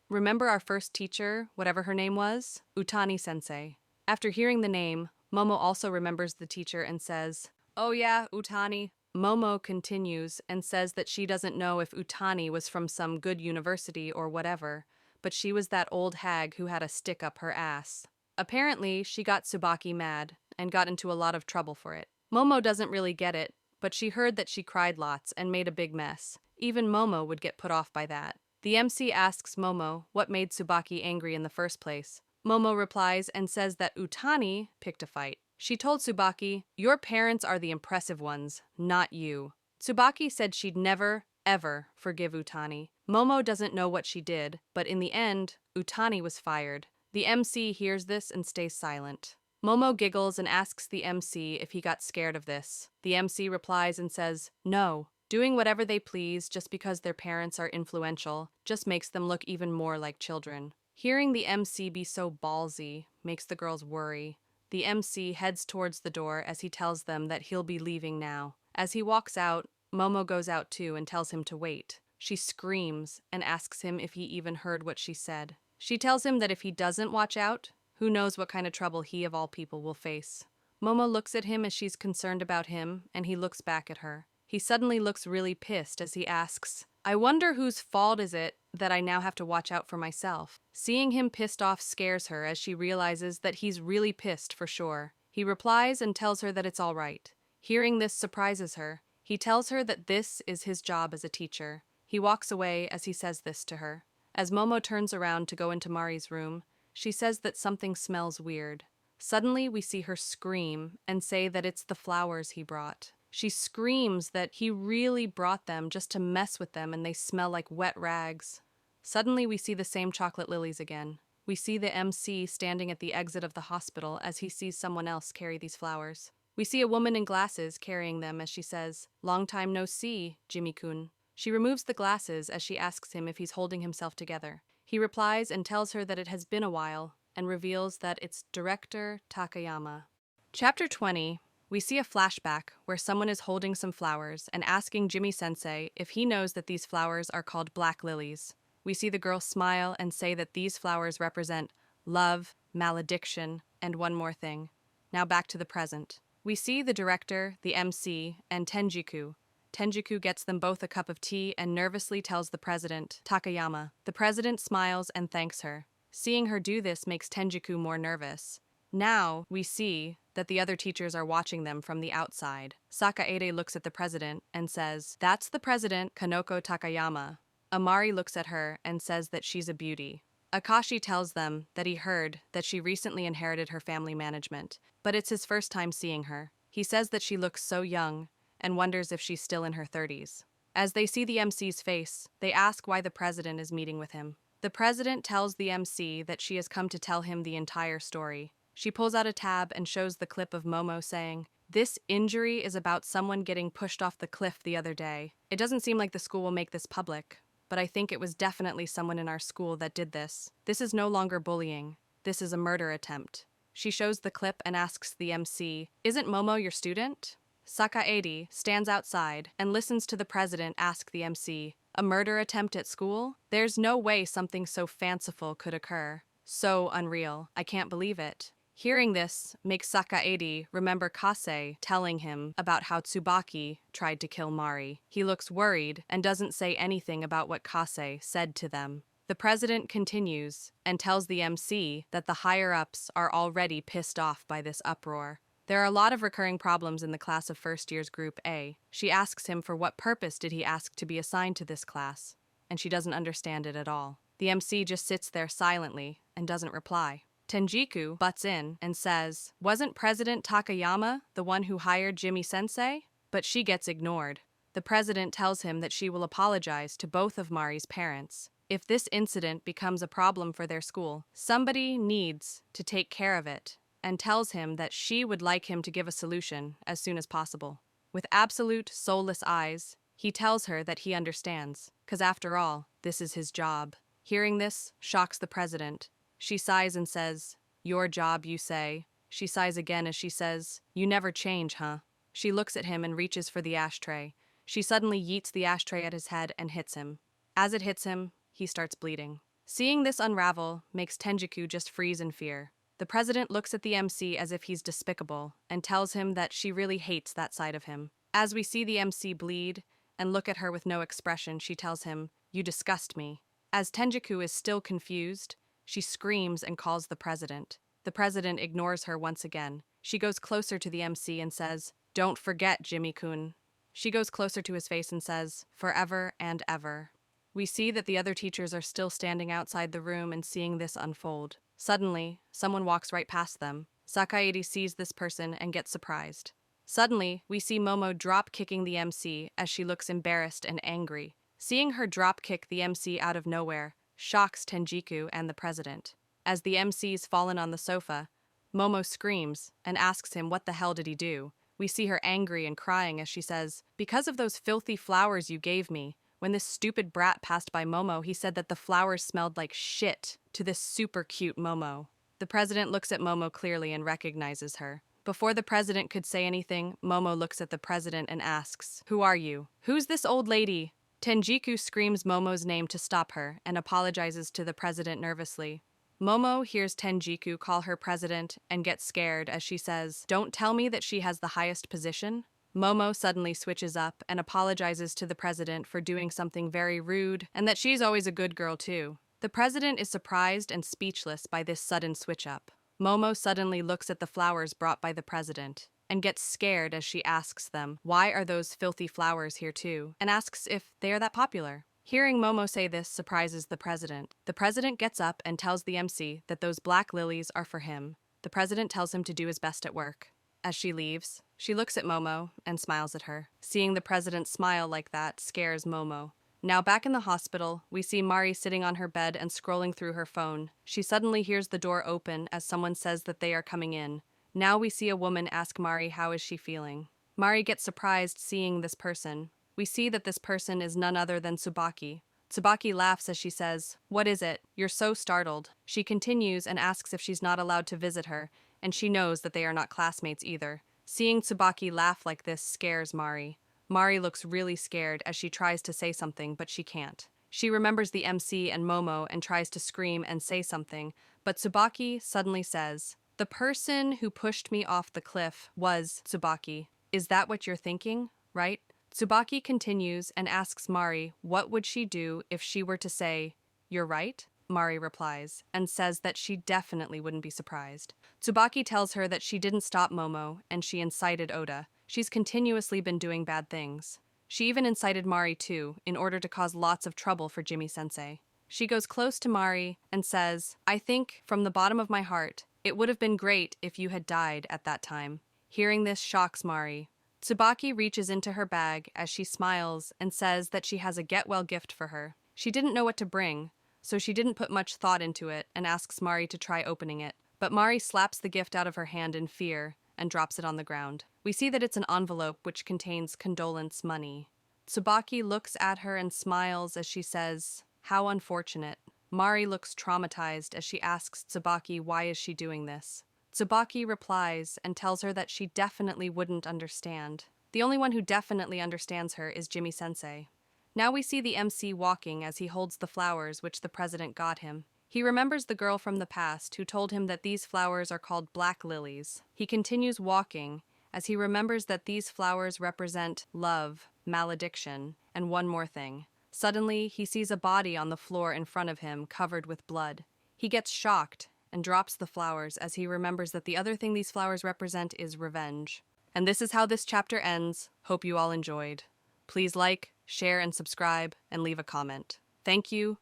A: remember our first teacher, whatever her name was? Utani-sensei. After hearing the name, Momo also remembers the teacher and says, oh yeah, Utani. Momo continues and says that she doesn't know if Utani was from some good university or whatever, but she was that old hag who had a stick up her ass. Apparently, she got Tsubaki mad and got into a lot of trouble for it. Momo doesn't really get it, but she heard that she cried lots and made a big mess. Even Momo would get put off by that. The MC asks Momo what made Tsubaki angry in the first place. Momo replies and says that Utani picked a fight. She told Tsubaki, "Your parents are the impressive ones, not you." Tsubaki said she'd never, ever forgive Utani. Momo doesn't know what she did, but in the end, Utani was fired. The MC hears this and stays silent. Momo giggles and asks the MC if he got scared of this. The MC replies and says, "No. Doing whatever they please just because their parents are influential just makes them look even more like children." Hearing the MC be so ballsy makes the girls worry. The MC heads towards the door as he tells them that he'll be leaving now. As he walks out, Momo goes out too and tells him to wait. She screams and asks him if he even heard what she said. She tells him that if he doesn't watch out, who knows what kind of trouble he of all people will face. Momo looks at him as she's concerned about him, and he looks back at her. He suddenly looks really pissed as he asks, "I wonder whose fault is it that I now have to watch out for myself?" Seeing him pissed off scares her as she realizes that he's really pissed for sure. He replies and tells her that it's all right. Hearing this surprises her. He tells her that this is his job as a teacher. He walks away as he says this to her. As Momo turns around to go into Mari's room, she says that something smells weird. Suddenly, we see her scream and say that it's the flowers he brought. She screams that he really brought them just to mess with them and they smell like wet rags. Suddenly, we see the same chocolate lilies again. We see the MC standing at the exit of the hospital as he sees someone else carry these flowers. We see a woman in glasses carrying them as she says, "Long time no see, Jimmy-kun." She removes the glasses as she asks him if he's holding himself together. He replies and tells her that it has been a while and reveals that it's Director Takayama. Chapter 20, we see a flashback where someone is holding some flowers and asking Jimmy-sensei if he knows that these flowers are called black lilies. We see the girl smile and say that these flowers represent love, malediction, and one more thing. Now back to the present. We see the director, the MC, and Tenjiku. Tenjiku gets them both a cup of tea and nervously tells the president, Takayama. The president smiles and thanks her. Seeing her do this makes Tenjiku more nervous. Now, we see that the other teachers are watching them from the outside. Sakaede looks at the president and says, "That's the president, Kanoko Takayama." Amari looks at her and says that she's a beauty. Akashi tells them that he heard that she recently inherited her family management, but it's his first time seeing her. He says that she looks so young and wonders if she's still in her 30s. As they see the MC's face, they ask why the president is meeting with him. The president tells the MC that she has come to tell him the entire story. She pulls out a tab and shows the clip of Momo saying, "This injury is about someone getting pushed off the cliff the other day. It doesn't seem like the school will make this public, but I think it was definitely someone in our school that did this. This is no longer bullying. This is a murder attempt." She shows the clip and asks the MC, "Isn't Momo your student?" Sakaede stands outside and listens to the president ask the MC, "A murder attempt at school? There's no way something so fanciful could occur. So unreal. I can't believe it." Hearing this makes Sakaede remember Kase telling him about how Tsubaki tried to kill Mari. He looks worried and doesn't say anything about what Kase said to them. The president continues and tells the MC that the higher-ups are already pissed off by this uproar. There are a lot of recurring problems in the class of first year's Group A. She asks him for what purpose did he ask to be assigned to this class, and she doesn't understand it at all. The MC just sits there silently and doesn't reply. Tenjiku butts in and says, "Wasn't President Takayama the one who hired Jimmy-sensei?" But she gets ignored. The president tells him that she will apologize to both of Mari's parents. If this incident becomes a problem for their school, somebody needs to take care of it, and tells him that she would like him to give a solution as soon as possible. With absolute, soulless eyes, he tells her that he understands, because after all, this is his job. Hearing this shocks the president. She sighs and says, "Your job, you say?" She sighs again as she says, "You never change, huh?" She looks at him and reaches for the ashtray. She suddenly yeets the ashtray at his head and hits him. As it hits him, he starts bleeding. Seeing this unravel makes Tenjiku just freeze in fear. The president looks at the MC as if he's despicable and tells him that she really hates that side of him. As we see the MC bleed and look at her with no expression, she tells him, "You disgust me." As Tenjiku is still confused, she screams and calls the president. The president ignores her once again. She goes closer to the MC and says, "Don't forget, Jimmy-kun." She goes closer to his face and says, "Forever and ever." We see that the other teachers are still standing outside the room and seeing this unfold. Suddenly, someone walks right past them. Sakaede sees this person and gets surprised. Suddenly, we see Momo drop-kicking the MC as she looks embarrassed and angry. Seeing her drop-kick the MC out of nowhere shocks Tenjiku and the president. As the MC's fallen on the sofa, Momo screams and asks him what the hell did he do. We see her angry and crying as she says, "Because of those filthy flowers you gave me. When this stupid brat passed by Momo, he said that the flowers smelled like shit to this super cute Momo." The president looks at Momo clearly and recognizes her. Before the president could say anything, Momo looks at the president and asks, "Who are you? Who's this old lady?" Tenjiku screams Momo's name to stop her and apologizes to the president nervously. Momo hears Tenjiku call her president and gets scared as she says, "Don't tell me that she has the highest position." Momo suddenly switches up and apologizes to the president for doing something very rude and that she's always a good girl too. The president is surprised and speechless by this sudden switch-up. Momo suddenly looks at the flowers brought by the president and gets scared as she asks them, "Why are those filthy flowers here too?" and asks if they are that popular. Hearing Momo say this surprises the president. The president gets up and tells the MC that those black lilies are for him. The president tells him to do his best at work. As she leaves, she looks at Momo and smiles at her. Seeing the president smile like that scares Momo. Now back in the hospital, we see Mari sitting on her bed and scrolling through her phone. She suddenly hears the door open as someone says that they are coming in. Now we see a woman ask Mari how is she feeling. Mari gets surprised seeing this person. We see that this person is none other than Tsubaki. Tsubaki laughs as she says, "What is it? You're so startled." She continues and asks if she's not allowed to visit her, and she knows that they are not classmates either. Seeing Tsubaki laugh like this scares Mari. Mari looks really scared as she tries to say something, but she can't. She remembers the MC and Momo and tries to scream and say something, but Tsubaki suddenly says, "The person who pushed me off the cliff was Tsubaki. Is that what you're thinking, right?" Tsubaki continues and asks Mari what would she do if she were to say, "You're right?" Mari replies and says that she definitely wouldn't be surprised. Tsubaki tells her that she didn't stop Momo and she incited Oda. She's continuously been doing bad things. She even incited Mari too, in order to cause lots of trouble for Jimmy-sensei. She goes close to Mari and says, "I think, from the bottom of my heart, it would have been great if you had died at that time." Hearing this shocks Mari. Tsubaki reaches into her bag as she smiles and says that she has a get-well gift for her. She didn't know what to bring, so she didn't put much thought into it and asks Mari to try opening it. But Mari slaps the gift out of her hand in fear and drops it on the ground. We see that it's an envelope which contains condolence money. Tsubaki looks at her and smiles as she says, "How unfortunate." Mari looks traumatized as she asks Tsubaki why is she doing this. Tsubaki replies and tells her that she definitely wouldn't understand. The only one who definitely understands her is Jimmy-sensei. Now we see the MC walking as he holds the flowers which the president got him. He remembers the girl from the past who told him that these flowers are called black lilies. He continues walking as he remembers that these flowers represent love, malediction, and one more thing. Suddenly, he sees a body on the floor in front of him covered with blood. He gets shocked and drops the flowers as he remembers that the other thing these flowers represent is revenge. And this is how this chapter ends. Hope you all enjoyed. Please like, share, and subscribe, and leave a comment. Thank you.